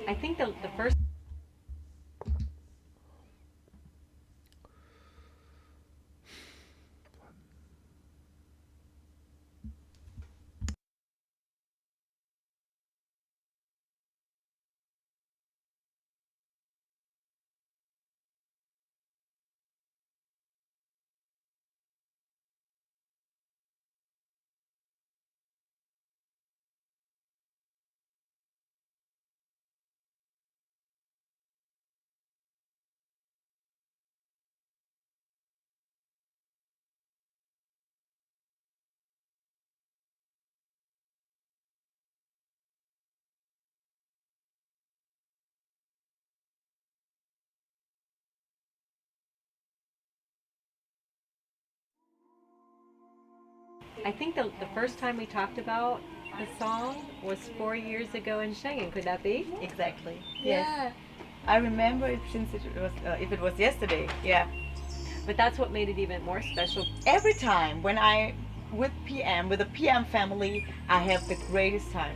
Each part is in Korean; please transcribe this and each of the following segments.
I think the first I think the first time we talked about the song was 4 years ago in Schengen. Could that be? Exactly. Yes. Yeah. I remember it since it was, if it was yesterday. Yeah. But that's what made it even more special. Every time when I with the PM family, I have the greatest time.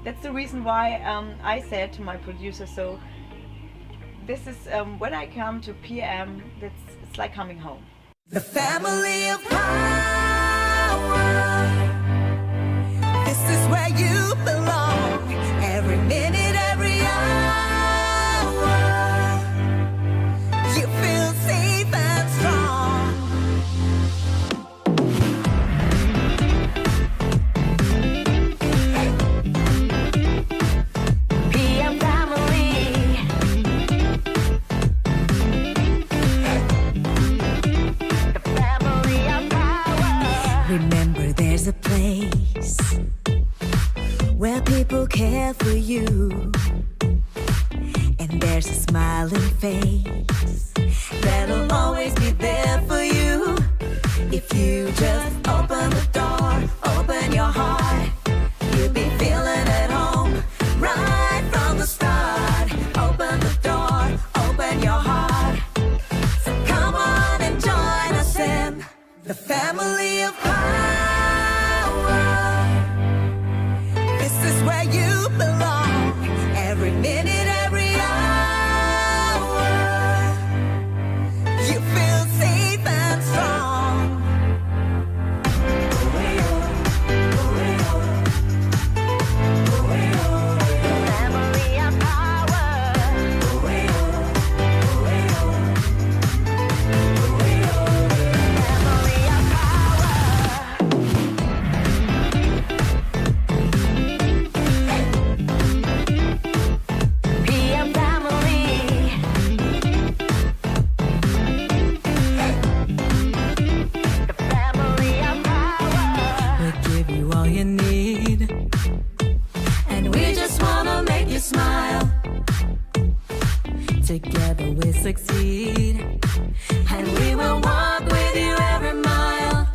That's the reason why I said to my producer, so this is when I come to PM, it's like coming home. The family of power. This is where you belong. Every minute, every hour. You feel safe and strong. PM family. The family of power. Remember, there's a place where people care for you, and there's a smiling face that'll always be there for you. If you just open the door, open your heart, you'll be feeling at home right from the start. Open the door, open your heart. So come on and join us in the family of power. This is where you belong. Every minute, every hour. You feel safe and strong. Family of power. Family of power. PM family. The family of power. We'll give you all you need, and we just wanna make you smile. Together we succeed, and we will walk with you every mile.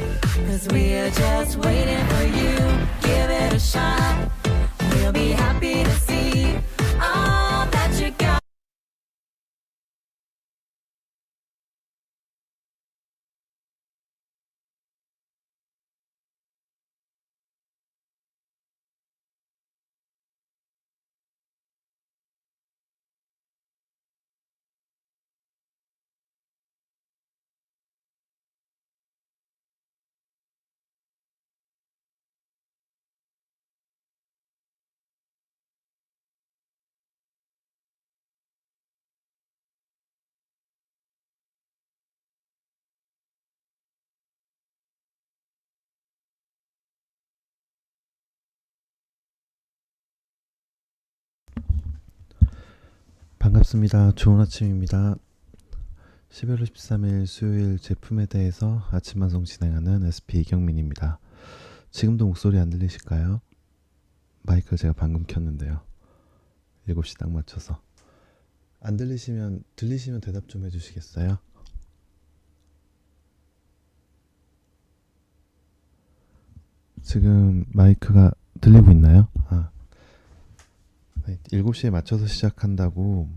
'Cause we are just waiting for you. Give it a shot. We'll be happy to see all that you got. 반갑습니다. 좋은 아침입니다. 11월 13일 수요일 제품에 대해서 아침 방송 진행하는 SP 이경민입니다. 지금도 목소리 안 들리실까요? 마이크를 제가 방금 켰는데요. 7시 딱 맞춰서. 안 들리시면 대답 좀 해주시겠어요? 지금 마이크가 들리고 있나요? 네, 7시에 맞춰서 시작한다고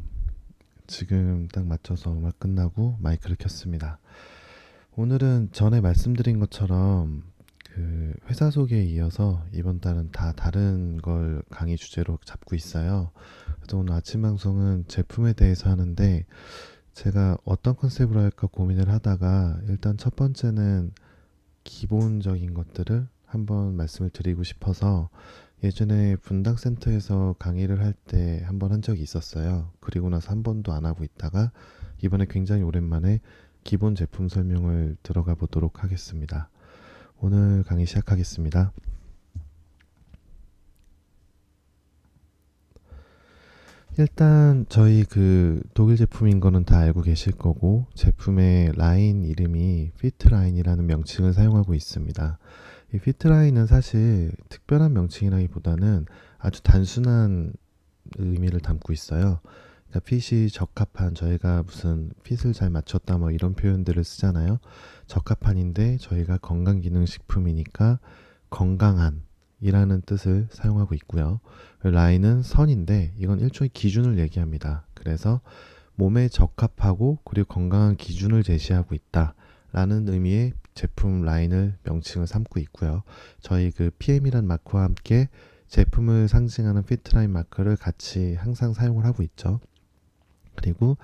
지금 딱 맞춰서 음악 끝나고 마이크를 켰습니다. 오늘은 전에 말씀드린 것처럼 그 회사 소개에 이어서 이번 달은 다 다른 걸 강의 주제로 잡고 있어요. 그래서 오늘 아침 방송은 제품에 대해서 하는데 제가 어떤 컨셉으로 할까 고민을 하다가 일단 첫 번째는 기본적인 것들을 한번 말씀을 드리고 싶어서 예전에 분당센터에서 강의를 할 때 한번 한 적이 있었어요. 그리고 나서 한 번도 안 하고 있다가 이번에 굉장히 오랜만에 기본 제품 설명을 들어가 보도록 하겠습니다. 오늘 강의 시작하겠습니다. 일단 저희 그 독일 제품인 거는 다 알고 계실 거고 제품의 라인 이름이 피트라인이라는 명칭을 사용하고 있습니다. 이 피트라인은 사실 특별한 명칭이라기보다는 아주 단순한 의미를 담고 있어요. 그러니까 핏이 적합한, 저희가 무슨 핏을 잘 맞췄다 뭐 이런 표현들을 쓰잖아요. 적합한인데 저희가 건강기능식품이니까 건강한 이라는 뜻을 사용하고 있고요. 라인은 선인데 이건 일종의 기준을 얘기합니다. 그래서 몸에 적합하고 그리고 건강한 기준을 제시하고 있다 라는 의미의 제품 라인을 명칭을 삼고 있고요. 저희 그 PM이란 마크와 함께 제품을 상징하는 피트라인 마크를 같이 항상 사용을 하고 있죠. 그리고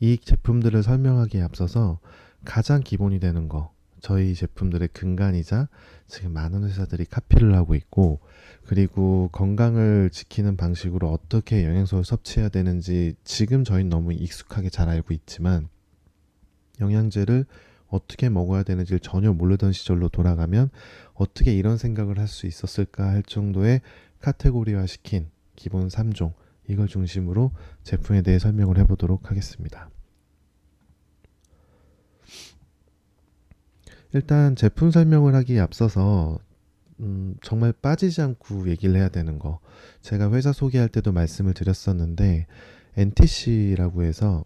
이 제품들을 설명하기에 앞서서 가장 기본이 되는 거, 저희 제품들의 근간이자 지금 많은 회사들이 카피를 하고 있고, 그리고 건강을 지키는 방식으로 어떻게 영양소를 섭취해야 되는지 지금 저희는 너무 익숙하게 잘 알고 있지만 영양제를 어떻게 먹어야 되는지를 전혀 모르던 시절로 돌아가면 어떻게 이런 생각을 할 수 있었을까 할 정도의 카테고리화 시킨 기본 3종, 이걸 중심으로 제품에 대해 설명을 해보도록 하겠습니다. 일단 제품 설명을 하기에 앞서서 정말 빠지지 않고 얘기를 해야 되는 거, 제가 회사 소개할 때도 말씀을 드렸었는데 NTC라고 해서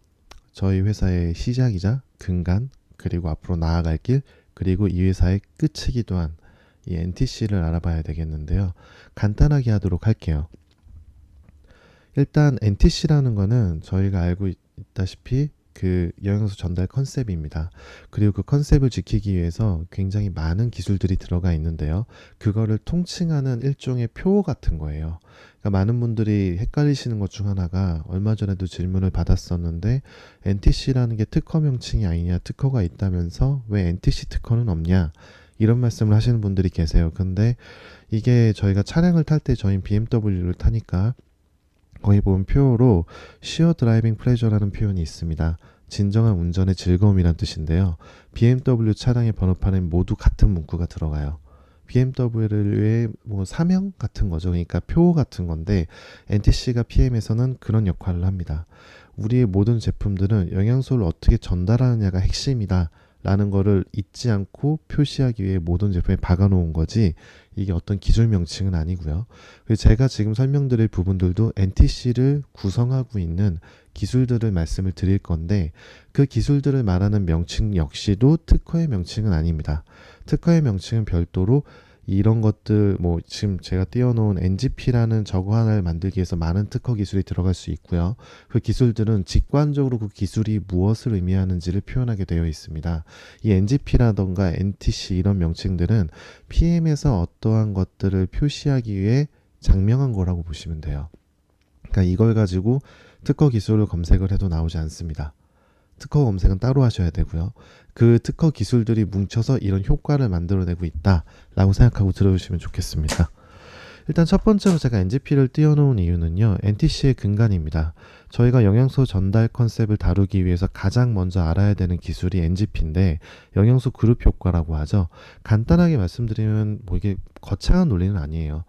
저희 회사의 시작이자 근간, 그리고 앞으로 나아갈 길, 그리고 이 회사의 끝이기도 한 이 NTC를 알아봐야 되겠는데요. 간단하게 하도록 할게요. 일단 NTC라는 거는 저희가 알고 있다시피 그 영양소 전달 컨셉입니다. 그리고 그 컨셉을 지키기 위해서 굉장히 많은 기술들이 들어가 있는데요. 그거를 통칭하는 일종의 표 같은 거예요. 그러니까 많은 분들이 헷갈리시는 것 중 하나가, 얼마 전에도 질문을 받았었는데 NTC라는 게 특허 명칭이 아니냐, 특허가 있다면서 왜 NTC 특허는 없냐, 이런 말씀을 하시는 분들이 계세요. 근데 이게 저희가 차량을 탈 때 저희 BMW를 타니까 거기 보면 표로 Sheer Driving Pleasure라는 표현이 있습니다. 진정한 운전의 즐거움이란 뜻인데요. BMW 차량의 번호판엔 모두 같은 문구가 들어가요. BMW의 뭐 사명 같은 거죠. 그러니까 표 같은 건데 NTC가 PM에서는 그런 역할을 합니다. 우리의 모든 제품들은 영양소를 어떻게 전달하느냐가 핵심이다 라는 거를 잊지 않고 표시하기 위해 모든 제품에 박아놓은 거지, 이게 어떤 기술 명칭은 아니고요. 그리고 제가 지금 설명드릴 부분들도 NTC를 구성하고 있는 기술들을 말씀을 드릴 건데, 그 기술들을 말하는 명칭 역시도 특허의 명칭은 아닙니다. 특허의 명칭은 별도로 이런 것들, 뭐 지금 제가 띄워놓은 NGP라는 저거 하나를 만들기 위해서 많은 특허 기술이 들어갈 수 있고요. 그 기술들은 직관적으로 그 기술이 무엇을 의미하는지를 표현하게 되어 있습니다. 이 NGP라던가 NTC 이런 명칭들은 PM에서 어떠한 것들을 표시하기 위해 장명한 거라고 보시면 돼요. 그러니까 이걸 가지고 특허 기술을 검색을 해도 나오지 않습니다. 특허 검색은 따로 하셔야 되고요. 그 특허 기술들이 뭉쳐서 이런 효과를 만들어내고 있다라고 생각하고 들어주시면 좋겠습니다. 일단 첫 번째로 제가 NGP를 띄워놓은 이유는요, NTC의 근간입니다. 저희가 영양소 전달 컨셉을 다루기 위해서 가장 먼저 알아야 되는 기술이 NGP인데 영양소 그룹 효과라고 하죠. 간단하게 말씀드리면 뭐 이게 거창한 논리는 아니에요.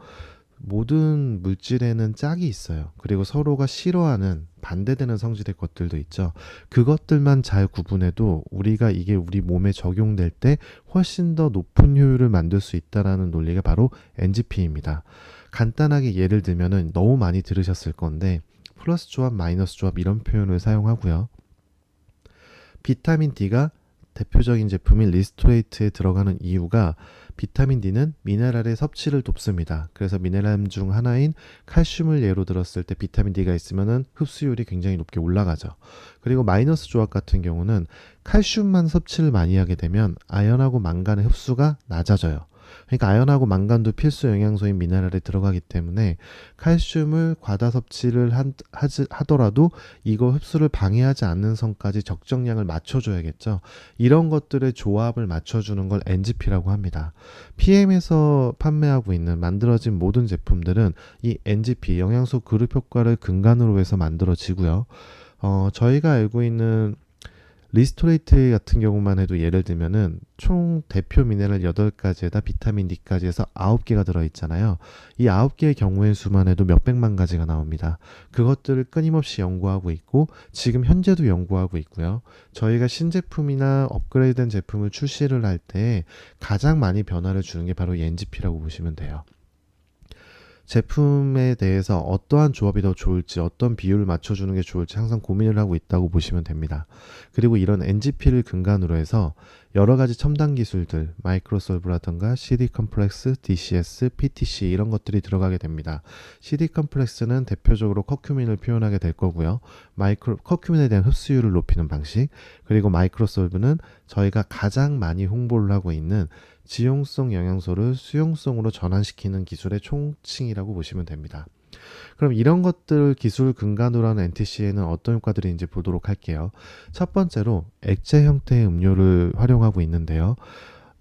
모든 물질에는 짝이 있어요. 그리고 서로가 싫어하는, 반대되는 성질의 것들도 있죠. 그것들만 잘 구분해도 우리가 이게 우리 몸에 적용될 때 훨씬 더 높은 효율을 만들 수 있다는 논리가 바로 NGP입니다. 간단하게 예를 들면은 너무 많이 들으셨을 건데 플러스 조합, 마이너스 조합 이런 표현을 사용하고요. 비타민 D가 대표적인 제품인 리스토레이트에 들어가는 이유가 비타민 D는 미네랄의 섭취를 돕습니다. 그래서 미네랄 중 하나인 칼슘을 예로 들었을 때 비타민 D가 있으면은 흡수율이 굉장히 높게 올라가죠. 그리고 마이너스 조합 같은 경우는 칼슘만 섭취를 많이 하게 되면 아연하고 망간의 흡수가 낮아져요. 그러니까 아연하고 망간도 필수 영양소인 미네랄이 들어가기 때문에 칼슘을 과다 섭취를 하더라도 이거 흡수를 방해하지 않는 선까지 적정량을 맞춰줘야겠죠. 이런 것들의 조합을 맞춰주는 걸 NGP라고 합니다. PM에서 판매하고 있는 만들어진 모든 제품들은 이 NGP 영양소 그룹 효과를 근간으로 해서 만들어지고요. 저희가 알고 있는 리스토레이트 같은 경우만 해도 예를 들면은 총 대표 미네랄 8가지에다 비타민 D까지 해서 9개가 들어있잖아요. 이 9개의 경우의 수만 해도 몇백만 가지가 나옵니다. 그것들을 끊임없이 연구하고 있고 지금 현재도 연구하고 있고요. 저희가 신제품이나 업그레이드된 제품을 출시를 할 때 가장 많이 변화를 주는 게 바로 이 NGP라고 보시면 돼요. 제품에 대해서 어떠한 조합이 더 좋을지 어떤 비율을 맞춰주는 게 좋을지 항상 고민을 하고 있다고 보시면 됩니다. 그리고 이런 NGP를 근간으로 해서 여러 가지 첨단 기술들 마이크로솔브라던가 CD 컴플렉스, DCS, PTC 이런 것들이 들어가게 됩니다. CD 컴플렉스는 대표적으로 커큐민을 표현하게 될 거고요. 커큐민에 대한 흡수율을 높이는 방식, 그리고 마이크로솔브는 저희가 가장 많이 홍보를 하고 있는 지용성 영양소를 수용성으로 전환시키는 기술의 총칭이라고 보시면 됩니다. 그럼 이런 것들 기술 근간으로 하는 NTC에는 어떤 효과들이 있는지 보도록 할게요. 첫 번째로 액체 형태의 음료를 활용하고 있는데요.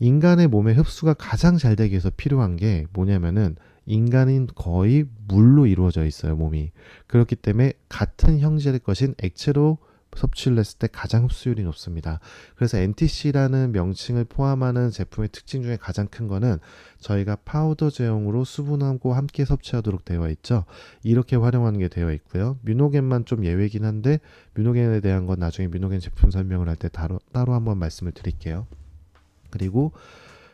인간의 몸에 흡수가 가장 잘 되기 위해서 필요한 게 뭐냐면은 인간은 거의 물로 이루어져 있어요, 몸이. 그렇기 때문에 같은 형질의 것인 액체로 섭취를 했을 때 가장 흡수율이 높습니다. 그래서 NTC라는 명칭을 포함하는 제품의 특징 중에 가장 큰 거는 저희가 파우더 제형으로 수분하고 함께 섭취하도록 되어 있죠. 이렇게 활용하는 게 되어 있고요. 뮤노겐만 좀 예외긴 한데 뮤노겐에 대한 건 나중에 뮤노겐 제품 설명을 할 때 따로 한번 말씀을 드릴게요. 그리고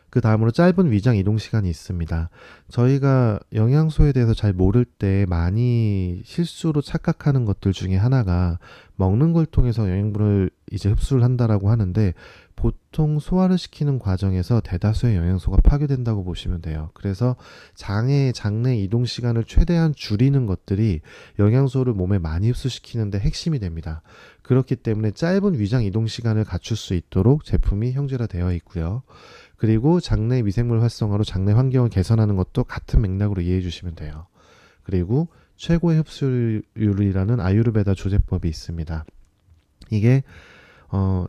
그 다음으로 짧은 위장 이동 시간이 있습니다. 저희가 영양소에 대해서 잘 모를 때 많이 실수로 착각하는 것들 중에 하나가 먹는 걸 통해서 영양분을 이제 흡수를 한다라고 하는데 보통 소화를 시키는 과정에서 대다수의 영양소가 파괴된다고 보시면 돼요. 그래서 장내 이동 시간을 최대한 줄이는 것들이 영양소를 몸에 많이 흡수시키는데 핵심이 됩니다. 그렇기 때문에 짧은 위장 이동 시간을 갖출 수 있도록 제품이 형질화되어 있고요. 그리고 장내 미생물 활성화로 장내 환경을 개선하는 것도 같은 맥락으로 이해해 주시면 돼요. 그리고 최고의 흡수율이라는 아유르베다 조제법이 있습니다. 이게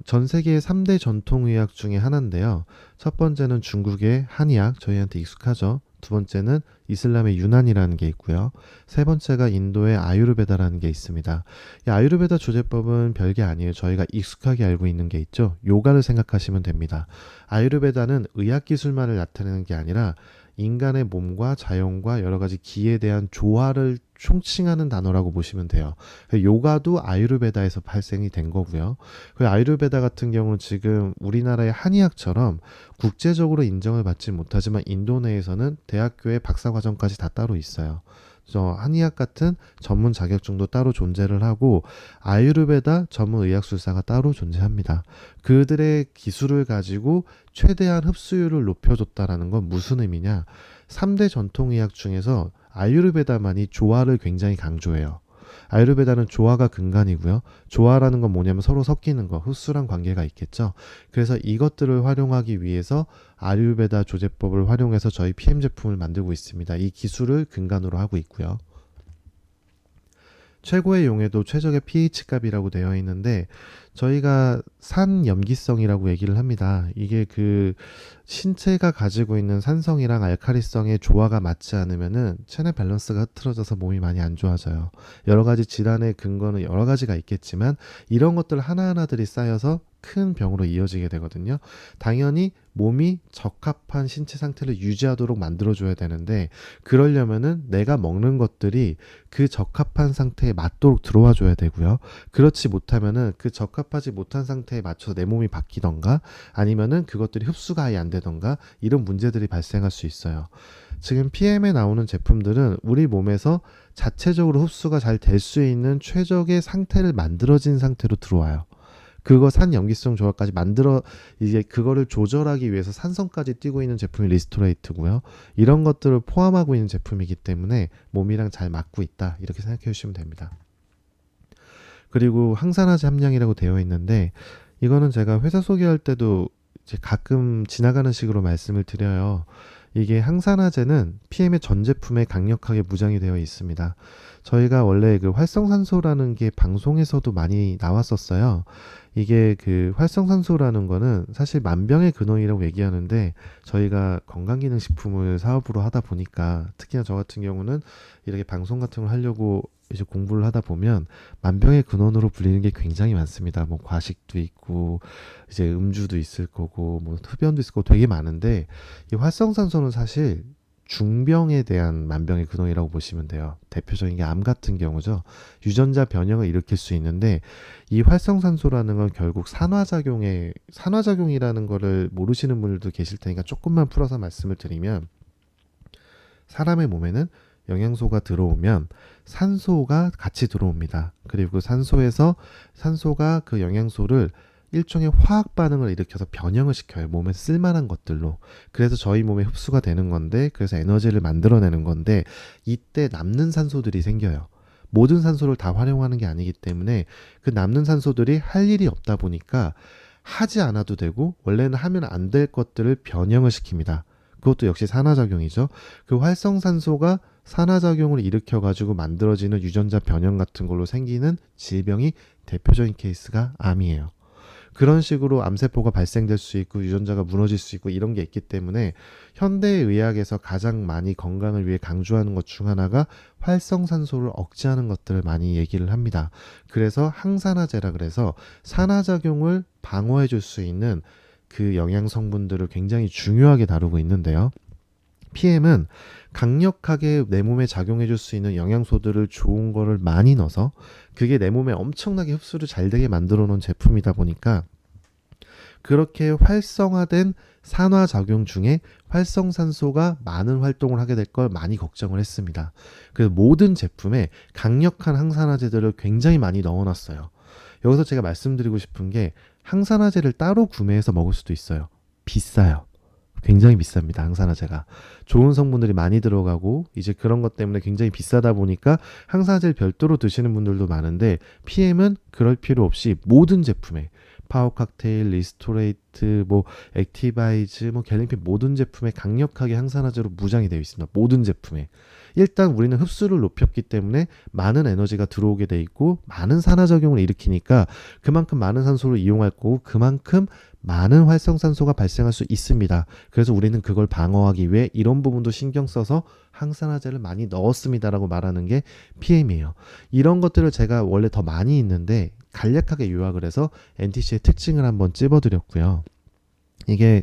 전 세계의 3대 전통의학 중에 하나인데요. 첫 번째는 중국의 한의학, 저희한테 익숙하죠. 두 번째는 이슬람의 유난이라는 게 있고요. 세 번째가 인도의 아유르베다라는 게 있습니다. 이 아유르베다 조제법은 별게 아니에요. 저희가 익숙하게 알고 있는 게 있죠. 요가를 생각하시면 됩니다. 아유르베다는 의학기술만을 나타내는 게 아니라 인간의 몸과 자연과 여러 가지 기에 대한 조화를 총칭하는 단어라고 보시면 돼요. 요가도 아유르베다에서 발생이 된 거고요. 그 아유르베다 같은 경우는 지금 우리나라의 한의학처럼 국제적으로 인정을 받지 못하지만 인도 내에서는 대학교의 박사과정까지 다 따로 있어요. 한의학 같은 전문 자격증도 따로 존재를 하고 아유르베다 전문 의학술사가 따로 존재합니다. 그들의 기술을 가지고 최대한 흡수율을 높여줬다라는 건 무슨 의미냐? 3대 전통의학 중에서 아유르베다만이 조화를 굉장히 강조해요. 아유르베다는 조화가 근간이고요. 조화라는 건 뭐냐면 서로 섞이는 거, 흡수랑 관계가 있겠죠. 그래서 이것들을 활용하기 위해서 아유르베다 조제법을 활용해서 저희 PM 제품을 만들고 있습니다. 이 기술을 근간으로 하고 있고요. 최고의 용해도 최적의 pH 값이라고 되어 있는데 저희가 산염기성이라고 얘기를 합니다. 이게 그 신체가 가지고 있는 산성이랑 알카리성의 조화가 맞지 않으면은 체내 밸런스가 흐트러져서 몸이 많이 안 좋아져요. 여러 가지 질환의 근거는 여러 가지가 있겠지만 이런 것들 하나하나들이 쌓여서 큰 병으로 이어지게 되거든요. 당연히 몸이 적합한 신체 상태를 유지하도록 만들어줘야 되는데 그러려면은 내가 먹는 것들이 그 적합한 상태에 맞도록 들어와 줘야 되고요. 그렇지 못하면은 그 적합하지 못한 상태에 맞춰서 내 몸이 바뀌던가 아니면은 그것들이 흡수가 아예 안 되던가 이런 문제들이 발생할 수 있어요. 지금 PM에 나오는 제품들은 우리 몸에서 자체적으로 흡수가 잘 될 수 있는 최적의 상태를 만들어진 상태로 들어와요. 그거 산염기성 조화까지 이제 그거를 조절하기 위해서 산성까지 띄고 있는 제품이 리스토레이트고요. 이런 것들을 포함하고 있는 제품이기 때문에 몸이랑 잘 맞고 있다. 이렇게 생각해 주시면 됩니다. 그리고 항산화제 함량이라고 되어 있는데 이거는 제가 회사 소개할 때도 이제 가끔 지나가는 식으로 말씀을 드려요. 이게 항산화제는 PM의 전 제품에 강력하게 무장이 되어 있습니다. 저희가 원래 그 활성산소라는 게 방송에서도 많이 나왔었어요. 이게 그 활성산소라는 거는 사실 만병의 근원이라고 얘기하는데, 저희가 건강기능식품을 사업으로 하다 보니까, 특히나 저 같은 경우는 이렇게 방송 같은 걸 하려고 이제 공부를 하다 보면 만병의 근원으로 불리는 게 굉장히 많습니다. 뭐 과식도 있고 이제 음주도 있을 거고 뭐 흡연도 있을 거고 되게 많은데, 이 활성산소는 사실 중병에 대한 만병의 근원이라고 보시면 돼요. 대표적인 게 암 같은 경우죠. 유전자 변형을 일으킬 수 있는데, 이 활성산소라는 건 결국 산화작용이라는 거를 모르시는 분들도 계실 테니까 조금만 풀어서 말씀을 드리면, 사람의 몸에는 영양소가 들어오면 산소가 같이 들어옵니다. 그리고 산소가 그 영양소를 일종의 화학 반응을 일으켜서 변형을 시켜요. 몸에 쓸만한 것들로. 그래서 저희 몸에 흡수가 되는 건데, 그래서 에너지를 만들어내는 건데, 이때 남는 산소들이 생겨요. 모든 산소를 다 활용하는 게 아니기 때문에 그 남는 산소들이 할 일이 없다 보니까 하지 않아도 되고, 원래는 하면 안 될 것들을 변형을 시킵니다. 그것도 역시 산화작용이죠. 그 활성산소가 산화작용을 일으켜가지고 만들어지는 유전자 변형 같은 걸로 생기는 질병이 대표적인 케이스가 암이에요. 그런 식으로 암세포가 발생될 수 있고 유전자가 무너질 수 있고 이런 게 있기 때문에, 현대의학에서 가장 많이 건강을 위해 강조하는 것 중 하나가 활성산소를 억제하는 것들을 많이 얘기를 합니다. 그래서 항산화제라 그래서 산화작용을 방어해 줄 수 있는 그 영양 성분들을 굉장히 중요하게 다루고 있는데요. PM은 강력하게 내 몸에 작용해 줄 수 있는 영양소들을 좋은 거를 많이 넣어서 그게 내 몸에 엄청나게 흡수를 잘 되게 만들어 놓은 제품이다 보니까, 그렇게 활성화된 산화작용 중에 활성산소가 많은 활동을 하게 될 걸 많이 걱정을 했습니다. 그래서 모든 제품에 강력한 항산화제들을 굉장히 많이 넣어놨어요. 여기서 제가 말씀드리고 싶은 게, 항산화제를 따로 구매해서 먹을 수도 있어요. 비싸요. 굉장히 비쌉니다. 항산화제가 좋은 성분들이 많이 들어가고 이제 그런 것 때문에 굉장히 비싸다 보니까 항산화제를 별도로 드시는 분들도 많은데, PM은 그럴 필요 없이 모든 제품에 파워칵테일, 리스토레이트, 뭐 액티바이즈, 뭐 갤린핀 모든 제품에 강력하게 항산화제로 무장이 되어 있습니다. 모든 제품에. 일단 우리는 흡수를 높였기 때문에 많은 에너지가 들어오게 돼 있고 많은 산화작용을 일으키니까 그만큼 많은 산소를 이용할 거고 그만큼 많은 활성산소가 발생할 수 있습니다. 그래서 우리는 그걸 방어하기 위해 이런 부분도 신경 써서 항산화제를 많이 넣었습니다라고 말하는 게 PM이에요. 이런 것들을 제가 원래 더 많이 있는데 간략하게 요약을 해서 NTC의 특징을 한번 찝어드렸고요. 이게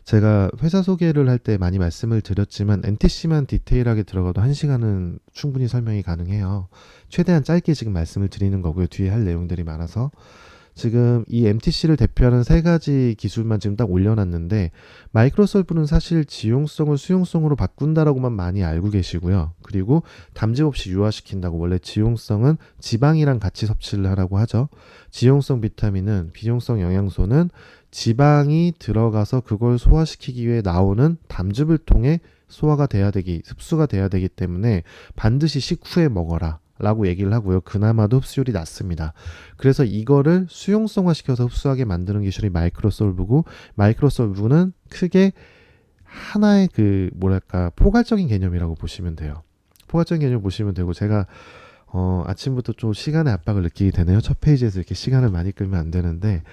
제가 회사 소개를 할 때 많이 말씀을 드렸지만 NTC만 디테일하게 들어가도 1시간은 충분히 설명이 가능해요. 최대한 짧게 지금 말씀을 드리는 거고요. 뒤에 할 내용들이 많아서. 지금 이 MTC를 대표하는 3가지 기술만 지금 딱 올려놨는데, 마이크로솔브는 사실 지용성을 수용성으로 바꾼다라고만 많이 알고 계시고요. 그리고 담즙 없이 유화시킨다고, 원래 지용성은 지방이랑 같이 섭취를 하라고 하죠. 지용성 비타민은, 비용성 영양소는 지방이 들어가서 그걸 소화시키기 위해 나오는 담즙을 통해 흡수가 돼야 되기 때문에 반드시 식후에 먹어라 라고 얘기를 하고요. 그나마도 흡수율이 낮습니다. 그래서 이거를 수용성화 시켜서 흡수하게 만드는 기술이 마이크로솔브고, 마이크로솔브는 크게 하나의 포괄적인 개념이라고 보시면 돼요. 포괄적인 개념 보시면 되고, 제가 아침부터 좀 시간의 압박을 느끼게 되네요. 첫 페이지에서 이렇게 시간을 많이 끌면 안 되는데,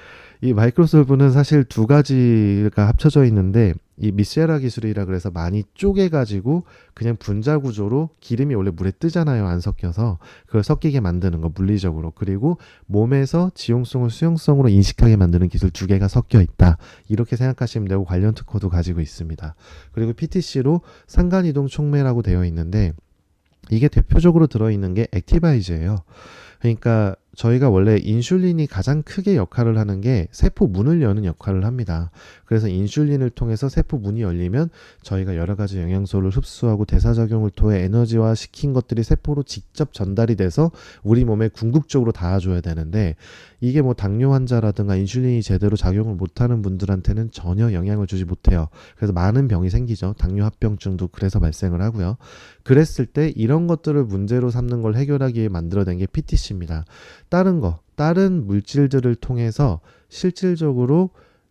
이 마이크로솔브는 사실 2가지가 합쳐져 있는데, 이 미세라 기술이라 그래서 많이 쪼개가지고 그냥 분자 구조로, 기름이 원래 물에 뜨잖아요. 안 섞여서. 그걸 섞이게 만드는 거, 물리적으로. 그리고 몸에서 지용성을 수용성으로 인식하게 만드는 기술 2개가 섞여 있다. 이렇게 생각하시면 되고, 관련 특허도 가지고 있습니다. 그리고 PTC로 상간이동 촉매라고 되어 있는데, 이게 대표적으로 들어있는 게 액티바이즈예요. 그러니까 저희가 원래 인슐린이 가장 크게 역할을 하는 게 세포 문을 여는 역할을 합니다. 그래서 인슐린을 통해서 세포 문이 열리면 저희가 여러 가지 영양소를 흡수하고 대사작용을 통해 에너지화 시킨 것들이 세포로 직접 전달이 돼서 우리 몸에 궁극적으로 닿아줘야 되는데, 이게 뭐 당뇨 환자라든가 인슐린이 제대로 작용을 못하는 분들한테는 전혀 영향을 주지 못해요. 그래서 많은 병이 생기죠. 당뇨 합병증도 그래서 발생을 하고요. 그랬을 때 이런 것들을 문제로 삼는 걸 해결하기 위해 만들어낸 게 PTC입니다. 다른 물질들을 통해서 실질적으로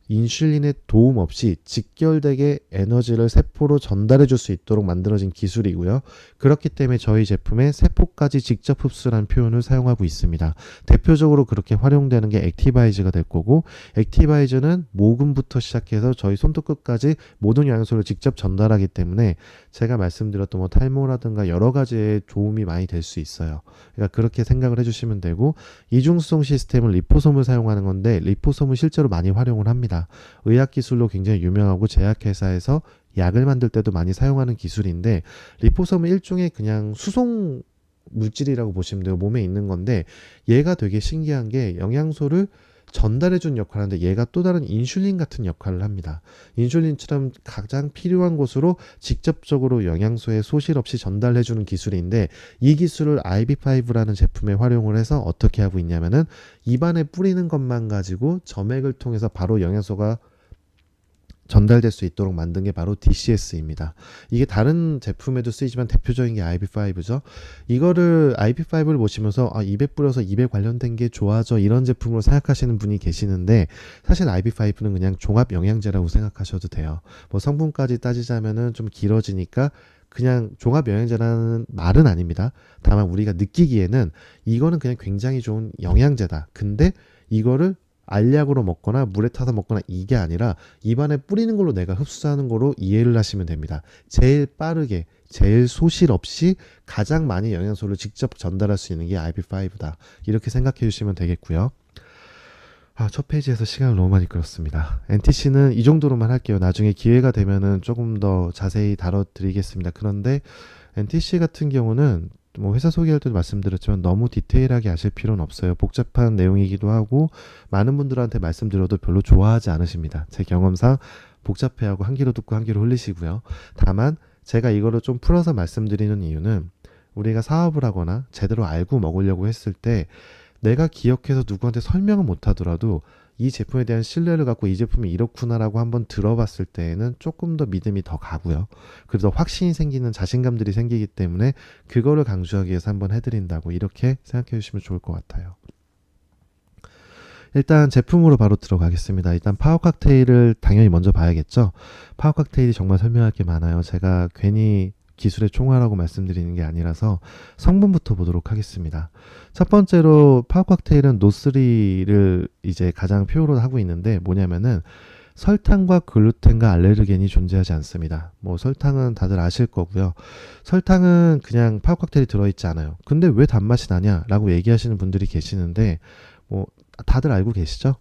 인슐린의 도움 없이 직결되게 에너지를 세포로 전달해 줄 수 있도록 만들어진 기술이고요. 그렇기 때문에 저희 제품에 세포까지 직접 흡수라는 표현을 사용하고 있습니다. 대표적으로 그렇게 활용되는 게 액티바이즈가 될 거고, 액티바이즈는 모근부터 시작해서 저희 손톱 끝까지 모든 영양소를 직접 전달하기 때문에 제가 말씀드렸던 뭐 탈모라든가 여러 가지의 도움이 많이 될 수 있어요. 그러니까 그렇게 생각을 해주시면 되고, 이중수송 시스템은 리포솜을 사용하는 건데 리포솜은 실제로 많이 활용을 합니다. 의학기술로 굉장히 유명하고 제약회사에서 약을 만들 때도 많이 사용하는 기술인데, 리포솜은 일종의 그냥 수송 물질이라고 보시면 돼요. 몸에 있는 건데 얘가 되게 신기한 게 영양소를 전달해준 역할을 하는데 얘가 또 다른 인슐린 같은 역할을 합니다. 인슐린처럼 가장 필요한 곳으로 직접적으로 영양소의 소실 없이 전달해주는 기술인데, 이 기술을 IV5라는 제품에 활용을 해서 어떻게 하고 있냐면은 입안에 뿌리는 것만 가지고 점액을 통해서 바로 영양소가 전달될 수 있도록 만든 게 바로 DCS입니다. 이게 다른 제품에도 쓰이지만 대표적인 게 IP5죠. 이거를 IP5를 보시면서 입에 뿌려서 입에 관련된 게 좋아져 이런 제품으로 생각하시는 분이 계시는데, 사실 IP5는 그냥 종합 영양제라고 생각하셔도 돼요. 뭐 성분까지 따지자면은 좀 길어지니까 그냥 종합 영양제라는 말은 아닙니다. 다만 우리가 느끼기에는 이거는 그냥 굉장히 좋은 영양제다. 근데 이거를 알약으로 먹거나 물에 타서 먹거나 이게 아니라 입안에 뿌리는 걸로 내가 흡수하는 거로 이해를 하시면 됩니다. 제일 빠르게 제일 소실 없이 가장 많이 영양소를 직접 전달할 수 있는 게 IP5다. 이렇게 생각해 주시면 되겠고요. 첫 페이지에서 시간을 너무 많이 끌었습니다. NTC는 이 정도로만 할게요. 나중에 기회가 되면은 조금 더 자세히 다뤄드리겠습니다. 그런데 NTC 같은 경우는 뭐 회사 소개할 때도 말씀드렸지만 너무 디테일하게 아실 필요는 없어요. 복잡한 내용이기도 하고 많은 분들한테 말씀드려도 별로 좋아하지 않으십니다. 제 경험상 복잡해하고 한 귀로 듣고 한 귀로 흘리시고요. 다만 제가 이거를 좀 풀어서 말씀드리는 이유는 우리가 사업을 하거나 제대로 알고 먹으려고 했을 때 내가 기억해서 누구한테 설명은 못하더라도 이 제품에 대한 신뢰를 갖고 이 제품이 이렇구나라고 한번 들어봤을 때에는 조금 더 믿음이 더 가고요. 그래서 확신이 생기는 자신감들이 생기기 때문에 그거를 강조하기 위해서 한번 해드린다고 이렇게 생각해 주시면 좋을 것 같아요. 일단 제품으로 바로 들어가겠습니다. 일단 파워 칵테일을 당연히 먼저 봐야겠죠. 파워 칵테일이 정말 설명할 게 많아요. 제가 괜히 기술의 총알하고 말씀드리는 게 아니라서 성분부터 보도록 하겠습니다. 첫 번째로 파워 칵테일은 노3를 이제 가장 표로 하고 있는데 뭐냐면은 설탕과 글루텐과 알레르겐이 존재하지 않습니다. 뭐 설탕은 다들 아실 거고요. 설탕은 그냥 파워 칵테일이 들어있지 않아요. 근데 왜 단맛이 나냐 라고 얘기하시는 분들이 계시는데 뭐 다들 알고 계시죠?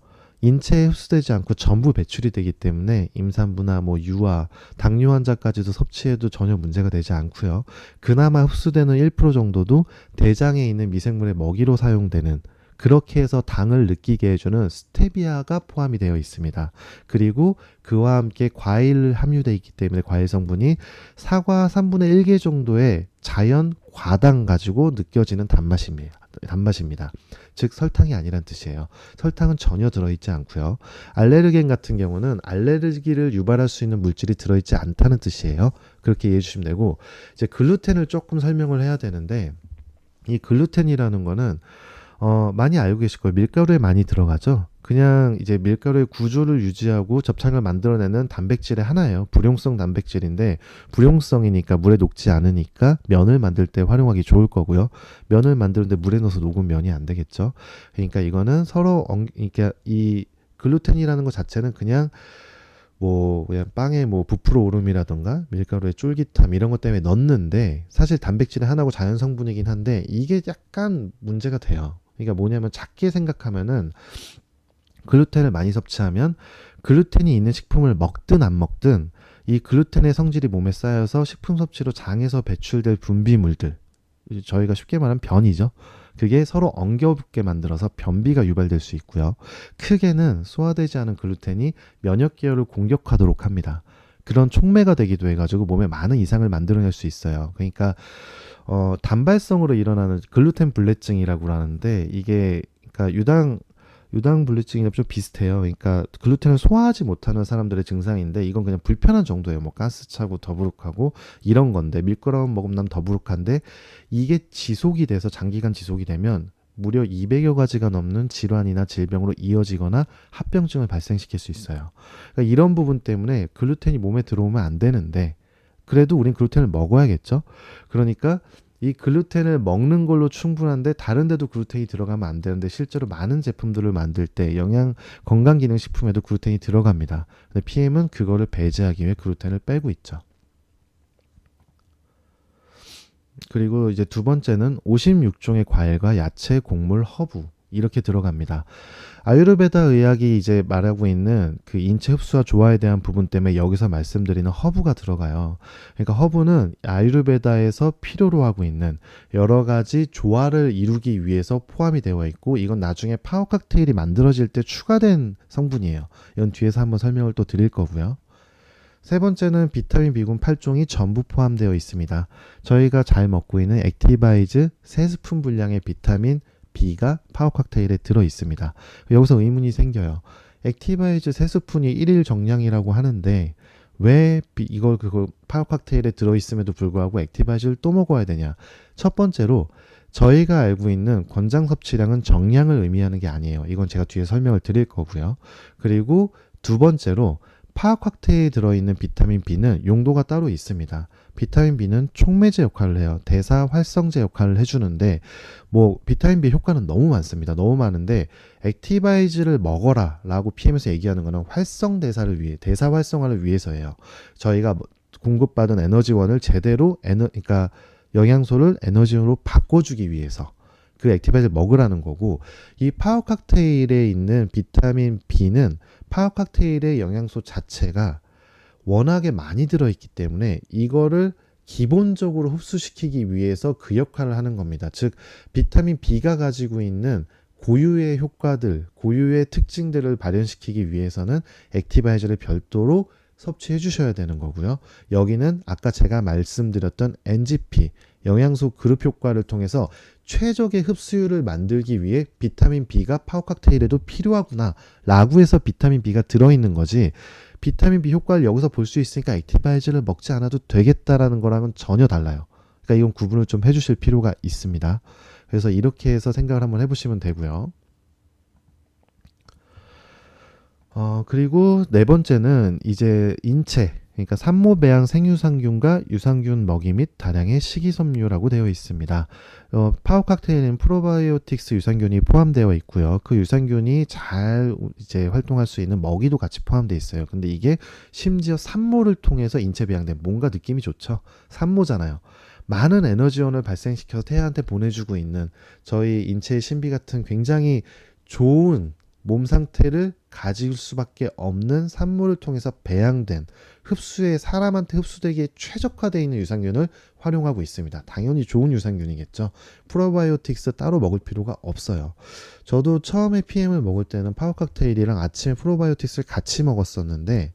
인체에 흡수되지 않고 전부 배출이 되기 때문에 임산부나 뭐 유아, 당뇨 환자까지도 섭취해도 전혀 문제가 되지 않고요. 그나마 흡수되는 1% 정도도 대장에 있는 미생물의 먹이로 사용되는, 그렇게 해서 당을 느끼게 해주는 스테비아가 포함이 되어 있습니다. 그리고 그와 함께 과일 함유되어 있기 때문에 과일 성분이 사과 3분의 1개 정도의 자연 과당 가지고 느껴지는 단맛입니다. 즉 설탕이 아니란 뜻이에요. 설탕은 전혀 들어있지 않고요. 알레르겐 같은 경우는 알레르기를 유발할 수 있는 물질이 들어있지 않다는 뜻이에요. 그렇게 이해해 주시면 되고, 이제 글루텐을 조금 설명을 해야 되는데, 이 글루텐이라는 거는 많이 알고 계실 거예요. 밀가루에 많이 들어가죠. 그냥 이제 밀가루의 구조를 유지하고 접착을 만들어내는 단백질의 하나예요. 불용성 단백질인데 불용성이니까 물에 녹지 않으니까 면을 만들 때 활용하기 좋을 거고요. 면을 만드는데 물에 넣어서 녹으면 면이 안 되겠죠. 그러니까 이거는 서로 그러니까 이 글루텐이라는 것 자체는 그냥 빵에 부풀어 오름이라던가 밀가루의 쫄깃함 이런 것 때문에 넣는데, 사실 단백질의 하나고 자연 성분이긴 한데 이게 약간 문제가 돼요. 그러니까 뭐냐면 작게 생각하면은 글루텐을 많이 섭취하면 글루텐이 있는 식품을 먹든 안 먹든 이 글루텐의 성질이 몸에 쌓여서 식품 섭취로 장에서 배출될 분비물들, 저희가 쉽게 말하면 변이죠. 그게 서로 엉겨붙게 만들어서 변비가 유발될 수 있고요. 크게는 소화되지 않은 글루텐이 면역 계열을 공격하도록 합니다. 그런 촉매가 되기도 해가지고 몸에 많은 이상을 만들어낼 수 있어요. 그러니까 단발성으로 일어나는 글루텐 불내증이라고 하는데, 이게 그러니까 유당 불내증이랑 좀 비슷해요. 그러니까 글루텐을 소화하지 못하는 사람들의 증상인데 이건 그냥 불편한 정도예요. 뭐 가스 차고 더부룩하고 이런 건데, 밀가루 먹으면 더부룩한데 이게 지속이 돼서 장기간 지속이 되면 무려 200여 가지가 넘는 질환이나 질병으로 이어지거나 합병증을 발생시킬 수 있어요. 그러니까 이런 부분 때문에 글루텐이 몸에 들어오면 안 되는데 그래도 우린 글루텐을 먹어야겠죠. 그러니까 이 글루텐을 먹는 걸로 충분한데 다른 데도 글루텐이 들어가면 안 되는데 실제로 많은 제품들을 만들 때 건강기능식품에도 글루텐이 들어갑니다. 근데 PM은 그거를 배제하기 위해 글루텐을 빼고 있죠. 그리고 이제 두 번째는 56종의 과일과 야채, 곡물, 허브 이렇게 들어갑니다. 아유르베다 의학이 이제 말하고 있는 그 인체 흡수와 조화에 대한 부분 때문에 여기서 말씀드리는 허브가 들어가요. 그러니까 허브는 아유르베다에서 필요로 하고 있는 여러 가지 조화를 이루기 위해서 포함이 되어 있고 이건 나중에 파워 칵테일이 만들어질 때 추가된 성분이에요. 이건 뒤에서 한번 설명을 또 드릴 거고요. 세 번째는 비타민 B군 8종이 전부 포함되어 있습니다. 저희가 잘 먹고 있는 액티바이즈 3스푼 분량의 비타민 B가 파워 칵테일에 들어 있습니다. 여기서 의문이 생겨요. 액티바이즈 3스푼이 1일 정량이라고 하는데 왜 이걸 파워 칵테일에 들어 있음에도 불구하고 액티바이즈를 또 먹어야 되냐? 첫 번째로 저희가 알고 있는 권장 섭취량은 정량을 의미하는 게 아니에요. 이건 제가 뒤에 설명을 드릴 거고요. 그리고 두 번째로 파워 칵테일에 들어있는 비타민 B는 용도가 따로 있습니다. 비타민 B는 촉매제 역할을 해요. 대사 활성제 역할을 해주는데 비타민 B 효과는 너무 많습니다. 너무 많은데 액티바이즈를 먹어라 라고 PM에서 얘기하는 거는 활성대사를 위해 대사 활성화를 위해서예요. 저희가 공급받은 에너지원을 제대로 그러니까 영양소를 에너지원으로 바꿔주기 위해서 그 액티바이즈를 먹으라는 거고 이 파워 칵테일에 있는 비타민 B는 파워 칵테일의 영양소 자체가 워낙에 많이 들어있기 때문에 이거를 기본적으로 흡수시키기 위해서 그 역할을 하는 겁니다. 즉 비타민 B가 가지고 있는 고유의 효과들, 고유의 특징들을 발현시키기 위해서는 액티바이저를 별도로 섭취해 주셔야 되는 거고요. 여기는 아까 제가 말씀드렸던 NGP, 영양소 그룹 효과를 통해서 최적의 흡수율을 만들기 위해 비타민 B가 파워 칵테일에도 필요하구나 라고 해서 비타민 B가 들어있는 거지 비타민 B 효과를 여기서 볼 수 있으니까 액티바이저를 먹지 않아도 되겠다라는 거랑은 전혀 달라요. 그러니까 이건 구분을 좀 해주실 필요가 있습니다. 그래서 이렇게 해서 생각을 한번 해보시면 되고요. 그리고 네 번째는 이제 인체, 그러니까 산모배양 생유상균과 유산균 먹이 및 다량의 식이섬유라고 되어 있습니다. 파워 칵테일에는 프로바이오틱스 유산균이 포함되어 있고요. 그 유산균이 잘 이제 활동할 수 있는 먹이도 같이 포함되어 있어요. 근데 이게 심지어 산모를 통해서 인체 배양된 뭔가 느낌이 좋죠. 산모잖아요. 많은 에너지원을 발생시켜서 태아한테 보내주고 있는 저희 인체의 신비 같은 굉장히 좋은 몸 상태를 가질 수밖에 없는 산모를 통해서 배양된 사람한테 흡수되기에 최적화되어 있는 유산균을 활용하고 있습니다. 당연히 좋은 유산균이겠죠. 프로바이오틱스 따로 먹을 필요가 없어요. 저도 처음에 PM을 먹을 때는 파워 칵테일이랑 아침에 프로바이오틱스를 같이 먹었었는데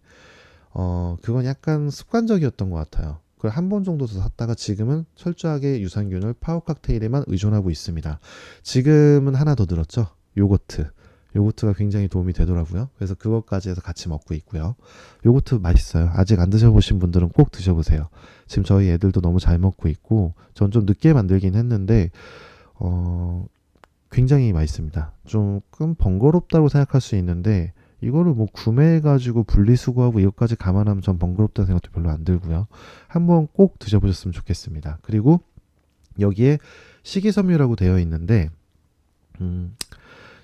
그건 약간 습관적이었던 것 같아요. 그걸 한 번 정도 더 샀다가 지금은 철저하게 유산균을 파워 칵테일에만 의존하고 있습니다. 지금은 하나 더 들었죠. 요거트가 굉장히 도움이 되더라고요. 그래서 그것까지 해서 같이 먹고 있고요. 요거트 맛있어요. 아직 안 드셔보신 분들은 꼭 드셔보세요. 지금 저희 애들도 너무 잘 먹고 있고 전 좀 늦게 만들긴 했는데 굉장히 맛있습니다. 조금 번거롭다고 생각할 수 있는데 이거를 구매해가지고 분리수거하고 이것까지 감안하면 전 번거롭다는 생각도 별로 안 들고요. 한번 꼭 드셔보셨으면 좋겠습니다. 그리고 여기에 식이섬유라고 되어 있는데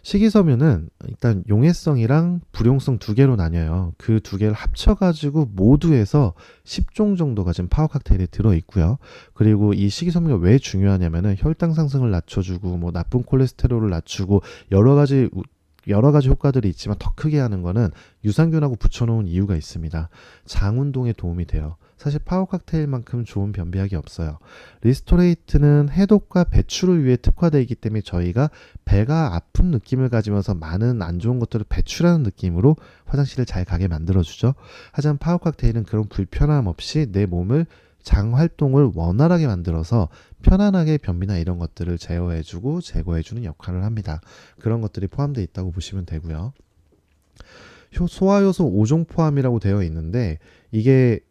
식이섬유는 일단 용해성이랑 불용성 두 개로 나뉘어요. 그 두 개를 합쳐가지고 모두 해서 10종 정도가 지금 파워 칵테일에 들어있고요. 그리고 이 식이섬유가 왜 중요하냐면은 혈당 상승을 낮춰주고 나쁜 콜레스테롤을 낮추고 여러 가지 효과들이 있지만 더 크게 하는 거는 유산균하고 붙여놓은 이유가 있습니다. 장 운동에 도움이 돼요. 사실 파워 칵테일만큼 좋은 변비약이 없어요. 리스토레이트는 해독과 배출을 위해 특화되어 있기 때문에 저희가 배가 아픈 느낌을 가지면서 많은 안 좋은 것들을 배출하는 느낌으로 화장실을 잘 가게 만들어주죠. 하지만 파워 칵테일은 그런 불편함 없이 내 몸을 장 활동을 원활하게 만들어서 편안하게 변비나 이런 것들을 제어해주고 제거해주는 역할을 합니다. 그런 것들이 포함되어 있다고 보시면 되고요. 소화효소 5종 포함이라고 되어 있는데 이게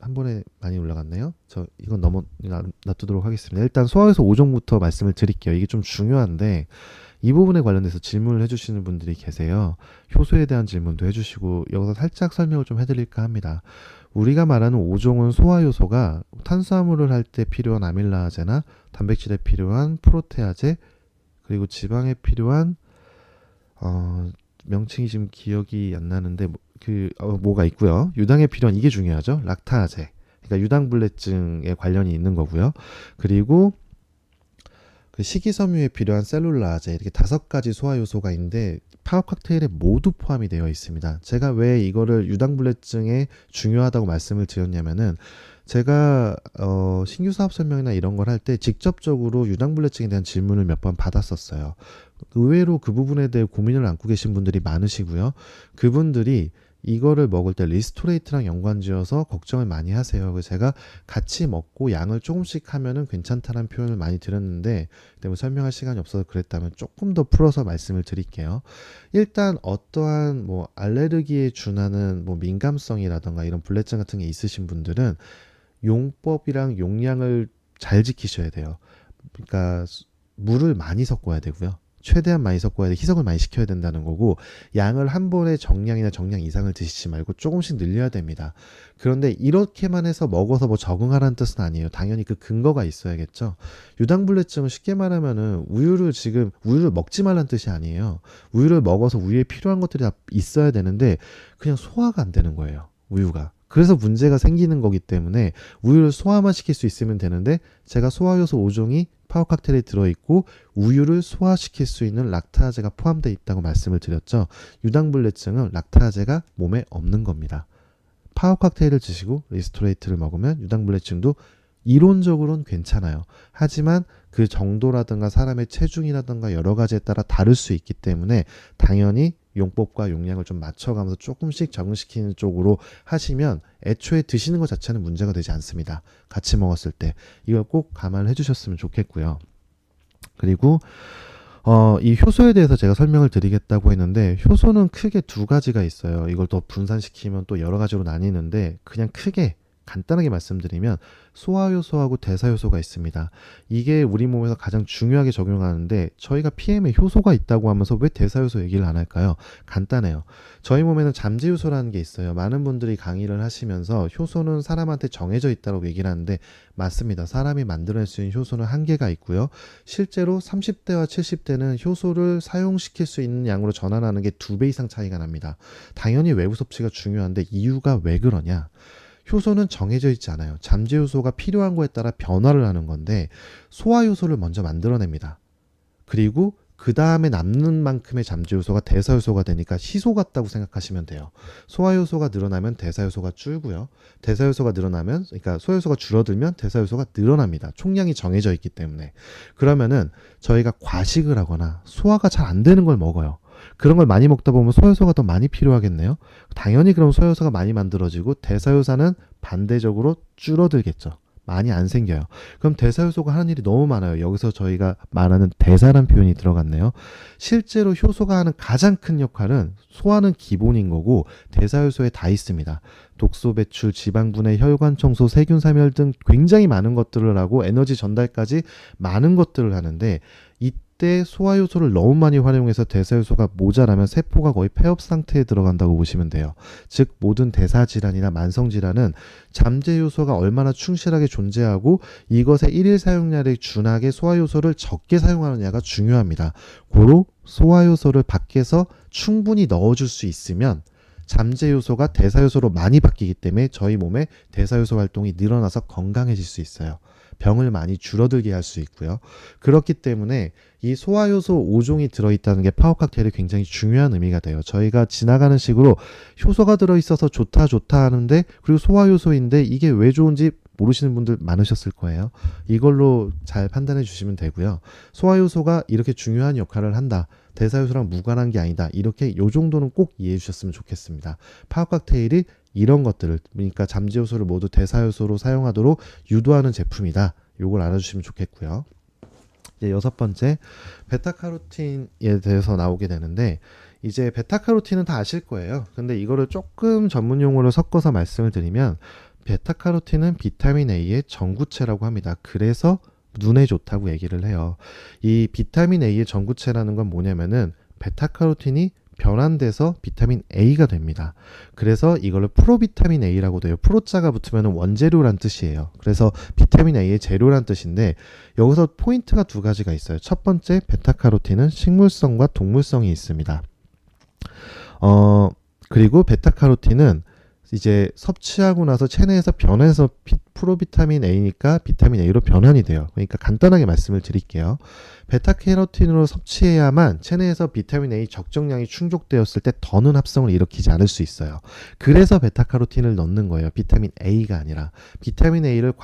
한 번에 많이 올라갔네요. 저 이건 놔두도록 하겠습니다. 일단 소화효소 5종부터 말씀을 드릴게요. 이게 좀 중요한데 이 부분에 관련돼서 질문을 해주시는 분들이 계세요. 효소에 대한 질문도 해주시고 여기서 살짝 설명을 좀 해드릴까 합니다. 우리가 말하는 5종은 소화효소가 탄수화물을 할 때 필요한 아밀라아제나 단백질에 필요한 프로테아제 그리고 지방에 필요한 명칭이 지금 기억이 안 나는데 뭐가 있고요. 유당에 필요한 이게 중요하죠. 락타아제. 그러니까 유당불내증에 관련이 있는 거고요. 그리고 그 식이섬유에 필요한 셀룰라아제 이렇게 5가지 소화효소가 있는데 파워 칵테일에 모두 포함이 되어 있습니다. 제가 왜 이거를 유당불내증에 중요하다고 말씀을 드렸냐면은 제가 신규 사업 설명이나 이런 걸 할 때 직접적으로 유당불내증에 대한 질문을 몇 번 받았었어요. 의외로 그 부분에 대해 고민을 안고 계신 분들이 많으시고요. 그분들이 이거를 먹을 때 리스토레이트랑 연관지어서 걱정을 많이 하세요. 그래서 제가 같이 먹고 양을 조금씩 하면은 괜찮다는 표현을 많이 드렸는데 때문에 설명할 시간이 없어서 그랬다면 조금 더 풀어서 말씀을 드릴게요. 일단 어떠한 뭐 알레르기에 준하는 뭐 민감성이라던가 이런 불내증 같은 게 있으신 분들은 용법이랑 용량을 잘 지키셔야 돼요. 그러니까 물을 많이 섞어야 되고요. 최대한 많이 섞어야 돼. 희석을 많이 시켜야 된다는 거고 양을 한 번에 정량이나 정량 이상을 드시지 말고 조금씩 늘려야 됩니다. 그런데 이렇게만 해서 먹어서 뭐 적응하라는 뜻은 아니에요. 당연히 그 근거가 있어야겠죠. 유당불내증은 쉽게 말하면은 우유를 먹지 말라는 뜻이 아니에요. 우유를 먹어서 우유에 필요한 것들이 다 있어야 되는데 그냥 소화가 안 되는 거예요. 우유가. 그래서 문제가 생기는 거기 때문에 우유를 소화만 시킬 수 있으면 되는데 제가 소화효소 5종이 파워 칵테일에 들어있고 우유를 소화시킬 수 있는 락타아제가 포함되어 있다고 말씀을 드렸죠. 유당불내증은 락타아제가 몸에 없는 겁니다. 파워 칵테일을 드시고 리스토레이트를 먹으면 유당불내증도 이론적으로는 괜찮아요. 하지만 그 정도라든가 사람의 체중이라든가 여러 가지에 따라 다를 수 있기 때문에 당연히 용법과 용량을 좀 맞춰가면서 조금씩 적응시키는 쪽으로 하시면 애초에 드시는 것 자체는 문제가 되지 않습니다. 같이 먹었을 때 이걸 꼭 감안해 주셨으면 좋겠고요. 그리고 이 효소에 대해서 제가 설명을 드리겠다고 했는데 효소는 크게 2가지가 있어요. 이걸 더 분산시키면 또 여러 가지로 나뉘는데 그냥 크게 간단하게 말씀드리면 소화효소하고 대사효소가 있습니다. 이게 우리 몸에서 가장 중요하게 적용하는데 저희가 PM에 효소가 있다고 하면서 왜 대사효소 얘기를 안 할까요? 간단해요. 저희 몸에는 잠재효소라는 게 있어요. 많은 분들이 강의를 하시면서 효소는 사람한테 정해져 있다고 얘기를 하는데 맞습니다. 사람이 만들어낼 수 있는 효소는 한계가 있고요. 실제로 30대와 70대는 효소를 사용시킬 수 있는 양으로 전환하는 게 2배 이상 차이가 납니다. 당연히 외부 섭취가 중요한데 이유가 왜 그러냐? 효소는 정해져 있지 않아요. 잠재효소가 필요한 거에 따라 변화를 하는 건데 소화효소를 먼저 만들어냅니다. 그리고 그 다음에 남는 만큼의 잠재효소가 대사효소가 되니까 시소 같다고 생각하시면 돼요. 소화효소가 늘어나면 대사효소가 줄고요. 대사효소가 늘어나면 그러니까 소화효소가 줄어들면 대사효소가 늘어납니다. 총량이 정해져 있기 때문에. 그러면은 저희가 과식을 하거나 소화가 잘 안 되는 걸 먹어요. 그런 걸 많이 먹다 보면 소효소가 더 많이 필요하겠네요. 당연히 그럼 소효소가 많이 만들어지고 대사효소는 반대적으로 줄어들겠죠. 많이 안 생겨요. 그럼 대사효소가 하는 일이 너무 많아요. 여기서 저희가 말하는 대사란 표현이 들어갔네요. 실제로 효소가 하는 가장 큰 역할은 소화는 기본인 거고 대사효소에 다 있습니다. 독소 배출, 지방 분해, 혈관 청소, 세균 사멸 등 굉장히 많은 것들을 하고 에너지 전달까지 많은 것들을 하는데 이때 소화효소를 너무 많이 활용해서 대사효소가 모자라면 세포가 거의 폐업 상태에 들어간다고 보시면 돼요. 즉 모든 대사질환이나 만성질환은 잠재효소가 얼마나 충실하게 존재하고 이것의 일일 사용량에 준하게 소화효소를 적게 사용하느냐가 중요합니다. 고로 소화효소를 밖에서 충분히 넣어줄 수 있으면 잠재효소가 대사효소로 많이 바뀌기 때문에 저희 몸에 대사효소 활동이 늘어나서 건강해질 수 있어요. 병을 많이 줄어들게 할 수 있고요. 그렇기 때문에 이 소화효소 5종이 들어있다는 게 파워 칵테일이 굉장히 중요한 의미가 돼요. 저희가 지나가는 식으로 효소가 들어있어서 좋다 하는데 그리고 소화효소인데 이게 왜 좋은지 모르시는 분들 많으셨을 거예요. 이걸로 잘 판단해 주시면 되고요. 소화효소가 이렇게 중요한 역할을 한다. 대사효소랑 무관한 게 아니다. 이렇게 요 정도는 꼭 이해해 주셨으면 좋겠습니다. 파워 칵테일이 이런 것들을 그러니까 잠재효소를 모두 대사효소로 사용하도록 유도하는 제품이다. 요걸 알아주시면 좋겠고요. 이제 6번째 베타카로틴에 대해서 나오게 되는데 이제 베타카로틴은 다 아실 거예요. 근데 이거를 조금 전문 용어를 섞어서 말씀을 드리면 베타카로틴은 비타민 A의 전구체라고 합니다. 그래서 눈에 좋다고 얘기를 해요. 이 비타민 A의 전구체라는 건 뭐냐면은 베타카로틴이 변환돼서 비타민 A가 됩니다. 그래서 이걸로 프로비타민 A라고도 해요. 프로자가 붙으면 원재료란 뜻이에요. 그래서 비타민 A의 재료란 뜻인데 여기서 포인트가 두 가지가 있어요. 첫 번째, 베타카로틴은 식물성과 동물성이 있습니다. 그리고 베타카로틴은 이제 섭취하고 나서 체내에서 변해서 프로비타민 A니까 비타민 A로 변환이 돼요. 그러니까 간단하게 말씀을 드릴게요. 베타캐로틴으로 섭취해야만 체내에서 비타민 A 적정량이 충족되었을 때 더는 합성을 일으키지 않을 수 있어요. 그래서 베타카로틴을 넣는 거예요. 비타민 A가 아니라. 비타민 A를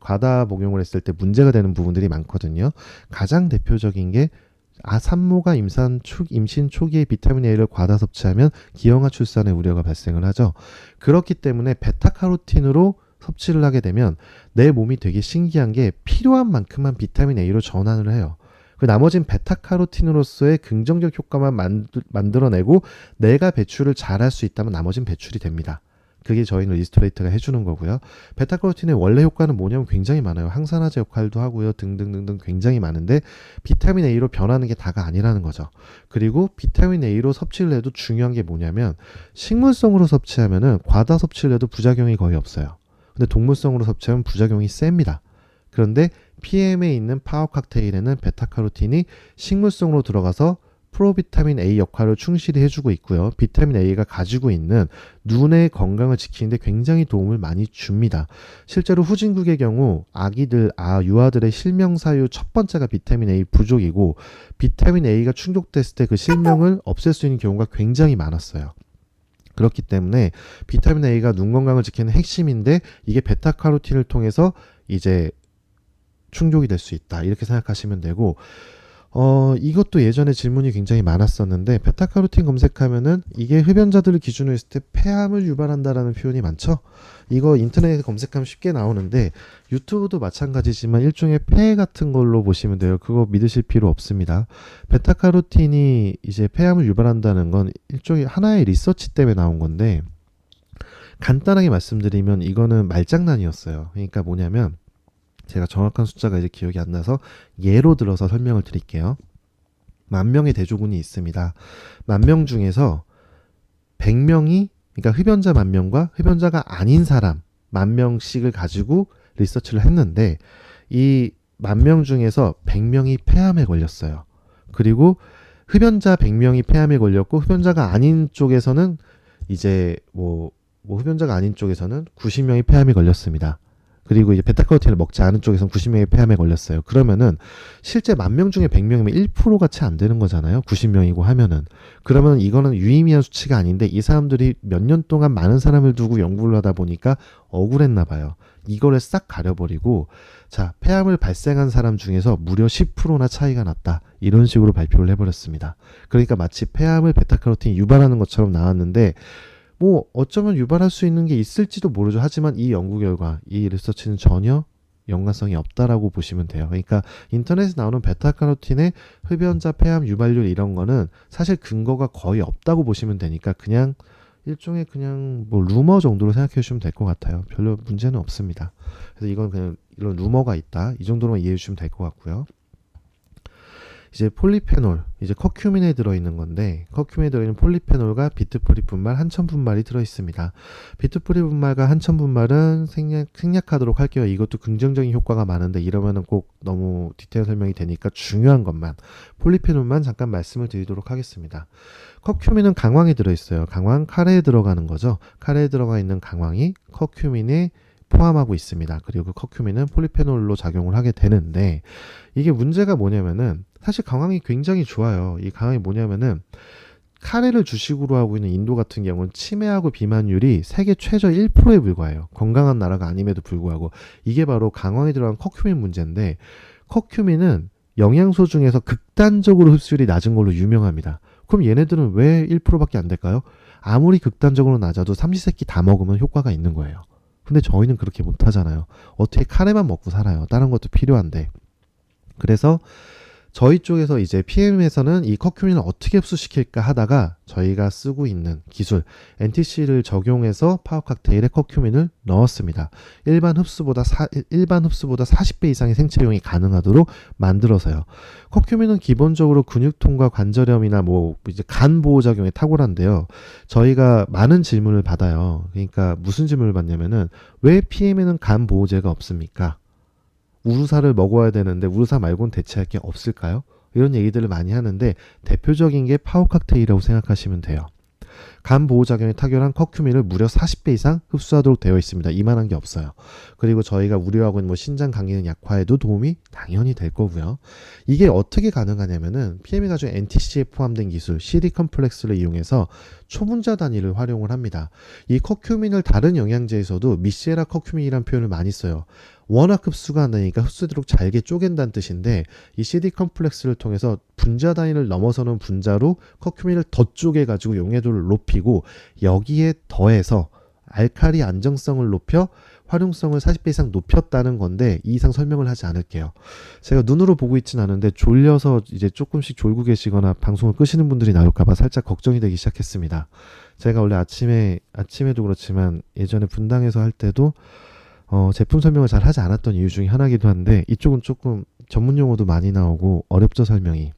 과다 복용을 했을 때 문제가 되는 부분들이 많거든요. 가장 대표적인 게 산모가 임신 초기에 비타민 A를 과다 섭취하면 기형아 출산의 우려가 발생을 하죠. 그렇기 때문에 베타카로틴으로 섭취를 하게 되면 내 몸이 되게 신기한 게 필요한 만큼만 비타민 A로 전환을 해요. 그 나머진 베타카로틴으로서의 긍정적 효과만 만들어내고 내가 배출을 잘할 수 있다면 나머진 배출이 됩니다. 그게 저희는 리스토레이트가 해주는 거고요. 베타카로틴의 원래 효과는 뭐냐면 굉장히 많아요. 항산화제 역할도 하고요. 등등등등 굉장히 많은데 비타민 A로 변하는 게 다가 아니라는 거죠. 그리고 비타민 A로 섭취를 해도 중요한 게 뭐냐면 식물성으로 섭취하면은 과다 섭취를 해도 부작용이 거의 없어요. 근데 동물성으로 섭취하면 부작용이 셉니다. 그런데 PM에 있는 파워 칵테일에는 베타카로틴이 식물성으로 들어가서 프로비타민 A 역할을 충실히 해주고 있고요. 비타민 A가 가지고 있는 눈의 건강을 지키는데 굉장히 도움을 많이 줍니다. 실제로 후진국의 경우 유아들의 실명 사유 첫 번째가 비타민 A 부족이고 비타민 A가 충족됐을 때 그 실명을 없앨 수 있는 경우가 굉장히 많았어요. 그렇기 때문에 비타민 A가 눈 건강을 지키는 핵심인데 이게 베타카로틴을 통해서 이제 충족이 될 수 있다. 이렇게 생각하시면 되고 이것도 예전에 질문이 굉장히 많았었는데 베타카로틴 검색하면은 이게 흡연자들을 기준으로 했을 때 폐암을 유발한다라는 표현이 많죠. 이거 인터넷에 검색하면 쉽게 나오는데 유튜브도 마찬가지지만 일종의 폐 같은 걸로 보시면 돼요. 그거 믿으실 필요 없습니다. 베타카로틴이 이제 폐암을 유발한다는 건 일종의 하나의 리서치 때문에 나온 건데 간단하게 말씀드리면 이거는 말장난이었어요. 그러니까 뭐냐면 제가 정확한 숫자가 이제 기억이 안 나서 예로 들어서 설명을 드릴게요. 10,000명의 대조군이 있습니다. 10,000명 중에서 100명이 그러니까 흡연자 10,000명과 흡연자가 아닌 사람 10,000명씩을 가지고 리서치를 했는데 이 10,000명 중에서 100명이 폐암에 걸렸어요. 그리고 흡연자 100명이 폐암에 걸렸고 흡연자가 아닌 쪽에서는 이제 흡연자가 아닌 쪽에서는 90명이 폐암에 걸렸습니다. 그리고 이제 베타카로틴을 먹지 않은 쪽에서는 90명이 폐암에 걸렸어요. 그러면은 실제 10,000명 중에 100명이면 1%가 채 안 되는 거잖아요. 90명이고 하면은. 그러면 이거는 유의미한 수치가 아닌데 이 사람들이 몇 년 동안 많은 사람을 두고 연구를 하다 보니까 억울했나 봐요. 이거를 싹 가려버리고 자, 폐암을 발생한 사람 중에서 무려 10%나 차이가 났다. 이런 식으로 발표를 해버렸습니다. 그러니까 마치 폐암을 베타카로틴이 유발하는 것처럼 나왔는데 어쩌면 유발할 수 있는 게 있을지도 모르죠. 하지만 이 연구 결과, 이 리서치는 전혀 연관성이 없다라고 보시면 돼요. 그러니까 인터넷에 나오는 베타카로틴의 흡연자 폐암 유발률 이런 거는 사실 근거가 거의 없다고 보시면 되니까 그냥 일종의 그냥 루머 정도로 생각해 주시면 될 것 같아요. 별로 문제는 없습니다. 그래서 이건 그냥 이런 루머가 있다. 이 정도로만 이해해 주시면 될 것 같고요. 이제 폴리페놀, 이제 커큐민에 들어있는 건데 커큐민에 들어있는 폴리페놀과 비트프리 분말 1,000분말이 들어있습니다. 비트프리 분말과 1,000분말은 생략하도록 할게요. 이것도 긍정적인 효과가 많은데 이러면은 꼭 너무 디테일 설명이 되니까 중요한 것만 폴리페놀만 잠깐 말씀을 드리도록 하겠습니다. 커큐민은 강황에 들어있어요. 강황, 카레에 들어가는 거죠. 카레에 들어가 있는 강황이 커큐민에 포함하고 있습니다. 그리고 그 커큐민은 폴리페놀로 작용을 하게 되는데 이게 문제가 뭐냐면은 사실 강황이 굉장히 좋아요. 이 강황이 뭐냐면은 카레를 주식으로 하고 있는 인도 같은 경우는 치매하고 비만율이 세계 최저 1%에 불과해요. 건강한 나라가 아님에도 불구하고 이게 바로 강황에 들어간 커큐민 문제인데 커큐민은 영양소 중에서 극단적으로 흡수율이 낮은 걸로 유명합니다. 그럼 얘네들은 왜 1%밖에 안 될까요? 아무리 극단적으로 낮아도 삼시세끼 다 먹으면 효과가 있는 거예요. 근데 저희는 그렇게 못하잖아요. 어떻게 카레만 먹고 살아요. 다른 것도 필요한데. 그래서 저희 쪽에서 이제 PM에서는 이 커큐민을 어떻게 흡수시킬까 하다가 저희가 쓰고 있는 기술 NTC를 적용해서 파워 칵테일에 커큐민을 넣었습니다. 일반 흡수보다 40배 이상의 생체용이 가능하도록 만들어서요. 커큐민은 기본적으로 근육통과 관절염이나 뭐 이제 간 보호 작용에 탁월한데요. 저희가 많은 질문을 받아요. 그러니까 무슨 질문을 받냐면은 왜 PM에는 간 보호제가 없습니까? 우루사를 먹어야 되는데 우루사 말고는 대체할 게 없을까요? 이런 얘기들을 많이 하는데 대표적인 게 파워 칵테일이라고 생각하시면 돼요. 간 보호작용에 탁월한 커큐민을 무려 40배 이상 흡수하도록 되어 있습니다. 이만한 게 없어요. 그리고 저희가 우려하고 있는 뭐 신장 강기능 약화에도 도움이 당연히 될 거고요. 이게 어떻게 가능하냐면은 PM이 가지고 NTC에 포함된 기술 CD 컴플렉스를 이용해서 초분자 단위를 활용을 합니다. 이 커큐민을 다른 영양제에서도 미세라 커큐민이라는 표현을 많이 써요. 워낙 흡수가 안 되니까 흡수되도록 잘게 쪼갠다는 뜻인데 이 CD 컴플렉스를 통해서 분자 단위를 넘어서는 분자로 커큐민을 더 쪼개가지고 용해도를 높이고 여기에 더해서 알칼리 안정성을 높여 활용성을 40배 이상 높였다는 건데 이 이상 설명을 하지 않을게요. 제가 눈으로 보고 있진 않은데 졸려서 이제 조금씩 졸고 계시거나 방송을 끄시는 분들이 나올까봐 살짝 걱정이 되기 시작했습니다. 제가 원래 아침에도 그렇지만 예전에 분당에서 할 때도 제품 설명을 잘 하지 않았던 이유 중에 하나이기도 한데 이쪽은 조금 전문 용어도 많이 나오고 어렵죠 설명이.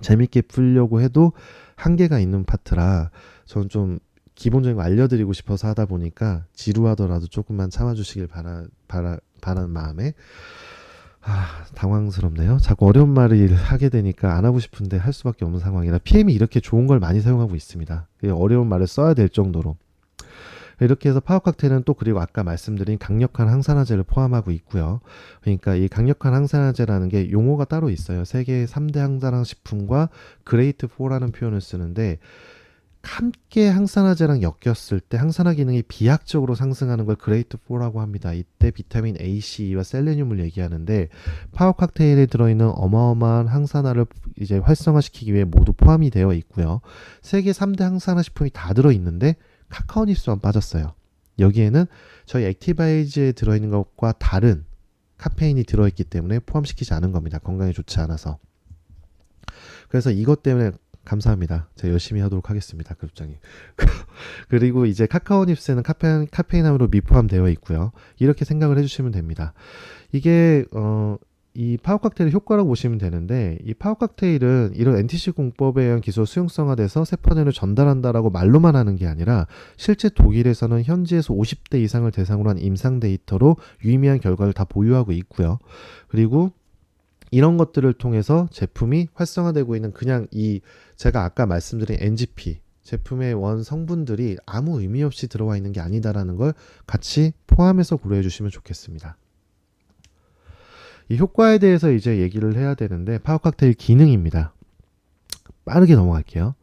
재밌게 풀려고 해도 한계가 있는 파트라 저는 좀 기본적인 거 알려드리고 싶어서 하다 보니까 지루하더라도 조금만 참아주시길 바라는 마음에 당황스럽네요. 자꾸 어려운 말을 하게 되니까 안 하고 싶은데 할 수밖에 없는 상황이라 PM이 이렇게 좋은 걸 많이 사용하고 있습니다. 어려운 말을 써야 될 정도로. 이렇게 해서 파워 칵테일은 또 그리고 아까 말씀드린 강력한 항산화제를 포함하고 있고요. 그러니까 이 강력한 항산화제라는 게 용어가 따로 있어요. 세계 3대 항산화 식품과 그레이트 4라는 표현을 쓰는데 함께 항산화제랑 엮였을 때 항산화 기능이 비약적으로 상승하는 걸 그레이트 4라고 합니다. 이때 비타민 A, C와 셀레늄을 얘기하는데 파워 칵테일에 들어있는 어마어마한 항산화를 이제 활성화시키기 위해 모두 포함이 되어 있고요. 세계 3대 항산화 식품이 다 들어있는데 카카오닙스만 빠졌어요. 여기에는 저희 액티바이즈에 들어있는 것과 다른 카페인이 들어있기 때문에 포함시키지 않은 겁니다. 건강에 좋지 않아서. 그래서 이것 때문에 감사합니다. 제가 열심히 하도록 하겠습니다. 그룹장님. 그리고 이제 카카오닙스에는 카페인함으로 미포함되어 있고요. 이렇게 생각을 해주시면 됩니다. 이게 이 파워 칵테일 효과라고 보시면 되는데 이 파워 칵테일은 이런 NTC 공법에 의한 기술 수용성화돼서 세포내로 전달한다라고 말로만 하는 게 아니라 실제 독일에서는 현지에서 50대 이상을 대상으로 한 임상 데이터로 유의미한 결과를 다 보유하고 있고요. 그리고 이런 것들을 통해서 제품이 활성화되고 있는 그냥 이 제가 아까 말씀드린 NGP 제품의 원 성분들이 아무 의미 없이 들어와 있는 게 아니다라는 걸 같이 포함해서 고려해 주시면 좋겠습니다. 이 효과에 대해서 이제 얘기를 해야 되는데 파워 칵테일 기능입니다. 빠르게 넘어갈게요.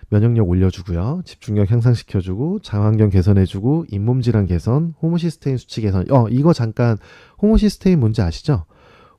면역력 올려주고요. 집중력 향상시켜주고 장환경 개선해주고 잇몸 질환 개선, 호모시스테인 수치 개선. 이거 잠깐 호모시스테인 뭔지 아시죠?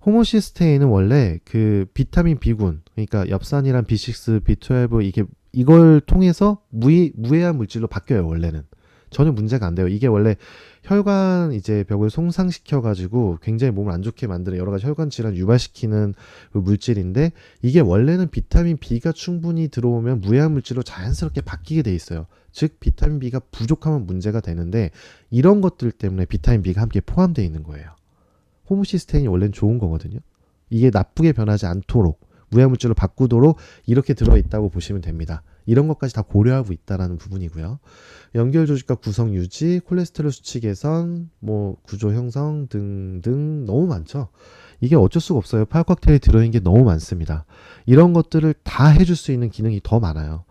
호모시스테인은 원래 그 비타민 B군, 그러니까 엽산이랑 B6, B12 이걸 통해서 무해한 물질로 바뀌어요. 원래는 전혀 문제가 안 돼요. 이게 원래 혈관 이제 벽을 손상시켜가지고 굉장히 몸을 안 좋게 만드는 여러 가지 혈관 질환 유발시키는 그 물질인데 이게 원래는 비타민 B가 충분히 들어오면 무해한 물질로 자연스럽게 바뀌게 돼 있어요. 즉 비타민 B가 부족하면 문제가 되는데 이런 것들 때문에 비타민 B가 함께 포함되어 있는 거예요. 호모시스테인이 원래는 좋은 거거든요. 이게 나쁘게 변하지 않도록 무해한 물질로 바꾸도록 이렇게 들어있다고 보시면 됩니다. 이런 것까지 다 고려하고 있다는 부분이고요. 연결 조직과 구성 유지, 콜레스테롤 수치 개선, 구조 형성 등등 너무 많죠. 이게 어쩔 수가 없어요. 파워 칵테일에 들어있는 게 너무 많습니다. 이런 것들을 다 해줄 수 있는 기능이 더 많아요.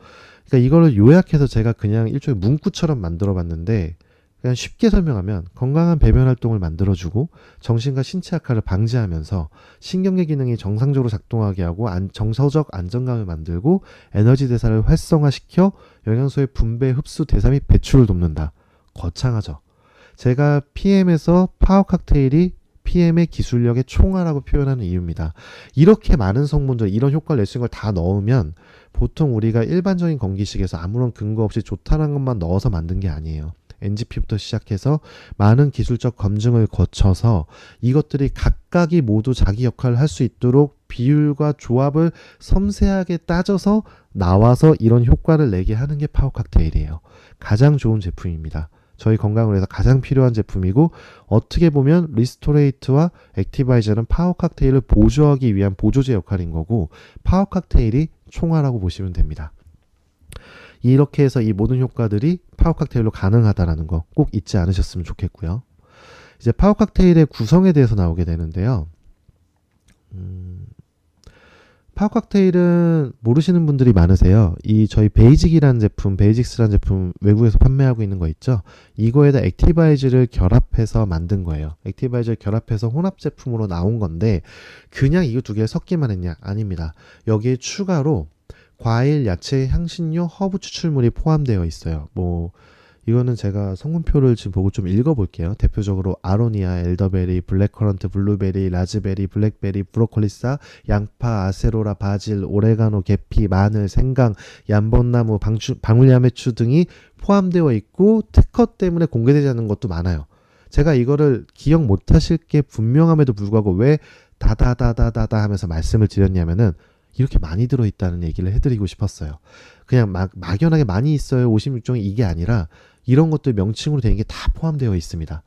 그러니까 이거를 요약해서 제가 그냥 일종의 문구처럼 만들어 봤는데 그냥 쉽게 설명하면 건강한 배변 활동을 만들어주고 정신과 신체 악화를 방지하면서 신경계 기능이 정상적으로 작동하게 하고 정서적 안정감을 만들고 에너지 대사를 활성화시켜 영양소의 분배, 흡수, 대사 및 배출을 돕는다. 거창하죠. 제가 PM에서 파워 칵테일이 PM의 기술력의 총화라고 표현하는 이유입니다. 이렇게 많은 성분들, 이런 효과를 낼 수 있는 걸 다 넣으면 보통 우리가 일반적인 건기식에서 아무런 근거 없이 좋다는 것만 넣어서 만든 게 아니에요. NGP부터 시작해서 많은 기술적 검증을 거쳐서 이것들이 각각이 모두 자기 역할을 할 수 있도록 비율과 조합을 섬세하게 따져서 나와서 이런 효과를 내게 하는 게 파워 칵테일이에요. 가장 좋은 제품입니다. 저희 건강을 위해서 가장 필요한 제품이고, 어떻게 보면 리스토레이트와 액티바이저는 파워 칵테일을 보조하기 위한 보조제 역할인 거고, 파워 칵테일이 총알이라고 보시면 됩니다. 이렇게 해서 이 모든 효과들이 파워 칵테일로 가능하다는 거 꼭 잊지 않으셨으면 좋겠고요. 이제 파워 칵테일의 구성에 대해서 나오게 되는데요. 파워 칵테일은 모르시는 분들이 많으세요. 이 저희 베이직이라는 제품, 베이직스라는 제품 외국에서 판매하고 있는 거 있죠. 이거에다 액티바이즈를 결합해서 만든 거예요. 액티바이즈를 결합해서 혼합 제품으로 나온 건데, 그냥 이거 두 개를 섞기만 했냐? 아닙니다. 여기에 추가로 과일, 야채, 향신료, 허브 추출물이 포함되어 있어요. 이거는 제가 성분표를 지금 보고 좀 읽어볼게요. 대표적으로 아로니아, 엘더베리, 블랙커런트, 블루베리, 라즈베리, 블랙베리, 브로콜리사, 양파, 아세로라, 바질, 오레가노, 계피, 마늘, 생강, 얌번나무, 방울야매추 등이 포함되어 있고, 특허 때문에 공개되지 않는 것도 많아요. 제가 이거를 기억 못하실 게 분명함에도 불구하고 왜 다다다다다다 하면서 말씀을 드렸냐면은, 이렇게 많이 들어있다는 얘기를 해드리고 싶었어요. 그냥 막연하게 많이 있어요 56종이 이게 아니라, 이런 것들 명칭으로 되는 게 다 포함되어 있습니다.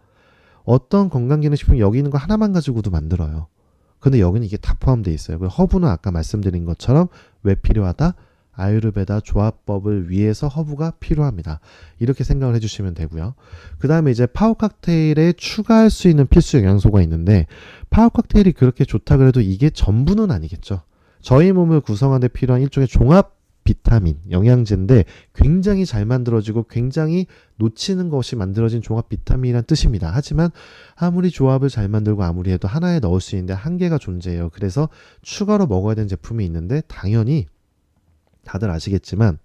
어떤 건강기능식품 여기 있는 거 하나만 가지고도 만들어요. 근데 여기는 이게 다 포함되어 있어요. 허브는 아까 말씀드린 것처럼 왜 필요하다? 아유르베다 조합법을 위해서 허브가 필요합니다. 이렇게 생각을 해주시면 되고요. 그 다음에 이제 파워 칵테일에 추가할 수 있는 필수 영양소가 있는데, 파워 칵테일이 그렇게 좋다 그래도 이게 전부는 아니겠죠. 저희 몸을 구성하는 데 필요한 일종의 종합 비타민, 영양제인데 굉장히 잘 만들어지고 굉장히 놓치는 것이 만들어진 종합 비타민이란 뜻입니다. 하지만 아무리 조합을 잘 만들고 아무리 해도 하나에 넣을 수 있는데 한계가 존재해요. 그래서 추가로 먹어야 되는 제품이 있는데, 당연히 다들 아시겠지만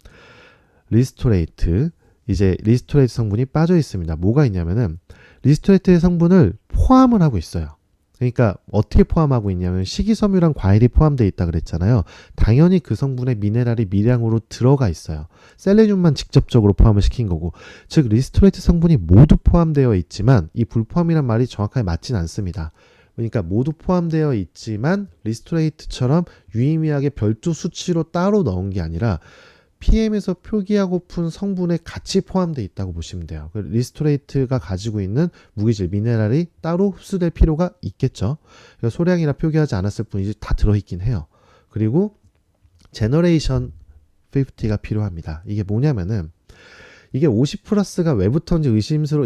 리스토레이트, 이제 리스토레이트 성분이 빠져 있습니다. 뭐가 있냐면은 리스토레이트의 성분을 포함을 하고 있어요. 그러니까 어떻게 포함하고 있냐면 식이섬유랑 과일이 포함되어 있다 그랬잖아요. 당연히 그 성분에 미네랄이 미량으로 들어가 있어요. 셀레늄만 직접적으로 포함을 시킨 거고, 즉 리스토레이트 성분이 모두 포함되어 있지만, 이 불포함이란 말이 정확하게 맞진 않습니다. 그러니까 모두 포함되어 있지만 리스토레이트처럼 유의미하게 별도 수치로 따로 넣은 게 아니라 PM에서 표기하고픈 성분에 같이 포함되어 있다고 보시면 돼요. 리스토레이트가 가지고 있는 무기질, 미네랄이 따로 흡수될 필요가 있겠죠. 그러니까 소량이라 표기하지 않았을 뿐이지 다 들어있긴 해요. 그리고 제너레이션 50가 필요합니다. 이게 뭐냐면은, 이게 50 플러스가 왜부터인지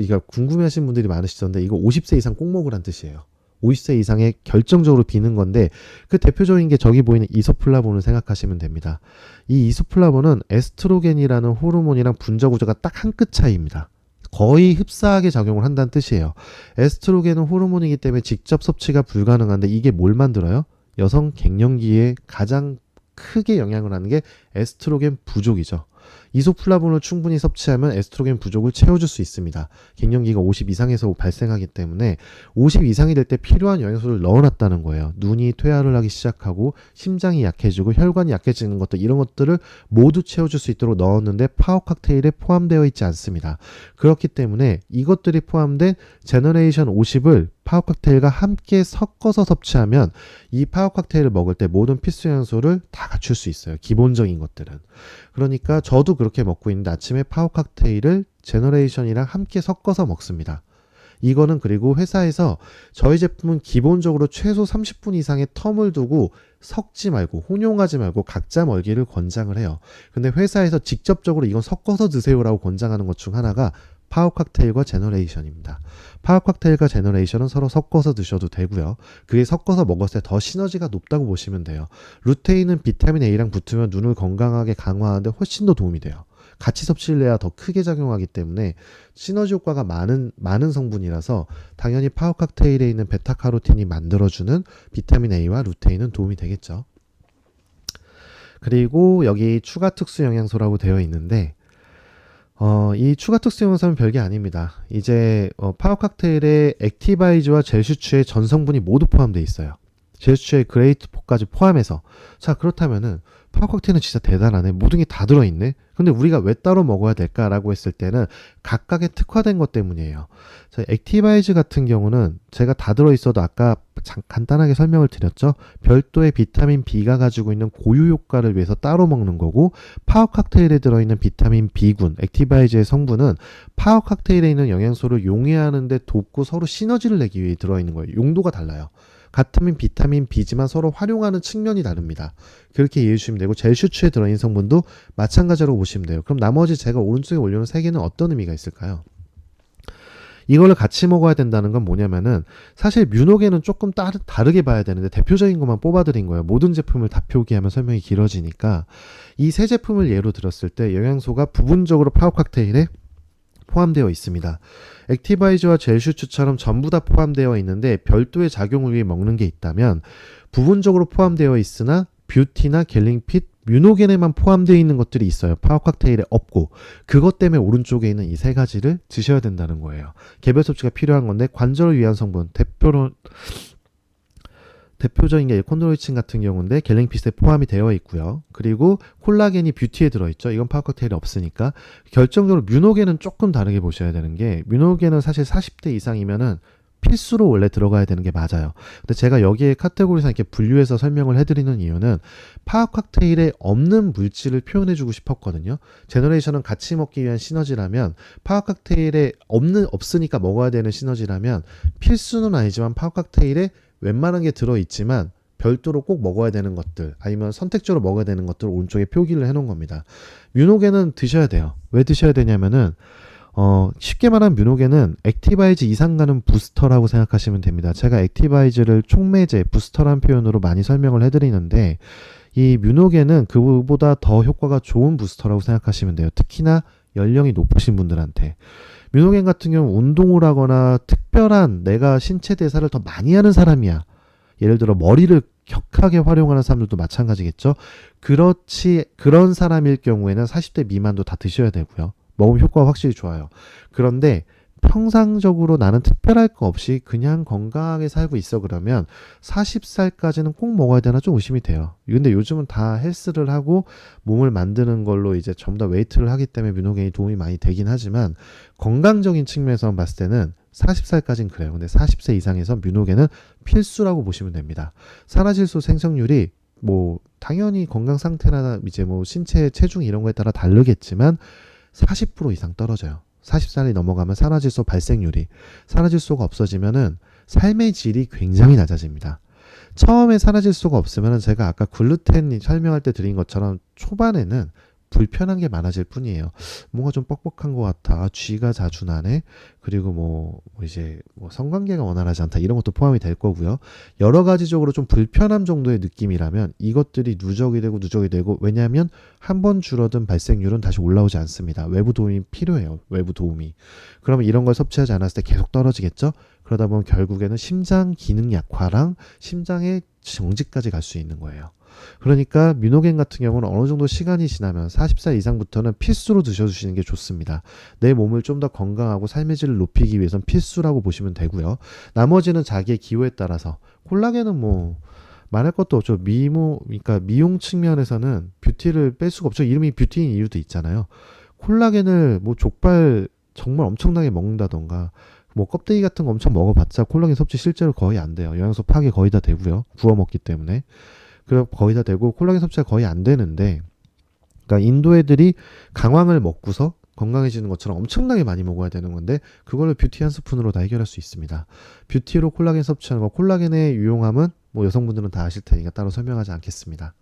이거 궁금해하시는 분들이 많으시던데, 이거 50세 이상 꼭 먹으란 뜻이에요. 50세 이상에 결정적으로 비는 건데, 그 대표적인 게 저기 보이는 이소플라본을 생각하시면 됩니다. 이 이소플라본은 에스트로겐이라는 호르몬이랑 분자 구조가 딱 한 끗 차이입니다. 거의 흡사하게 작용을 한다는 뜻이에요. 에스트로겐은 호르몬이기 때문에 직접 섭취가 불가능한데, 이게 뭘 만들어요? 여성 갱년기에 가장 크게 영향을 하는 게 에스트로겐 부족이죠. 이소플라본을 충분히 섭취하면 에스트로겐 부족을 채워줄 수 있습니다. 갱년기가 50 이상에서 발생하기 때문에 50 이상이 될 때 필요한 영양소를 넣어놨다는 거예요. 눈이 퇴화를 하기 시작하고 심장이 약해지고 혈관이 약해지는 것들, 이런 것들을 모두 채워줄 수 있도록 넣었는데 파워 칵테일에 포함되어 있지 않습니다. 그렇기 때문에 이것들이 포함된 제너레이션 50을 파워 칵테일과 함께 섞어서 섭취하면 이 파워 칵테일을 먹을 때 모든 필수 영양소를 다 갖출 수 있어요. 기본적인 것들은. 그러니까 저도 그렇게 먹고 있는데, 아침에 파워 칵테일을 제너레이션이랑 함께 섞어서 먹습니다. 이거는 그리고 회사에서 저희 제품은 기본적으로 최소 30분 이상의 텀을 두고 섞지 말고 혼용하지 말고 각자 먹기를 권장을 해요. 근데 회사에서 직접적으로 이건 섞어서 드세요라고 권장하는 것 중 하나가 파워 칵테일과 제너레이션입니다. 파워 칵테일과 제너레이션은 서로 섞어서 드셔도 되고요. 그게 섞어서 먹었을 때 더 시너지가 높다고 보시면 돼요. 루테인은 비타민 A랑 붙으면 눈을 건강하게 강화하는데 훨씬 더 도움이 돼요. 같이 섭취를 해야 더 크게 작용하기 때문에 시너지 효과가 많은 성분이라서 당연히 파워 칵테일에 있는 베타카로틴이 만들어주는 비타민 A와 루테인은 도움이 되겠죠. 그리고 여기 추가 특수 영양소라고 되어 있는데, 이 추가 특수 영양소는 별게 아닙니다. 이제 파워 칵테일에 액티바이즈와 젤슈추의 전 성분이 모두 포함되어 있어요. 젤슈추의 그레이트4까지 포함해서. 자, 그렇다면은 파워 칵테일은 진짜 대단하네. 모든 게 다 들어있네. 근데 우리가 왜 따로 먹어야 될까라고 했을 때는 각각의 특화된 것 때문이에요. 자, 액티바이즈 같은 경우는 제가 다 들어있어도 아까 간단하게 설명을 드렸죠. 별도의 비타민 B가 가지고 있는 고유 효과를 위해서 따로 먹는 거고, 파워 칵테일에 들어있는 비타민 B군, 액티바이즈의 성분은 파워 칵테일에 있는 영양소를 용해하는데 돕고 서로 시너지를 내기 위해 들어있는 거예요. 용도가 달라요. 같은 비타민 B지만 서로 활용하는 측면이 다릅니다. 그렇게 이해해 주시면 되고, 젤슈추에 들어있는 성분도 마찬가지로 보시면 돼요. 그럼 나머지 제가 오른쪽에 올려놓은 3개는 어떤 의미가 있을까요? 이거를 같이 먹어야 된다는 건 뭐냐면은, 사실 뮤노겐은 조금 다르게 봐야 되는데 대표적인 것만 뽑아드린 거예요. 모든 제품을 다 표기하면 설명이 길어지니까 이 세 제품을 예로 들었을 때 영양소가 부분적으로 파워 칵테일에 포함되어 있습니다. 액티바이저와 젤슈추처럼 전부 다 포함되어 있는데 별도의 작용을 위해 먹는 게 있다면, 부분적으로 포함되어 있으나 뷰티나 갤링핏, 뮤노겐에만 포함되어 있는 것들이 있어요. 파워 칵테일에 없고, 그것 때문에 오른쪽에 있는 이 3가지를 드셔야 된다는 거예요. 개별 섭취가 필요한 건데, 관절을 위한 성분, 대표적인 게 콘드로이친 같은 경우인데 갤링핏에 포함이 되어 있고요. 그리고 콜라겐이 뷰티에 들어있죠. 이건 파워 칵테일에 없으니까. 결정적으로 뮤노겐은 조금 다르게 보셔야 되는 게, 뮤노겐은 사실 40대 이상이면은 필수로 원래 들어가야 되는 게 맞아요. 근데 제가 여기에 카테고리상 이렇게 분류해서 설명을 해드리는 이유는 파워 칵테일에 없는 물질을 표현해주고 싶었거든요. 제너레이션은 같이 먹기 위한 시너지라면, 파워 칵테일에 없으니까 먹어야 되는 시너지라면, 필수는 아니지만 파워 칵테일에 웬만한 게 들어있지만 별도로 꼭 먹어야 되는 것들, 아니면 선택적으로 먹어야 되는 것들을 오른쪽에 표기를 해놓은 겁니다. 뮤노겐은 드셔야 돼요. 왜 드셔야 되냐면은 쉽게 말하면 뮤노겐은 액티바이즈 이상 가는 부스터라고 생각하시면 됩니다. 제가 액티바이즈를 촉매제, 부스터라는 표현으로 많이 설명을 해드리는데, 이 뮤노겐은 그보다 더 효과가 좋은 부스터라고 생각하시면 돼요. 특히나 연령이 높으신 분들한테. 뮤노겐 같은 경우 운동을 하거나 특별한 내가 신체 대사를 더 많이 하는 사람이야. 예를 들어 머리를 격하게 활용하는 사람들도 마찬가지겠죠. 그런 사람일 경우에는 40대 미만도 다 드셔야 되고요. 먹으면 효과가 확실히 좋아요. 그런데 평상적으로 나는 특별할 거 없이 그냥 건강하게 살고 있어 그러면 40살까지는 꼭 먹어야 되나 좀 의심이 돼요. 근데 요즘은 다 헬스를 하고 몸을 만드는 걸로 이제 전부 다 웨이트를 하기 때문에 뮤노겐이 도움이 많이 되긴 하지만, 건강적인 측면에서 봤을 때는 40살까지는 그래요. 근데 40세 이상에서 뮤노겐은 필수라고 보시면 됩니다. 산화질소 생성률이 당연히 건강 상태나 이제 신체 체중 이런 거에 따라 다르겠지만 40% 이상 떨어져요. 40살이 넘어가면 산화질소 발생률이, 산화질소가 없어지면은 삶의 질이 굉장히 낮아집니다. 처음에 산화질소가 없으면은 제가 아까 글루텐 설명할 때 드린 것처럼 초반에는 불편한 게 많아질 뿐이에요. 뭔가 좀 뻑뻑한 것 같아. 쥐가 자주 나네. 그리고 성관계가 원활하지 않다. 이런 것도 포함이 될 거고요. 여러 가지적으로 좀 불편함 정도의 느낌이라면 이것들이 누적이 되고, 왜냐하면 한 번 줄어든 발생률은 다시 올라오지 않습니다. 외부 도움이 필요해요. 외부 도움이. 그러면 이런 걸 섭취하지 않았을 때 계속 떨어지겠죠? 그러다 보면 결국에는 심장 기능 약화랑 심장의 정지까지 갈 수 있는 거예요. 그러니까 뮤노겐 같은 경우는 어느 정도 시간이 지나면 40살 이상부터는 필수로 드셔주시는 게 좋습니다. 내 몸을 좀 더 건강하고 삶의 질을 높이기 위해서는 필수라고 보시면 되고요. 나머지는 자기의 기호에 따라서, 콜라겐은 말할 것도 없죠. 그러니까 미용 측면에서는 뷰티를 뺄 수가 없죠. 이름이 뷰티인 이유도 있잖아요. 콜라겐을 족발 정말 엄청나게 먹는다던가, 껍데기 같은 거 엄청 먹어봤자 콜라겐 섭취 실제로 거의 안 돼요. 영양소 파괴 거의 다 되고요. 구워 먹기 때문에. 거의 다 되고 콜라겐 섭취가 거의 안 되는데, 그러니까 인도 애들이 강황을 먹고서 건강해지는 것처럼 엄청나게 많이 먹어야 되는 건데, 그걸로 뷰티 한 스푼으로 다 해결할 수 있습니다. 뷰티로 콜라겐 섭취하는 거, 콜라겐의 유용함은 여성분들은 다 아실 테니까 따로 설명하지 않겠습니다.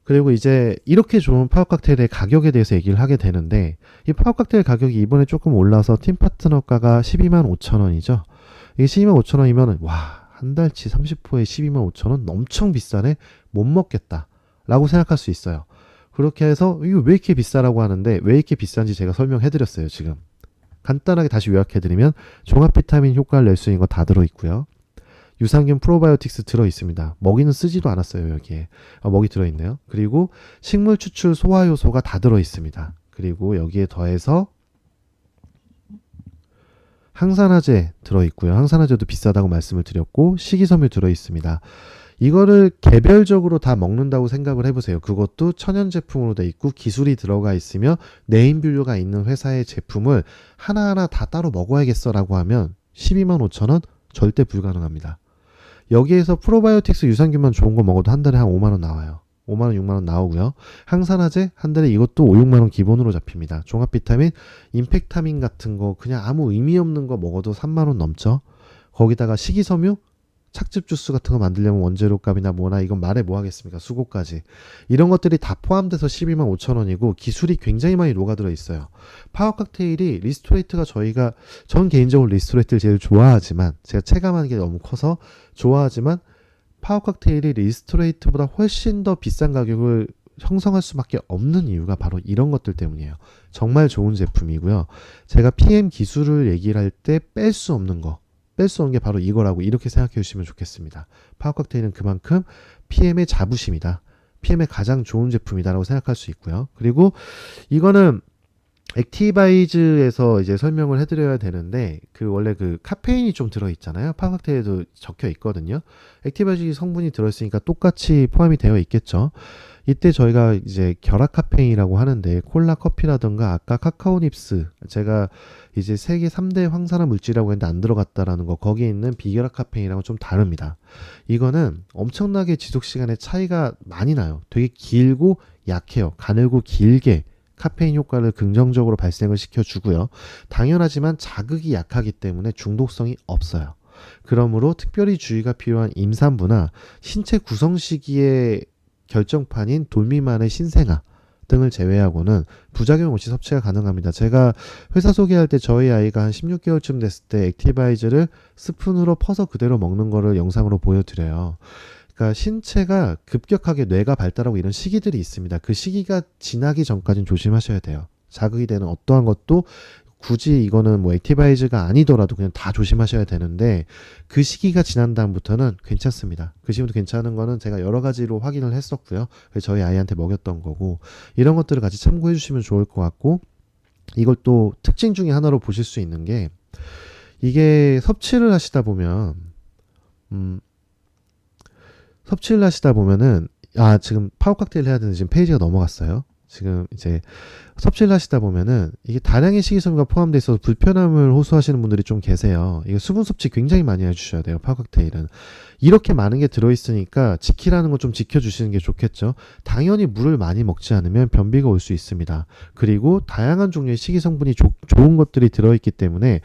그리고 이제 이렇게 좋은 파워 칵테일의 가격에 대해서 얘기를 하게 되는데, 이 파워 칵테일 가격이 이번에 조금 올라서 팀 파트너가가 125,000원이죠. 이게 125,000원이면 한 달치 30호에 125,000원 엄청 비싸네, 못 먹겠다 라고 생각할 수 있어요. 그렇게 해서 이거 왜 이렇게 비싸라고 하는데, 왜 이렇게 비싼지 제가 설명해 드렸어요. 지금 간단하게 다시 요약해 드리면, 종합 비타민 효과를 낼 수 있는 거 다 들어있고요. 유산균 프로바이오틱스 들어있습니다. 먹이는 쓰지도 않았어요. 여기에 먹이 들어있네요. 그리고 식물 추출 소화 요소가 다 들어있습니다. 그리고 여기에 더해서 항산화제 들어있고요. 항산화제도 비싸다고 말씀을 드렸고, 식이섬유 들어있습니다. 이거를 개별적으로 다 먹는다고 생각을 해보세요. 그것도 천연 제품으로 돼 있고 기술이 들어가 있으며 네임밸류가 있는 회사의 제품을 하나하나 다 따로 먹어야겠어라고 하면 125,000원 절대 불가능합니다. 여기에서 프로바이오틱스 유산균만 좋은 거 먹어도 한 달에 한 5만원 나와요. 5만원, 6만원 나오고요. 항산화제 한 달에 이것도 5, 6만원 기본으로 잡힙니다. 종합비타민, 임팩타민 같은 거 그냥 아무 의미 없는 거 먹어도 3만원 넘죠. 거기다가 식이섬유, 착즙 주스 같은 거 만들려면 원재료값이나 뭐나 이건 말해 뭐 하겠습니까? 수고까지. 이런 것들이 다 포함돼서 125,000원이고 기술이 굉장히 많이 녹아들어 있어요. 파워 칵테일이 리스토레이트가 전 개인적으로 리스토레이트를 제일 좋아하지만 제가 체감하는 게 너무 커서 좋아하지만 파워 칵테일이 리스토레이트보다 훨씬 더 비싼 가격을 형성할 수밖에 없는 이유가 바로 이런 것들 때문이에요. 정말 좋은 제품이고요. 제가 PM 기술을 얘기를 할 때 뺄 수 없는 게 바로 이거라고 이렇게 생각해 주시면 좋겠습니다. 파워 칵테일은 그만큼 PM의 자부심이다. PM의 가장 좋은 제품이다라고 생각할 수 있고요. 그리고 이거는 액티바이즈에서 이제 설명을 해드려야 되는데 원래 카페인이 좀 들어있잖아요. 파워 칵테일에도 적혀 있거든요. 액티바이즈 성분이 들어있으니까 똑같이 포함이 되어 있겠죠. 이때 저희가 이제 결합 카페인이라고 하는데 콜라, 커피라든가 아까 카카오닙스 제가 이제 세계 3대 황산화 물질이라고 했는데 안 들어갔다라는 거 거기에 있는 비결합 카페인이랑은 좀 다릅니다. 이거는 엄청나게 지속 시간의 차이가 많이 나요. 되게 길고 약해요. 가늘고 길게 카페인 효과를 긍정적으로 발생을 시켜주고요. 당연하지만 자극이 약하기 때문에 중독성이 없어요. 그러므로 특별히 주의가 필요한 임산부나 신체 구성 시기에 결정판인 돌미만의 신생아 등을 제외하고는 부작용 없이 섭취가 가능합니다. 제가 회사 소개할 때 저희 아이가 한 16개월쯤 됐을 때 액티바이즈를 스푼으로 퍼서 그대로 먹는 거를 영상으로 보여드려요. 그러니까 신체가 급격하게 뇌가 발달하고 이런 시기들이 있습니다. 그 시기가 지나기 전까지는 조심하셔야 돼요. 자극이 되는 어떠한 것도 굳이 이거는 뭐 액티바이즈가 아니더라도 그냥 다 조심하셔야 되는데 그 시기가 지난 다음부터는 괜찮습니다. 그 시기부터 괜찮은 거는 제가 여러 가지로 확인을 했었고요. 그래서 저희 아이한테 먹였던 거고 이런 것들을 같이 참고해 주시면 좋을 것 같고 이걸 또 특징 중에 하나로 보실 수 있는 게 이게 섭취를 하시다 보면은 지금 파워 칵테일 해야 되는데 지금 페이지가 넘어갔어요. 지금 이제 섭취를 하시다 보면은 이게 다량의 식이섬유가 포함되어 있어서 불편함을 호소하시는 분들이 좀 계세요. 이게 수분 섭취 굉장히 많이 해주셔야 돼요. 파워 칵테일은. 이렇게 많은 게 들어있으니까 지키라는 거 좀 지켜주시는 게 좋겠죠. 당연히 물을 많이 먹지 않으면 변비가 올 수 있습니다. 그리고 다양한 종류의 식이성분이 좋은 것들이 들어있기 때문에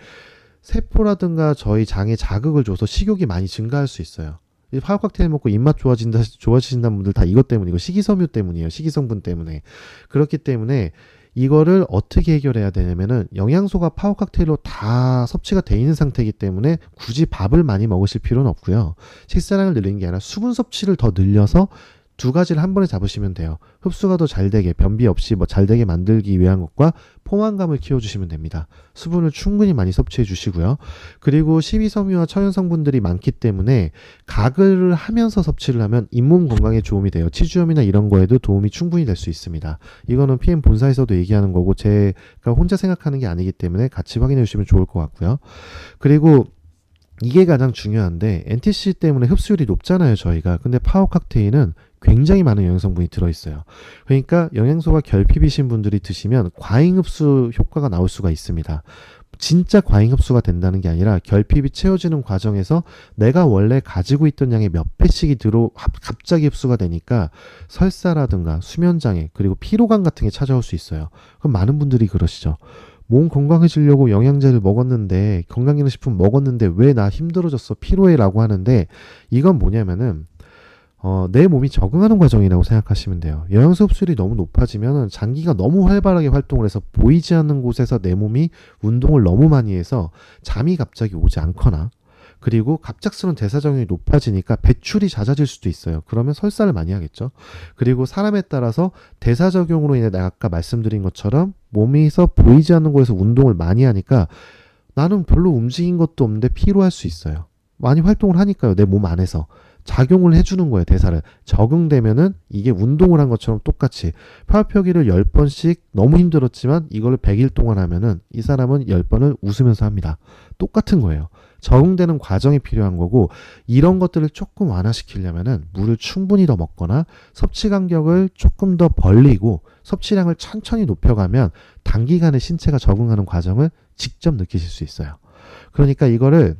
세포라든가 저희 장에 자극을 줘서 식욕이 많이 증가할 수 있어요. 파워 칵테일 먹고 입맛 좋아지신다는 분들 다 이것 때문에 이거 식이섬유 때문이에요. 식이성분 때문에. 그렇기 때문에 이거를 어떻게 해결해야 되냐면은 영양소가 파워 칵테일로 다 섭취가 돼 있는 상태이기 때문에 굳이 밥을 많이 먹으실 필요는 없고요. 식사량을 늘리는 게 아니라 수분 섭취를 더 늘려서 두 가지를 한 번에 잡으시면 돼요. 흡수가 더 잘 되게 변비 없이 잘 되게 만들기 위한 것과 포만감을 키워주시면 됩니다. 수분을 충분히 많이 섭취해 주시고요. 그리고 식이섬유와 천연 성분들이 많기 때문에 가글을 하면서 섭취를 하면 잇몸 건강에 도움이 돼요. 치주염이나 이런 거에도 도움이 충분히 될 수 있습니다. 이거는 PM 본사에서도 얘기하는 거고 제가 혼자 생각하는 게 아니기 때문에 같이 확인해 주시면 좋을 것 같고요. 그리고 이게 가장 중요한데 NTC 때문에 흡수율이 높잖아요 저희가. 근데 파워 칵테일은 굉장히 많은 영양성분이 들어있어요. 그러니까 영양소가 결핍이신 분들이 드시면 과잉 흡수 효과가 나올 수가 있습니다. 진짜 과잉 흡수가 된다는 게 아니라 결핍이 채워지는 과정에서 내가 원래 가지고 있던 양의 몇 배씩이 갑자기 흡수가 되니까 설사라든가 수면장애 그리고 피로감 같은 게 찾아올 수 있어요. 그럼 많은 분들이 그러시죠. 몸 건강해지려고 영양제를 먹었는데 건강기능식품 먹었는데 왜 나 힘들어졌어 피로해 라고 하는데 이건 뭐냐면은 내 몸이 적응하는 과정이라고 생각하시면 돼요. 영양소 흡수율이 너무 높아지면 장기가 너무 활발하게 활동을 해서 보이지 않는 곳에서 내 몸이 운동을 너무 많이 해서 잠이 갑자기 오지 않거나 그리고 갑작스러운 대사작용이 높아지니까 배출이 잦아질 수도 있어요. 그러면 설사를 많이 하겠죠. 그리고 사람에 따라서 대사작용으로 인해 내가 아까 말씀드린 것처럼 몸에서 보이지 않는 곳에서 운동을 많이 하니까 나는 별로 움직인 것도 없는데 피로할 수 있어요. 많이 활동을 하니까요. 내 몸 안에서. 작용을 해주는 거예요. 대사를 적응되면은 이게 운동을 한 것처럼 똑같이 팔표기를 10번씩 너무 힘들었지만 이걸 100일 동안 하면은 이 사람은 10번을 웃으면서 합니다. 똑같은 거예요. 적응되는 과정이 필요한 거고, 이런 것들을 조금 완화시키려면은 물을 충분히 더 먹거나 섭취 간격을 조금 더 벌리고 섭취량을 천천히 높여가면 단기간에 신체가 적응하는 과정을 직접 느끼실 수 있어요. 그러니까 이거를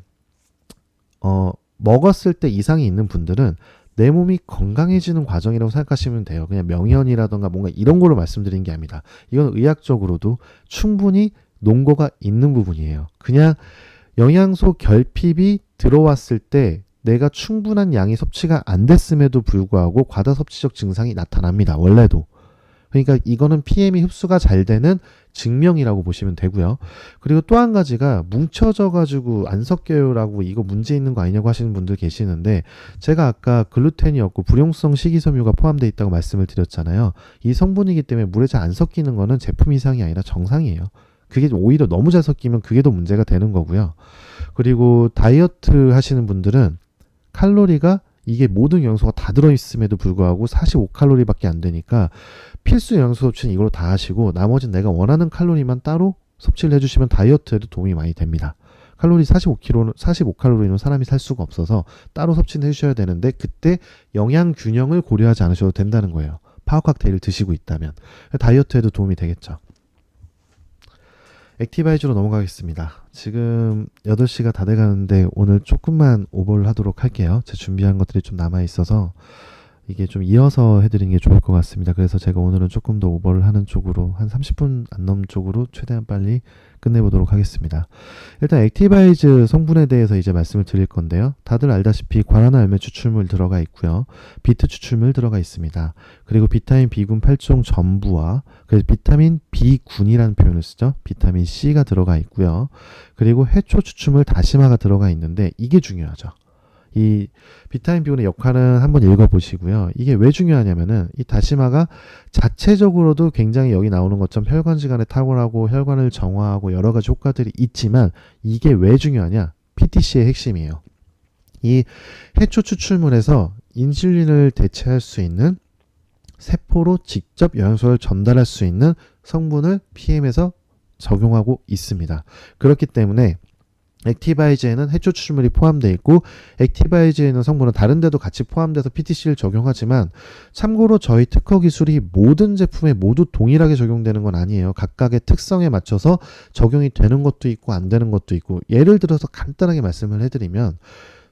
먹었을 때 이상이 있는 분들은 내 몸이 건강해지는 과정이라고 생각하시면 돼요. 그냥 명현이라던가 뭔가 이런 걸로 말씀드린 게 아닙니다. 이건 의학적으로도 충분히 논거가 있는 부분이에요. 그냥 영양소 결핍이 들어왔을 때 내가 충분한 양이 섭취가 안 됐음에도 불구하고 과다 섭취적 증상이 나타납니다. 원래도. 그러니까 이거는 PM이 흡수가 잘 되는 증명이라고 보시면 되고요. 그리고 또 한 가지가 뭉쳐져 가지고 안 섞여요라고 이거 문제 있는 거 아니냐고 하시는 분들 계시는데, 제가 아까 글루텐이 없고 불용성 식이섬유가 포함되어 있다고 말씀을 드렸잖아요. 이 성분이기 때문에 물에 잘 안 섞이는 거는 제품 이상이 아니라 정상이에요. 그게 오히려 너무 잘 섞이면 그게 더 문제가 되는 거고요. 그리고 다이어트 하시는 분들은 칼로리가 이게 모든 영양소가 다 들어있음에도 불구하고 45칼로리밖에 안 되니까 필수 영양소 섭취는 이걸로 다 하시고 나머지는 내가 원하는 칼로리만 따로 섭취를 해주시면 다이어트에도 도움이 많이 됩니다. 칼로리 45칼로리는 사람이 살 수가 없어서 따로 섭취는 해주셔야 되는데, 그때 영양 균형을 고려하지 않으셔도 된다는 거예요. 파워 칵테일을 드시고 있다면 다이어트에도 도움이 되겠죠. 액티바이즈로 넘어가겠습니다. 지금 8시가 다 돼가는데 오늘 조금만 오버를 하도록 할게요. 제 준비한 것들이 좀 남아있어서 이게 좀 이어서 해드리는 게 좋을 것 같습니다. 그래서 제가 오늘은 조금 더 오버를 하는 쪽으로 한 30분 안 넘는 쪽으로 최대한 빨리 끝내보도록 하겠습니다. 일단 액티바이즈 성분에 대해서 이제 말씀을 드릴 건데요. 다들 알다시피 과라나 열매 추출물 들어가 있고요. 비트 추출물 들어가 있습니다. 그리고 비타민 B군 8종 전부와 그래서 비타민 B군이라는 표현을 쓰죠. 비타민 C가 들어가 있고요. 그리고 해초 추출물 다시마가 들어가 있는데 이게 중요하죠. 이 비타민 B군의 역할은 한번 읽어보시고요. 이게 왜 중요하냐면은 이 다시마가 자체적으로도 굉장히 여기 나오는 것처럼 혈관질환에 탁월하고 혈관을 정화하고 여러 가지 효과들이 있지만 이게 왜 중요하냐? PTC의 핵심이에요. 이 해초 추출물에서 인슐린을 대체할 수 있는 세포로 직접 영양소를 전달할 수 있는 성분을 PM에서 적용하고 있습니다. 그렇기 때문에 액티바이즈에는 해초 추출물이 포함되어 있고 액티바이즈에 있는 성분은 다른 데도 같이 포함돼서 PTC를 적용하지만 참고로 저희 특허 기술이 모든 제품에 모두 동일하게 적용되는 건 아니에요. 각각의 특성에 맞춰서 적용이 되는 것도 있고 안 되는 것도 있고, 예를 들어서 간단하게 말씀을 해드리면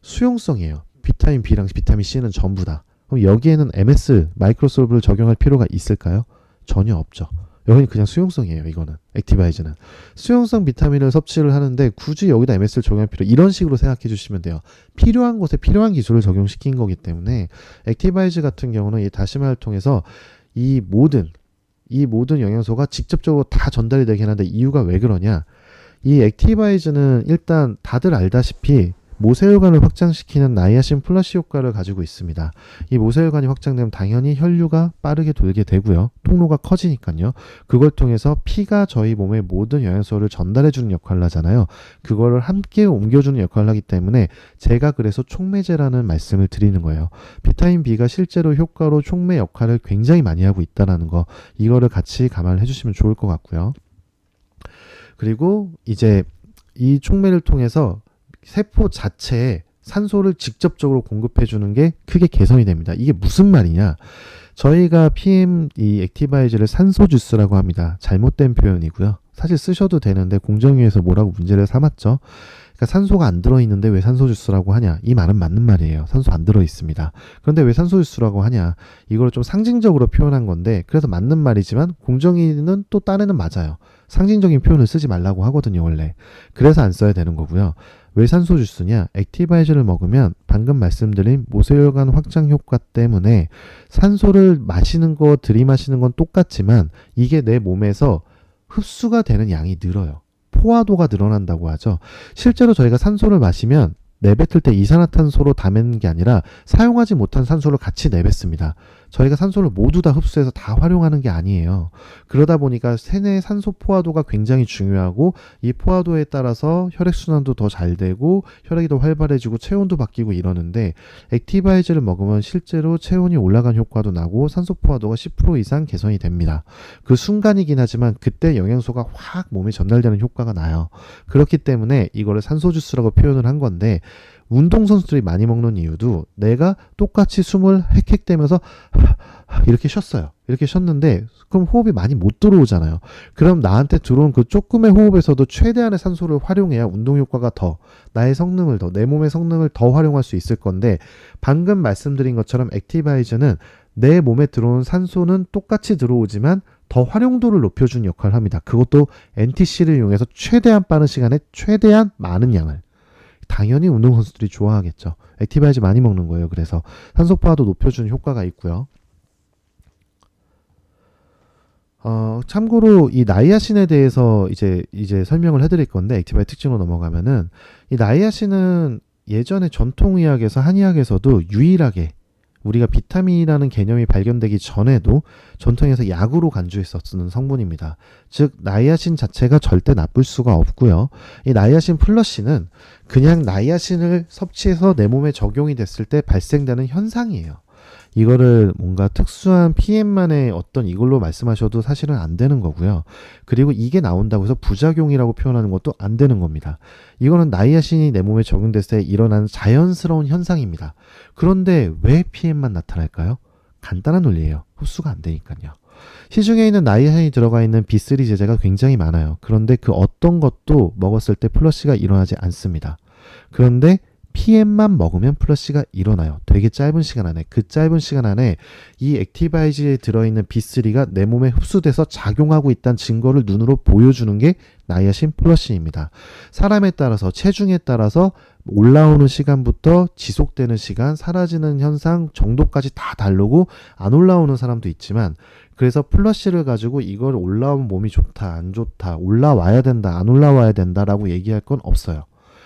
수용성이에요. 비타민 B랑 비타민 C는 전부 다. 그럼 여기에는 MS 마이크로솔브를 적용할 필요가 있을까요? 전혀 없죠. 여기는 그냥 수용성이에요. 이거는 액티바이즈는 수용성 비타민을 섭취를 하는데 굳이 여기다 MS를 적용할 필요, 이런 식으로 생각해 주시면 돼요. 필요한 곳에 필요한 기술을 적용시킨 거기 때문에 액티바이즈 같은 경우는 이 다시마를 통해서 이 모든 영양소가 직접적으로 다 전달이 되긴 하는데, 이유가 왜 그러냐, 이 액티바이즈는 일단 다들 알다시피 모세혈관을 확장시키는 나이아신 플러시 효과를 가지고 있습니다. 이 모세혈관이 확장되면 당연히 혈류가 빠르게 돌게 되고요. 통로가 커지니까요. 그걸 통해서 피가 저희 몸의 모든 영양소를 전달해주는 역할을 하잖아요. 그거를 함께 옮겨주는 역할을 하기 때문에 제가 그래서 촉매제라는 말씀을 드리는 거예요. 비타민 B가 실제로 효과로 촉매 역할을 굉장히 많이 하고 있다는 거, 이거를 같이 감안을 해주시면 좋을 것 같고요. 그리고 이제 이 촉매를 통해서 세포 자체에 산소를 직접적으로 공급해 주는 게 크게 개선이 됩니다. 이게 무슨 말이냐, 저희가 PM 이 액티바이즈를 산소 주스라고 합니다. 잘못된 표현이고요. 사실 쓰셔도 되는데 공정위에서 뭐라고 문제를 삼았죠. 그러니까 산소가 안 들어있는데 왜 산소 주스라고 하냐, 이 말은 맞는 말이에요. 산소 안 들어있습니다. 그런데 왜 산소 주스라고 하냐, 이걸 좀 상징적으로 표현한 건데, 그래서 맞는 말이지만 공정위는 또 딴에는 맞아요. 상징적인 표현을 쓰지 말라고 하거든요, 원래. 그래서 안 써야 되는 거고요. 왜 산소 주스냐, 액티바이즈를 먹으면 방금 말씀드린 모세혈관 확장 효과 때문에 산소를 마시는 거 들이마시는 건 똑같지만 이게 내 몸에서 흡수가 되는 양이 늘어요. 포화도가 늘어난다고 하죠. 실제로 저희가 산소를 마시면 내뱉을 때 이산화탄소로 담는 게 아니라 사용하지 못한 산소를 같이 내뱉습니다. 저희가 산소를 모두 다 흡수해서 다 활용하는 게 아니에요. 그러다 보니까 체내 산소 포화도가 굉장히 중요하고 이 포화도에 따라서 혈액순환도 더 잘 되고 혈액이 더 활발해지고 체온도 바뀌고 이러는데 액티바이저를 먹으면 실제로 체온이 올라간 효과도 나고 산소 포화도가 10% 이상 개선이 됩니다. 그 순간이긴 하지만 그때 영양소가 확 몸에 전달되는 효과가 나요. 그렇기 때문에 이거를 산소 주스라고 표현을 한 건데 운동선수들이 많이 먹는 이유도 내가 똑같이 숨을 헥헥대면서 이렇게 쉬었어요. 이렇게 쉬었는데 그럼 호흡이 많이 못 들어오잖아요. 그럼 나한테 들어온 그 조금의 호흡에서도 최대한의 산소를 활용해야 운동 효과가 더 나의 성능을 더 내 몸의 성능을 더 활용할 수 있을 건데 방금 말씀드린 것처럼 액티바이저는 내 몸에 들어온 산소는 똑같이 들어오지만 더 활용도를 높여주는 역할을 합니다. 그것도 NTC를 이용해서 최대한 빠른 시간에 최대한 많은 양을 당연히 운동선수들이 좋아하겠죠. 액티바이저 많이 먹는 거예요. 그래서 산소 포화도 높여주는 효과가 있고요. 참고로 이 나이아신에 대해서 이제 설명을 해드릴 건데 액티바이저 특징으로 넘어가면은 이 나이아신은 예전에 전통의학에서 한의학에서도 유일하게 우리가 비타민이라는 개념이 발견되기 전에도 전통에서 약으로 간주했었는 성분입니다. 즉 나이아신 자체가 절대 나쁠 수가 없고요. 이 나이아신 플러시는 그냥 나이아신을 섭취해서 내 몸에 적용이 됐을 때 발생되는 현상이에요. 이거를 뭔가 특수한 PM만의 어떤 이걸로 말씀하셔도 사실은 안 되는 거고요. 그리고 이게 나온다고 해서 부작용이라고 표현하는 것도 안 되는 겁니다. 이거는 나이아신이 내 몸에 적용됐을 때 일어나는 자연스러운 현상입니다. 그런데 왜 PM만 나타날까요? 간단한 논리예요. 흡수가 안 되니까요. 시중에 있는 나이아신이 들어가 있는 B3 제제가 굉장히 많아요. 그런데 그 어떤 것도 먹었을 때 플러시가 일어나지 않습니다. 그런데 PM만 먹으면 플러시가 일어나요. 되게 짧은 시간 안에. 그 짧은 시간 안에 이 액티바이저에 들어있는 B3가 내 몸에 흡수돼서 작용하고 있다는 증거를 눈으로 보여주는 게 나이아신 플러시입니다. 사람에 따라서 체중에 따라서 올라오는 시간부터 지속되는 시간, 사라지는 현상 정도까지 다 다르고 안 올라오는 사람도 있지만 그래서 플러시를 가지고 이걸 올라오면 몸이 좋다, 안 좋다, 올라와야 된다, 안 올라와야 된다라고 얘기할 건 없어요.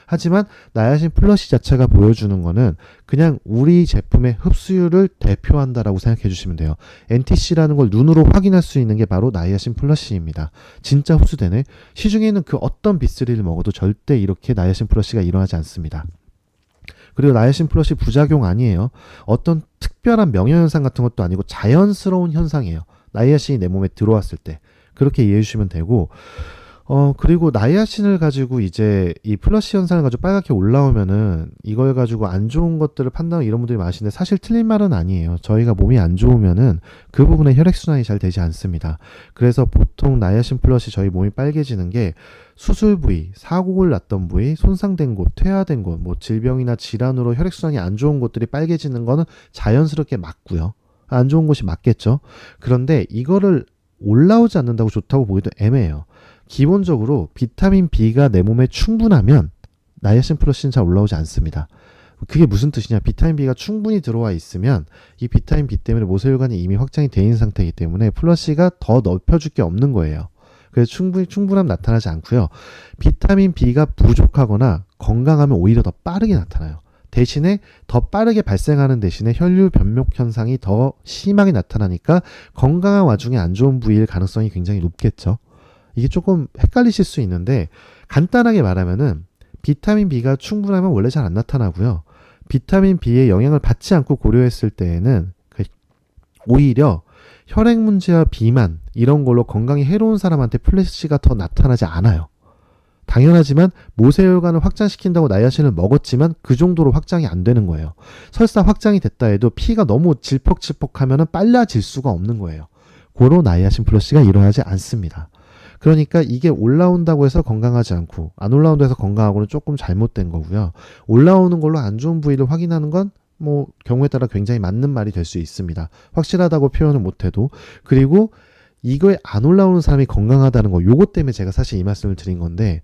하지만 나이아신 플러시 자체가 보여주는 거는 그냥 우리 제품의 흡수율을 대표한다라고 생각해 주시면 돼요. NTC라는 걸 눈으로 확인할 수 있는 게 바로 나이아신 플러시입니다. 진짜 흡수되네. 시중에 있는 그 어떤 B3를 먹어도 절대 이렇게 나이아신 플러시가 일어나지 않습니다. 그리고 나이아신 플러시 부작용 아니에요. 어떤 특별한 명효현상 같은 것도 아니고 자연스러운 현상이에요. 나이아신이 내 몸에 들어왔을 때. 그렇게 이해해 주시면 되고 그리고 나이아신을 가지고 이제 이 플러시 현상을 가지고 빨갛게 올라오면은 이걸 가지고 안 좋은 것들을 판단하고 이런 분들이 많으신데 사실 틀린 말은 아니에요. 저희가 몸이 안 좋으면은 그 부분에 혈액순환이 잘 되지 않습니다. 그래서 보통 나이아신 플러시 저희 몸이 빨개지는 게 수술 부위, 사고를 났던 부위, 손상된 곳, 퇴화된 곳, 뭐 질병이나 질환으로 혈액순환이 안 좋은 곳들이 빨개지는 거는 자연스럽게 맞고요. 안 좋은 곳이 맞겠죠. 그런데 이거를 올라오지 않는다고 좋다고 보기도 애매해요. 기본적으로 비타민 B가 내 몸에 충분하면 나이아신 플러시는 잘 올라오지 않습니다. 그게 무슨 뜻이냐? 비타민 B가 충분히 들어와 있으면 이 비타민 B 때문에 모세혈관이 이미 확장이 돼 있는 상태이기 때문에 플러시가 더 넓혀줄 게 없는 거예요. 그래서 충분함 나타나지 않고요. 비타민 B가 부족하거나 건강하면 오히려 더 빠르게 나타나요. 대신에 더 빠르게 발생하는 대신에 혈류 변목 현상이 더 심하게 나타나니까 건강한 와중에 안 좋은 부위일 가능성이 굉장히 높겠죠. 이게 조금 헷갈리실 수 있는데 간단하게 말하면은 비타민 B가 충분하면 원래 잘 안 나타나고요. 비타민 B의 영향을 받지 않고 고려했을 때에는 오히려 혈액 문제와 비만 이런 걸로 건강이 해로운 사람한테 플래시가 더 나타나지 않아요. 당연하지만 모세혈관을 확장시킨다고 나이아신을 먹었지만 그 정도로 확장이 안 되는 거예요. 설사 확장이 됐다 해도 피가 너무 질퍽질퍽하면 빨라질 수가 없는 거예요. 고로 나이아신 플러시가 일어나지 않습니다. 그러니까 이게 올라온다고 해서 건강하지 않고 안 올라온다고 해서 건강하고는 조금 잘못된 거고요. 올라오는 걸로 안 좋은 부위를 확인하는 건 뭐 경우에 따라 굉장히 맞는 말이 될 수 있습니다. 확실하다고 표현을 못해도. 그리고 이거에 안 올라오는 사람이 건강하다는 거 요것 때문에 제가 사실 이 말씀을 드린 건데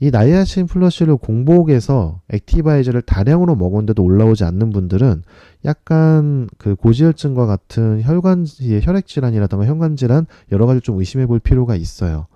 이 나이아신 플러시를 공복에서 액티바이저를 다량으로 먹었는데도 올라오지 않는 분들은 약간 그 고지혈증과 같은 혈액 질환이라든가 혈관 질환 여러 가지 좀 의심해 볼 필요가 있어요.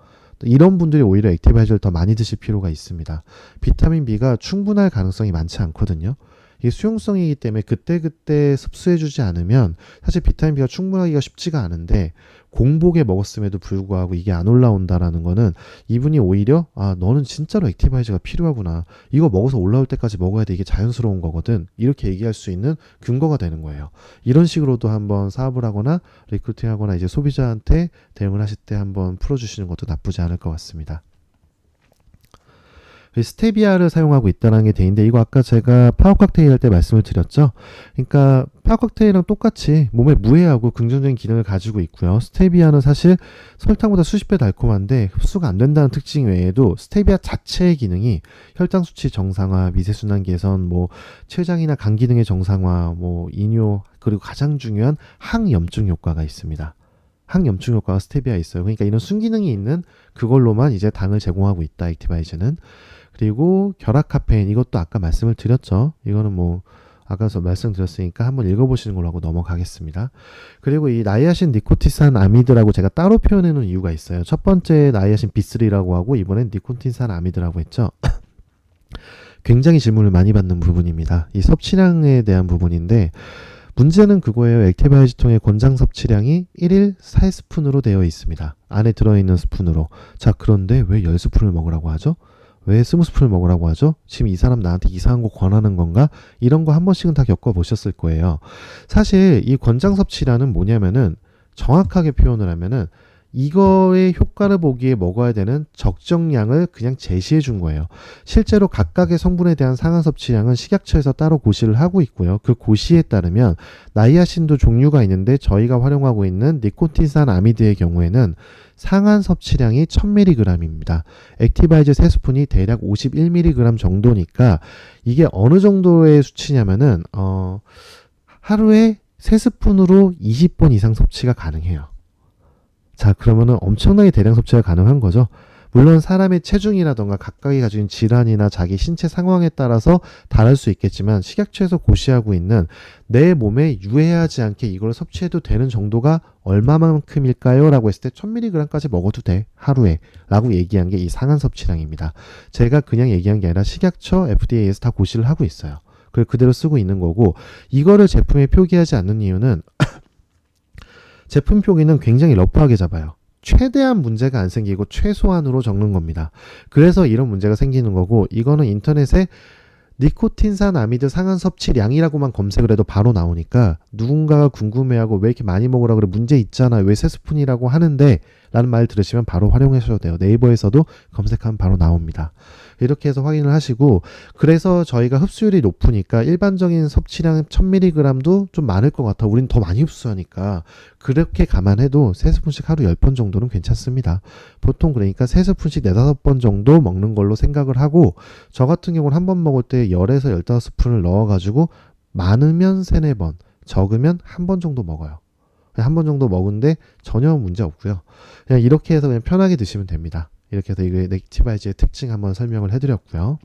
이런 분들이 오히려 액티바이저를 더 많이 드실 필요가 있습니다. 비타민 B가 충분할 가능성이 많지 않거든요. 이게 수용성이기 때문에 그때그때 섭취해주지 않으면 사실 비타민 B가 충분하기가 쉽지가 않은데 공복에 먹었음에도 불구하고 이게 안 올라온다라는 거는 이분이 오히려 너는 진짜로 액티바이저가 필요하구나. 이거 먹어서 올라올 때까지 먹어야 돼. 이게 자연스러운 거거든. 이렇게 얘기할 수 있는 근거가 되는 거예요. 이런 식으로도 한번 사업을 하거나 리크루팅하거나 이제 소비자한테 대응을 하실 때 한번 풀어주시는 것도 나쁘지 않을 것 같습니다. 스테비아를 사용하고 있다는 게 되는데 이거 아까 제가 파워 칵테일 할 때 말씀을 드렸죠. 그러니까 파워 칵테일이랑 똑같이 몸에 무해하고 긍정적인 기능을 가지고 있고요. 스테비아는 사실 설탕보다 수십 배 달콤한데 흡수가 안 된다는 특징 외에도 스테비아 자체의 기능이 혈당 수치 정상화, 미세순환 개선, 췌장이나 간 기능의 정상화, 이뇨, 그리고 가장 중요한 항염증 효과가 있습니다. 항염증 효과가 스테비아에 있어요. 그러니까 이런 순기능이 있는 그걸로만 이제 당을 제공하고 있다, 액티바이즈는. 그리고 결합 카페인, 이것도 아까 말씀을 드렸죠. 이거는 아까서 말씀드렸으니까 한번 읽어보시는 걸로 하고 넘어가겠습니다. 그리고 이 나이아신 니코틴산 아미드라고 제가 따로 표현해 놓은 이유가 있어요. 첫 번째 나이아신 B3라고 하고 이번엔 니코틴산 아미드라고 했죠. 굉장히 질문을 많이 받는 부분입니다. 이 섭취량에 대한 부분인데 문제는 그거예요. 액티바이즈 통의 권장 섭취량이 1일 4스푼으로 되어 있습니다. 안에 들어있는 스푼으로. 자, 그런데 왜 10스푼을 먹으라고 하죠? 왜 20스푼을 먹으라고 하죠? 지금 이 사람 나한테 이상한 거 권하는 건가? 이런 거 한 번씩은 다 겪어보셨을 거예요. 사실 이 권장 섭취량은 뭐냐면은 정확하게 표현을 하면은 이거의 효과를 보기에 먹어야 되는 적정량을 그냥 제시해 준 거예요. 실제로 각각의 성분에 대한 상한 섭취량은 식약처에서 따로 고시를 하고 있고요. 그 고시에 따르면 나이아신도 종류가 있는데 저희가 활용하고 있는 니코틴산 아미드의 경우에는 상한 섭취량이 1000mg입니다. 액티바이즈 3스푼이 대략 51mg 정도니까 이게 어느 정도의 수치냐면은 하루에 3스푼으로 20번 이상 섭취가 가능해요. 자, 그러면은 엄청나게 대량 섭취가 가능한 거죠. 물론 사람의 체중이라던가 각각이 가진 질환이나 자기 신체 상황에 따라서 다를 수 있겠지만 식약처에서 고시하고 있는 내 몸에 유해하지 않게 이걸 섭취해도 되는 정도가 얼마만큼일까요? 라고 했을 때 1000mg까지 먹어도 돼, 하루에 라고 얘기한 게 이 상한 섭취량입니다. 제가 그냥 얘기한 게 아니라 식약처 FDA에서 다 고시를 하고 있어요. 그걸 그대로 쓰고 있는 거고, 이거를 제품에 표기하지 않는 이유는 제품 표기는 굉장히 러프하게 잡아요. 최대한 문제가 안 생기고 최소한으로 적는 겁니다. 그래서 이런 문제가 생기는 거고, 이거는 인터넷에 니코틴산 아미드 상한 섭취량이라고만 검색을 해도 바로 나오니까 누군가가 궁금해하고 왜 이렇게 많이 먹으라 그래, 문제 있잖아, 왜 3스푼이라고 하는데 라는 말 들으시면 바로 활용하셔도 돼요. 네이버에서도 검색하면 바로 나옵니다. 이렇게 해서 확인을 하시고, 그래서 저희가 흡수율이 높으니까 일반적인 섭취량 1000mg도 좀 많을 것 같아, 우린 더 많이 흡수하니까, 그렇게 감안해도 3스푼씩 하루 10번 정도는 괜찮습니다. 보통 그러니까 3스푼씩 4-5번 정도 먹는 걸로 생각을 하고, 저 같은 경우는 한 번 먹을 때 10에서 15스푼을 넣어가지고 많으면 3-4번, 적으면 한 번 정도 먹어요. 한 번 정도 먹은데 전혀 문제 없고요. 그냥 이렇게 해서 그냥 편하게 드시면 됩니다. 이렇게 해서 이게 액티바이즈의 특징 한번 설명을 해드렸고요.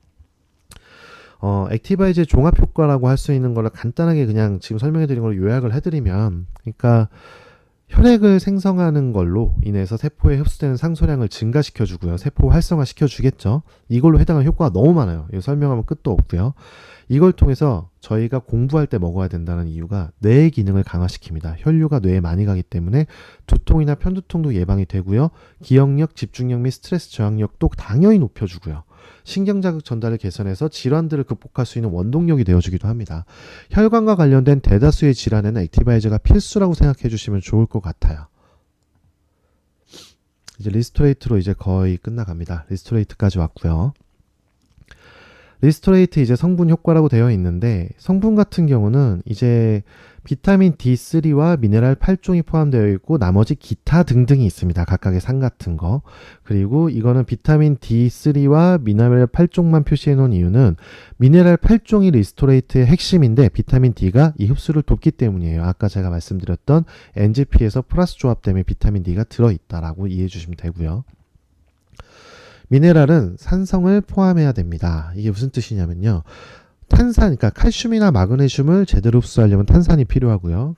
액티바이즈의 종합 효과라고 할 수 있는 거를 간단하게 그냥 지금 설명해드린 걸로 요약을 해드리면, 그러니까 혈액을 생성하는 걸로 인해서 세포에 흡수되는 상소량을 증가시켜주고요. 세포 활성화시켜주겠죠. 이걸로 해당하는 효과가 너무 많아요. 이거 설명하면 끝도 없고요. 이걸 통해서 저희가 공부할 때 먹어야 된다는 이유가 뇌의 기능을 강화시킵니다. 혈류가 뇌에 많이 가기 때문에 두통이나 편두통도 예방이 되고요. 기억력, 집중력 및 스트레스 저항력도 당연히 높여주고요. 신경자극 전달을 개선해서 질환들을 극복할 수 있는 원동력이 되어주기도 합니다. 혈관과 관련된 대다수의 질환에는 액티바이저가 필수라고 생각해 주시면 좋을 것 같아요. 이제 리스토레이트로 이제 거의 끝나갑니다. 리스토레이트까지 왔고요. 리스토레이트 이제 성분 효과라고 되어 있는데, 성분 같은 경우는 이제 비타민 D3와 미네랄 8종이 포함되어 있고 나머지 기타 등등이 있습니다. 각각의 상 같은 거. 그리고 이거는 비타민 D3와 미네랄 8종만 표시해 놓은 이유는 미네랄 8종이 리스토레이트의 핵심인데 비타민 D가 이 흡수를 돕기 때문이에요. 아까 제가 말씀드렸던 NGP에서 플러스 조합 때문에 비타민 D가 들어있다라고 이해해 주시면 되고요. 미네랄은 산성을 포함해야 됩니다. 이게 무슨 뜻이냐면요. 탄산, 그러니까 칼슘이나 마그네슘을 제대로 흡수하려면 탄산이 필요하고요.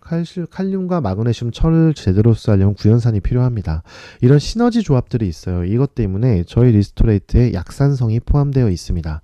칼륨과 마그네슘, 철을 제대로 흡수하려면 구연산이 필요합니다. 이런 시너지 조합들이 있어요. 이것 때문에 저희 리스토레이트에 약산성이 포함되어 있습니다.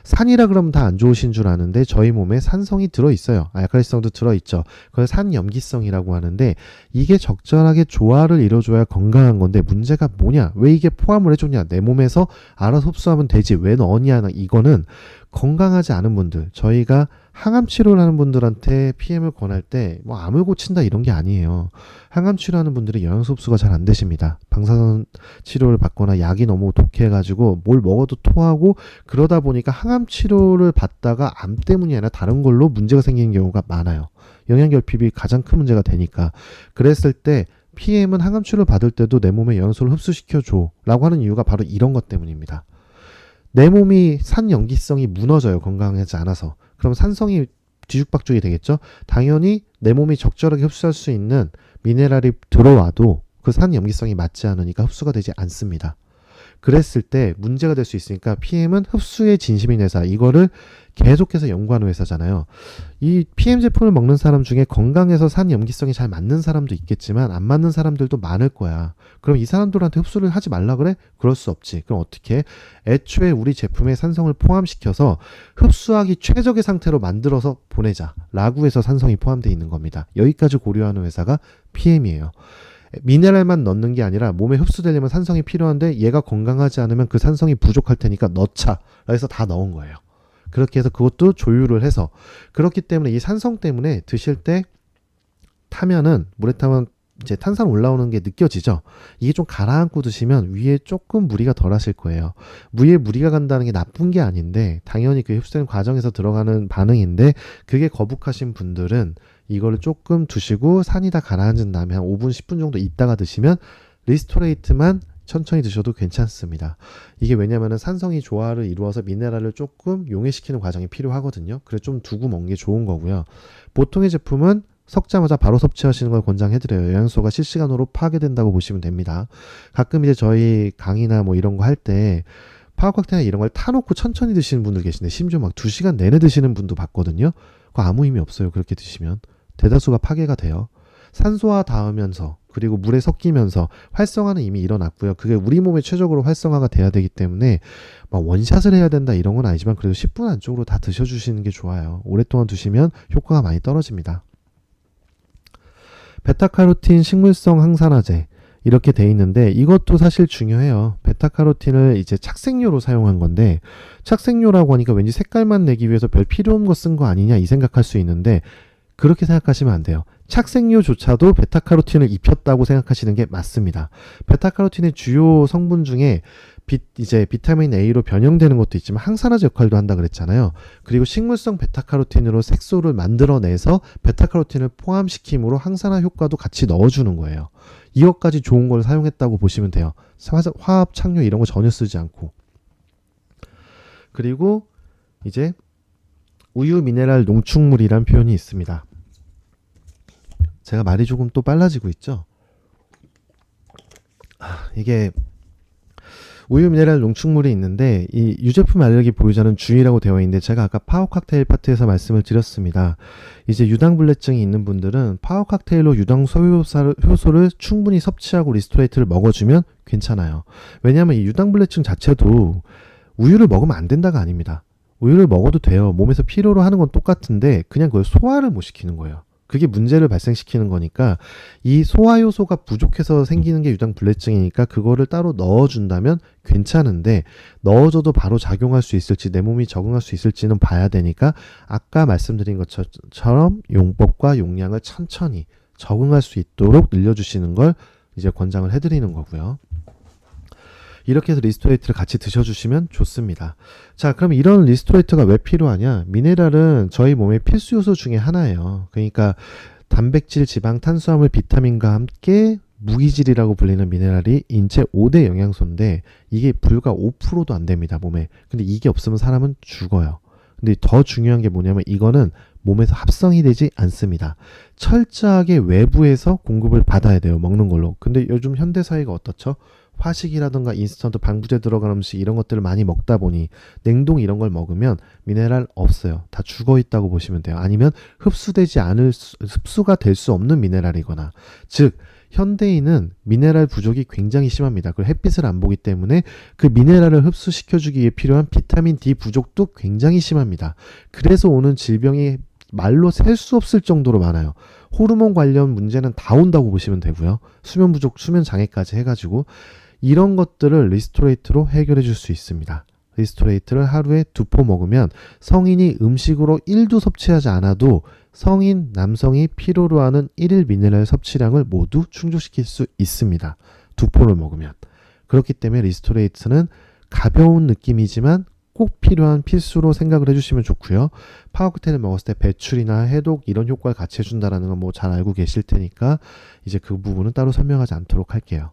산이라 그러면 다 안 좋으신 줄 아는데 저희 몸에 산성이 들어있어요. 알칼리성도 들어있죠. 그걸 산염기성이라고 하는데 이게 적절하게 조화를 이뤄줘야 건강한 건데 문제가 뭐냐? 왜 이게 포함을 해줬냐? 내 몸에서 알아서 흡수하면 되지. 왜 넣었냐? 이거는 건강하지 않은 분들, 저희가 항암 치료를 하는 분들한테 PM을 권할 때 뭐 암을 고친다 이런 게 아니에요. 항암 치료하는 분들이 영양소 흡수가 잘 안 되십니다. 방사선 치료를 받거나 약이 너무 독해가지고 뭘 먹어도 토하고 그러다 보니까 항암 치료를 받다가 암 때문이 아니라 다른 걸로 문제가 생기는 경우가 많아요. 영양결핍이 가장 큰 문제가 되니까. 그랬을 때 PM은 항암 치료를 받을 때도 내 몸에 영양소를 흡수시켜줘 라고 하는 이유가 바로 이런 것 때문입니다. 내 몸이 산염기성이 무너져요. 건강하지 않아서. 그럼 산성이 뒤죽박죽이 되겠죠. 당연히 내 몸이 적절하게 흡수할 수 있는 미네랄이 들어와도 그 산염기성이 맞지 않으니까 흡수가 되지 않습니다. 그랬을 때 문제가 될 수 있으니까 PM은 흡수의 진심인 회사, 이거를 계속해서 연구하는 회사잖아요. 이 PM 제품을 먹는 사람 중에 건강해서 산염기성이 잘 맞는 사람도 있겠지만 안 맞는 사람들도 많을 거야. 그럼 이 사람들한테 흡수를 하지 말라 그래? 그럴 수 없지. 그럼 어떻게 해? 애초에 우리 제품에 산성을 포함시켜서 흡수하기 최적의 상태로 만들어서 보내자 라고 해서 산성이 포함되어 있는 겁니다. 여기까지 고려하는 회사가 PM이에요. 미네랄만 넣는 게 아니라 몸에 흡수되려면 산성이 필요한데 얘가 건강하지 않으면 그 산성이 부족할 테니까 넣자 해서 다 넣은 거예요. 그렇게 해서 그것도 조율을 해서, 그렇기 때문에 이 산성 때문에 드실 때 타면은, 물에 타면 이제 탄산 올라오는 게 느껴지죠. 이게 좀 가라앉고 드시면 위에 조금 무리가 덜 하실 거예요. 위에 무리가 간다는 게 나쁜 게 아닌데 당연히 그 흡수되는 과정에서 들어가는 반응인데, 그게 거북하신 분들은 이거를 조금 두시고 산이 다 가라앉은 다음에 한 5분 10분 정도 있다가 드시면 리스토레이트만 천천히 드셔도 괜찮습니다. 이게 왜냐면은 산성이 조화를 이루어서 미네랄을 조금 용해시키는 과정이 필요하거든요. 그래서 좀 두고 먹는 게 좋은 거고요. 보통의 제품은 섞자마자 바로 섭취하시는 걸 권장해드려요. 영양소가 실시간으로 파괴된다고 보시면 됩니다. 가끔 이제 저희 강의나 뭐 이런 거 할 때 파워칵테일이나 이런 걸 타놓고 천천히 드시는 분들 계신데 심지어 막 2시간 내내 드시는 분도 봤거든요. 그거 아무 의미 없어요. 그렇게 드시면 대다수가 파괴가 돼요. 산소화 닿으면서 그리고 물에 섞이면서 활성화는 이미 일어났고요. 그게 우리 몸에 최적으로 활성화가 돼야 되기 때문에 막 원샷을 해야 된다 이런 건 아니지만 그래도 10분 안쪽으로 다 드셔주시는 게 좋아요. 오랫동안 두시면 효과가 많이 떨어집니다. 베타카로틴 식물성 항산화제 이렇게 돼 있는데 이것도 사실 중요해요. 베타카로틴을 이제 착색료로 사용한 건데, 착색료라고 하니까 왠지 색깔만 내기 위해서 별 필요 없는 거 쓴 거 아니냐 이 생각할 수 있는데 그렇게 생각하시면 안 돼요. 착색료조차도 베타카로틴을 입혔다고 생각하시는 게 맞습니다. 베타카로틴의 주요 성분 중에 이제 비타민 A로 변형되는 것도 있지만 항산화제 역할도 한다 그랬잖아요. 그리고 식물성 베타카로틴으로 색소를 만들어내서 베타카로틴을 포함시킴으로 항산화 효과도 같이 넣어주는 거예요. 이것까지 좋은 걸 사용했다고 보시면 돼요. 화합 착료 이런 거 전혀 쓰지 않고. 그리고 이제 우유 미네랄 농축물이란 표현이 있습니다. 제가 말이 조금 또 빨라지고 있죠. 이게 우유 미네랄 농축물이 있는데 이 유제품 알레르기 보유자는 주의라고 되어 있는데 제가 아까 파워 칵테일 파트에서 말씀을 드렸습니다. 이제 유당불내증이 있는 분들은 파워 칵테일로 유당 효소를 충분히 섭취하고 리스토레이트를 먹어주면 괜찮아요. 왜냐하면 이 유당불내증 자체도 우유를 먹으면 안 된다가 아닙니다. 우유를 먹어도 돼요. 몸에서 필요로 하는 건 똑같은데 그냥 그걸 소화를 못 시키는 거예요. 그게 문제를 발생시키는 거니까 이 소화 요소가 부족해서 생기는 게 유당불내증이니까 그거를 따로 넣어준다면 괜찮은데 넣어줘도 바로 작용할 수 있을지 내 몸이 적응할 수 있을지는 봐야 되니까 아까 말씀드린 것처럼 용법과 용량을 천천히 적응할 수 있도록 늘려주시는 걸 이제 권장을 해드리는 거고요. 이렇게 해서 리스토레이트를 같이 드셔주시면 좋습니다. 자, 그럼 이런 리스토레이트가 왜 필요하냐? 미네랄은 저희 몸의 필수 요소 중에 하나예요. 그러니까 단백질, 지방, 탄수화물, 비타민과 함께 무기질이라고 불리는 미네랄이 인체 5대 영양소인데 이게 불과 5%도 안 됩니다, 몸에. 근데 이게 없으면 사람은 죽어요. 근데 더 중요한 게 뭐냐면 이거는 몸에서 합성이 되지 않습니다. 철저하게 외부에서 공급을 받아야 돼요, 먹는 걸로. 근데 요즘 현대사회가 어떻죠? 화식이라든가 인스턴트 방부제 들어간 음식 이런 것들을 많이 먹다 보니 냉동 이런 걸 먹으면 미네랄 없어요. 다 죽어 있다고 보시면 돼요. 아니면 흡수가 될 수 없는 미네랄이거나, 즉 현대인은 미네랄 부족이 굉장히 심합니다. 그리고 햇빛을 안 보기 때문에 그 미네랄을 흡수시켜주기 위해 필요한 비타민 D 부족도 굉장히 심합니다. 그래서 오는 질병이 말로 셀 수 없을 정도로 많아요. 호르몬 관련 문제는 다 온다고 보시면 되고요. 수면 부족, 수면 장애까지 해가지고 이런 것들을 리스토레이트로 해결해 줄 수 있습니다. 리스토레이트를 하루에 2포 먹으면 성인이 음식으로 1도 섭취하지 않아도 성인 남성이 필요로 하는 1일 미네랄 섭취량을 모두 충족시킬 수 있습니다. 2포를 먹으면. 그렇기 때문에 리스토레이트는 가벼운 느낌이지만 꼭 필요한 필수로 생각을 해주시면 좋고요. 파워칵테일을 먹었을 때 배출이나 해독 이런 효과를 같이 해준다는 건 뭐 잘 알고 계실 테니까 이제 그 부분은 따로 설명하지 않도록 할게요.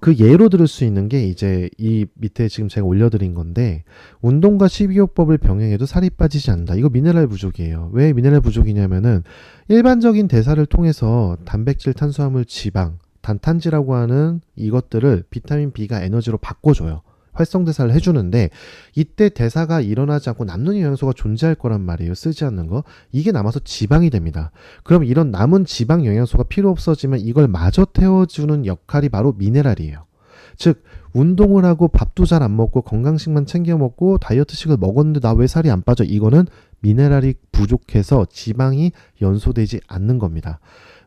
그 예로 들을 수 있는 게 이제 이 밑에 지금 제가 올려드린 건데, 운동과 식이요법을 병행해도 살이 빠지지 않는다. 이거 미네랄 부족이에요. 왜 미네랄 부족이냐면은 일반적인 대사를 통해서 단백질, 탄수화물, 지방, 단탄지라고 하는 이것들을 비타민 B가 에너지로 바꿔줘요. 활성대사를 해주는데 이때 대사가 일어나지 않고 남는 영양소가 존재할 거란 말이에요. 쓰지 않는 거. 이게 남아서 지방이 됩니다. 그럼 이런 남은 지방 영양소가 필요 없어지면 이걸 마저 태워주는 역할이 바로 미네랄이에요. 즉 운동을 하고 밥도 잘 안 먹고 건강식만 챙겨 먹고 다이어트식을 먹었는데 나 왜 살이 안 빠져? 이거는 미네랄이 부족해서 지방이 연소되지 않는 겁니다.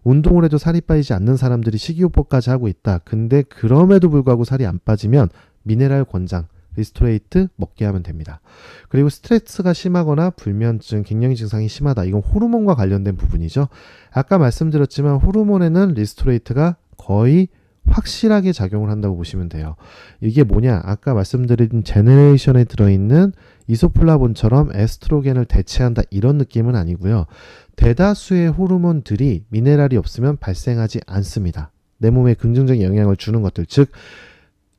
운동을 해도 살이 빠지지 않는 사람들이 식이요법까지 하고 있다. 근데 그럼에도 불구하고 살이 안 빠지면 미네랄 권장, 리스토레이트 먹게 하면 됩니다. 그리고 스트레스가 심하거나 불면증, 갱년기 증상이 심하다. 이건 호르몬과 관련된 부분이죠. 아까 말씀드렸지만 호르몬에는 리스토레이트가 거의 확실하게 작용을 한다고 보시면 돼요. 이게 뭐냐? 아까 말씀드린 제네레이션에 들어있는 이소플라본처럼 에스트로겐을 대체한다 이런 느낌은 아니고요. 대다수의 호르몬들이 미네랄이 없으면 발생하지 않습니다. 내 몸에 긍정적인 영향을 주는 것들, 즉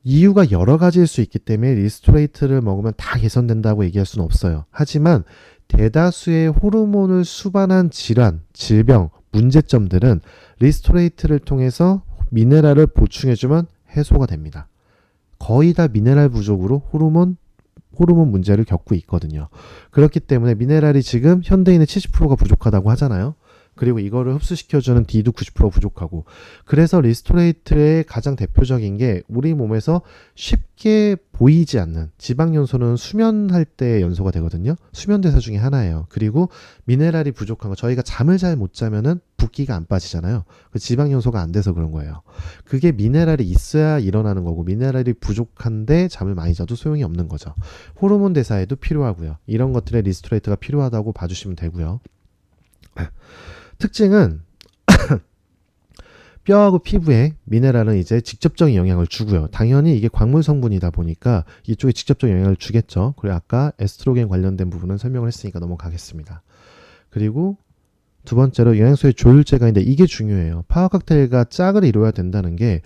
이유가 여러 가지일 수 있기 때문에 리스토레이트를 먹으면 다 개선된다고 얘기할 수는 없어요. 하지만 대다수의 호르몬을 수반한 질환, 질병, 문제점들은 리스토레이트를 통해서 미네랄을 보충해주면 해소가 됩니다. 거의 다 미네랄 부족으로 호르몬 문제를 겪고 있거든요. 그렇기 때문에 미네랄이 지금 현대인의 70%가 부족하다고 하잖아요. 그리고 이거를 흡수시켜주는 D도 90% 부족하고, 그래서 리스토레이트의 가장 대표적인 게 우리 몸에서 쉽게 보이지 않는 지방연소는 수면할 때 연소가 되거든요. 수면대사 중에 하나예요. 그리고 미네랄이 부족한 거, 저희가 잠을 잘 못 자면은 붓기가 안 빠지잖아요. 그 지방연소가 안 돼서 그런 거예요. 그게 미네랄이 있어야 일어나는 거고, 미네랄이 부족한데 잠을 많이 자도 소용이 없는 거죠. 호르몬 대사에도 필요하고요. 이런 것들에 리스토레이트가 필요하다고 봐주시면 되고요. 특징은 뼈하고 피부에 미네랄은 이제 직접적인 영향을 주고요. 당연히 이게 광물 성분이다 보니까 이쪽에 직접적인 영향을 주겠죠. 그리고 아까 에스트로겐 관련된 부분은 설명을 했으니까 넘어가겠습니다. 그리고 두 번째로 영양소의 조율제가인데 이게 중요해요. 파워칵테일과 짝을 이루어야 된다는 게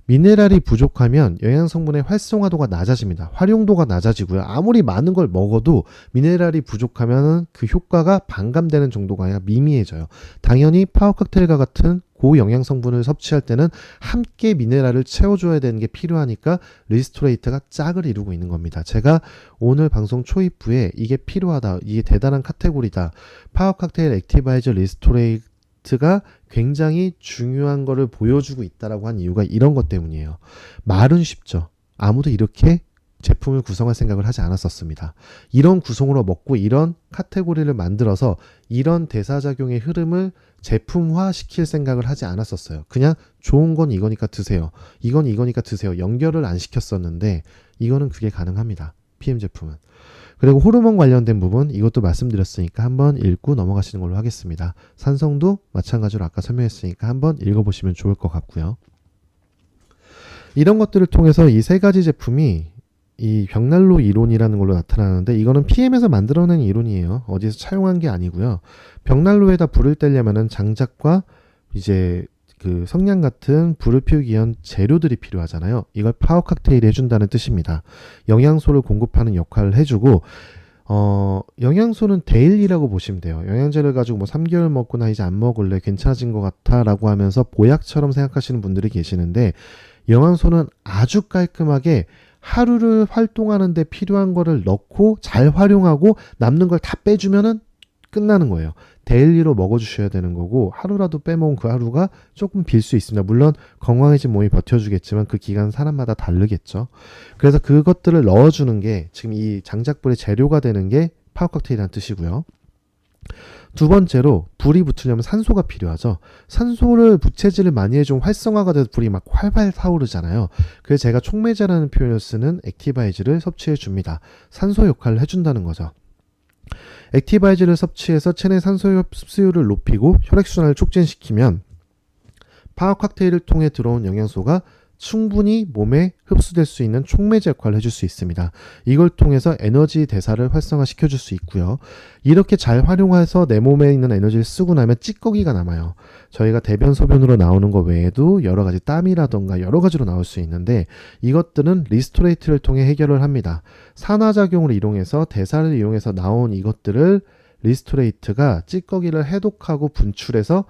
미네랄이 부족하면 영양성분의 활성화도가 낮아집니다. 활용도가 낮아지고요. 아무리 많은 걸 먹어도 미네랄이 부족하면 그 효과가 반감되는 정도가 아니라 미미해져요. 당연히 파워칵테일과 같은 고영양성분을 섭취할 때는 함께 미네랄을 채워줘야 되는 게 필요하니까 리스토레이트가 짝을 이루고 있는 겁니다. 제가 오늘 방송 초입부에 이게 필요하다, 이게 대단한 카테고리다, 파워칵테일 액티바이저 리스토레이트가 굉장히 중요한 거를 보여주고 있다라고 한 이유가 이런 것 때문이에요. 말은 쉽죠. 아무도 이렇게 제품을 구성할 생각을 하지 않았었습니다. 이런 구성으로 먹고 이런 카테고리를 만들어서 이런 대사작용의 흐름을 제품화 시킬 생각을 하지 않았었어요. 그냥 좋은 건 이거니까 드세요. 이건 이거니까 드세요. 연결을 안 시켰었는데 이거는 그게 가능합니다. PM 제품은. 그리고 호르몬 관련된 부분 이것도 말씀드렸으니까 한번 읽고 넘어가시는 걸로 하겠습니다. 산성도 마찬가지로 아까 설명했으니까 한번 읽어보시면 좋을 것 같고요. 이런 것들을 통해서 이 세 가지 제품이 이 벽난로 이론이라는 걸로 나타나는데 이거는 PM에서 만들어낸 이론이에요. 어디서 차용한 게 아니고요. 벽난로에다 불을 떼려면은 장작과 이제 그 성냥 같은 불을 피우기 위한 재료들이 필요하잖아요. 이걸 파워칵테일이 해준다는 뜻입니다. 영양소를 공급하는 역할을 해주고 영양소는 데일리라고 보시면 돼요. 영양제를 가지고 뭐 3개월 먹고 나 이제 안 먹을래, 괜찮아진 것 같아 라고 하면서 보약처럼 생각하시는 분들이 계시는데, 영양소는 아주 깔끔하게 하루를 활동하는 데 필요한 거를 넣고 잘 활용하고 남는 걸 다 빼주면은 끝나는 거예요. 데일리로 먹어주셔야 되는 거고 하루라도 빼먹은 그 하루가 조금 빌 수 있습니다. 물론 건강해진 몸이 버텨주겠지만 그 기간은 사람마다 다르겠죠. 그래서 그것들을 넣어주는 게 지금 이 장작불의 재료가 되는 게 파워 칵테일이라는 뜻이고요. 두 번째로 불이 붙으려면 산소가 필요하죠. 산소를 부채질을 많이 해주면 활성화가 돼서 불이 막 활발 타오르잖아요. 그래서 제가 촉매제라는 표현을 쓰는 액티바이즈를 섭취해 줍니다. 산소 역할을 해준다는 거죠. 액티바이즈를 섭취해서 체내 산소 흡수율을 높이고 혈액순환을 촉진시키면 파워 칵테일을 통해 들어온 영양소가 충분히 몸에 흡수될 수 있는 촉매제 역할을 해줄 수 있습니다. 이걸 통해서 에너지 대사를 활성화시켜 줄 수 있고요. 이렇게 잘 활용해서 내 몸에 있는 에너지를 쓰고 나면 찌꺼기가 남아요. 저희가 대변 소변으로 나오는 것 외에도 여러 가지 땀이라던가 여러 가지로 나올 수 있는데 이것들은 리스토레이트를 통해 해결을 합니다. 산화작용을 이용해서 대사를 이용해서 나온 이것들을 리스토레이트가 찌꺼기를 해독하고 분출해서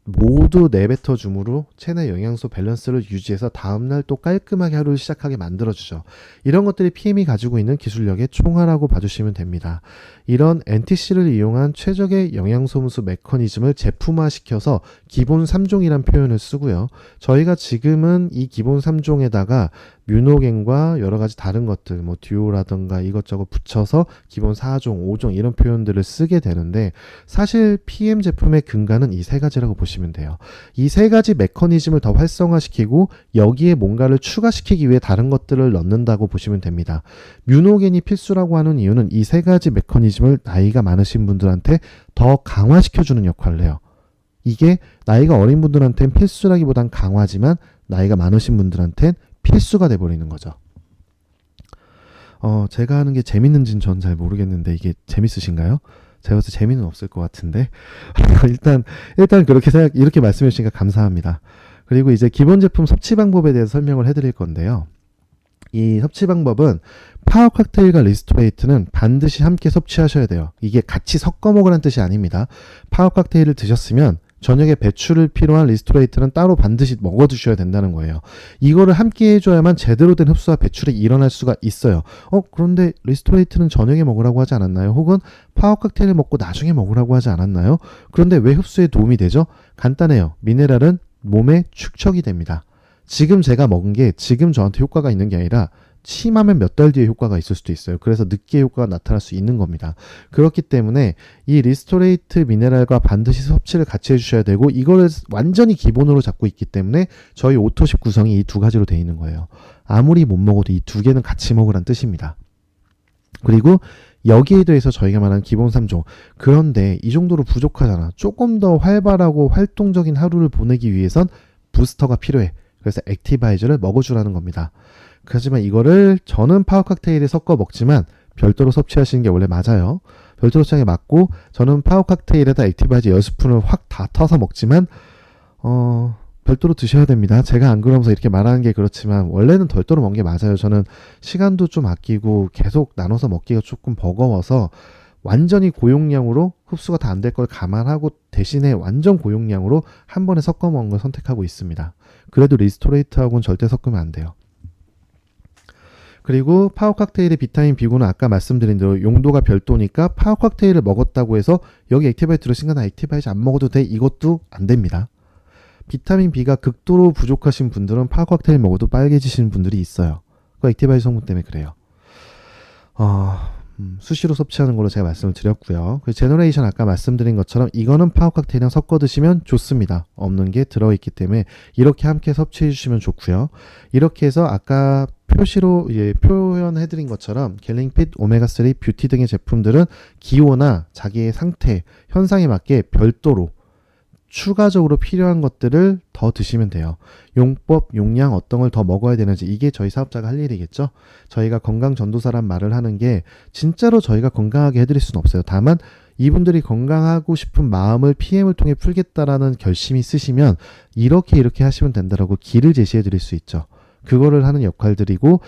모두 내뱉어 줌으로 체내 영양소 밸런스를 유지해서 다음날 또 깔끔하게 하루를 시작하게 만들어주죠. 이런 것들이 PM이 가지고 있는 기술력의 총화라고 봐주시면 됩니다. 이런 NTC를 이용한 최적의 영양소 흡수 메커니즘을 제품화시켜서 기본 3종이란 표현을 쓰고요. 저희가 지금은 이 기본 3종에다가 뮤노겐과 여러 가지 다른 것들, 뭐 듀오라던가 이것저것 붙여서 기본 4종, 5종 이런 표현들을 쓰게 되는데 사실 PM 제품의 근간은 이 세 가지라고 보시면 돼요. 이 세 가지 메커니즘을 더 활성화시키고 여기에 뭔가를 추가시키기 위해 다른 것들을 넣는다고 보시면 됩니다. 뮤노겐이 필수라고 하는 이유는 이 세 가지 메커니즘을 나이가 많으신 분들한테 더 강화시켜주는 역할을 해요. 이게 나이가 어린 분들한테는 필수라기보단 강화지만 나이가 많으신 분들한테는 필수가 돼버리는 거죠. 제가 하는 게 재밌는지는 전 잘 모르겠는데 이게 재밌으신가요? 제가 봤을 때 재미는 없을 것 같은데 일단 그렇게 이렇게 말씀해 주시니까 감사합니다. 그리고 이제 기본 제품 섭취 방법에 대해서 설명을 해드릴 건데요. 이 섭취 방법은 파워 칵테일과 리스토레이트는 반드시 함께 섭취하셔야 돼요. 이게 같이 섞어 먹으라는 뜻이 아닙니다. 파워 칵테일을 드셨으면 저녁에 배출을 필요한 리스토레이트는 따로 반드시 먹어두셔야 된다는 거예요. 이거를 함께 해줘야만 제대로 된 흡수와 배출이 일어날 수가 있어요. 그런데 리스토레이트는 저녁에 먹으라고 하지 않았나요? 혹은 파워 칵테일을 먹고 나중에 먹으라고 하지 않았나요? 그런데 왜 흡수에 도움이 되죠? 간단해요. 미네랄은 몸에 축적이 됩니다. 지금 제가 먹은 게 지금 저한테 효과가 있는 게 아니라 심하면 몇 달 뒤에 효과가 있을 수도 있어요. 그래서 늦게 효과가 나타날 수 있는 겁니다. 그렇기 때문에 이 리스토레이트 미네랄과 반드시 섭취를 같이 해주셔야 되고 이거를 완전히 기본으로 잡고 있기 때문에 저희 오토식 구성이 이 두 가지로 되어 있는 거예요. 아무리 못 먹어도 이 두 개는 같이 먹으란 뜻입니다. 그리고 여기에 대해서 저희가 말하는 기본 3종. 그런데 이 정도로 부족하잖아. 조금 더 활발하고 활동적인 하루를 보내기 위해선 부스터가 필요해. 그래서 액티바이저를 먹어주라는 겁니다. 하지만 이거를 저는 파워 칵테일에 섞어 먹지만 별도로 섭취하시는 게 원래 맞아요. 별도로 섭취하는 게 맞고 저는 파워 칵테일에다 액티바이저 10스푼을 확 다 터서 먹지만 별도로 드셔야 됩니다. 제가 안 그러면서 이렇게 말하는 게 그렇지만 원래는 별도로 먹는 게 맞아요. 저는 시간도 좀 아끼고 계속 나눠서 먹기가 조금 버거워서 완전히 고용량으로 흡수가 다 안 될 걸 감안하고 대신에 완전 고용량으로 한 번에 섞어 먹는 걸 선택하고 있습니다. 그래도 리스토레이트하고는 절대 섞으면 안 돼요. 그리고 파워 칵테일의 비타민 B군은 아까 말씀드린 대로 용도가 별도니까 파워 칵테일을 먹었다고 해서 여기 액티바이저 들으신 건 액티바이저 안 먹어도 돼? 이것도 안 됩니다. 비타민 B가 극도로 부족하신 분들은 파워 칵테일 먹어도 빨개지시는 분들이 있어요. 그 액티바이저 성분 때문에 그래요. 수시로 섭취하는 걸로 제가 말씀을 드렸고요. 그 제너레이션 아까 말씀드린 것처럼 이거는 파워 칵테일이랑 섞어 드시면 좋습니다. 없는 게 들어있기 때문에 이렇게 함께 섭취해 주시면 좋고요. 이렇게 해서 아까 표시로 표현해드린 것처럼 갤링핏, 오메가3, 뷰티 등의 제품들은 기호나 자기의 상태, 현상에 맞게 별도로 추가적으로 필요한 것들을 더 드시면 돼요. 용법, 용량 어떤 걸 더 먹어야 되는지 이게 저희 사업자가 할 일이겠죠. 저희가 건강 전도사란 말을 하는 게 진짜로 저희가 건강하게 해드릴 수는 없어요. 다만 이분들이 건강하고 싶은 마음을 PM을 통해 풀겠다라는 결심이 있으시면 이렇게 하시면 된다라고 길을 제시해 드릴 수 있죠. 그거를 하는 역할들이고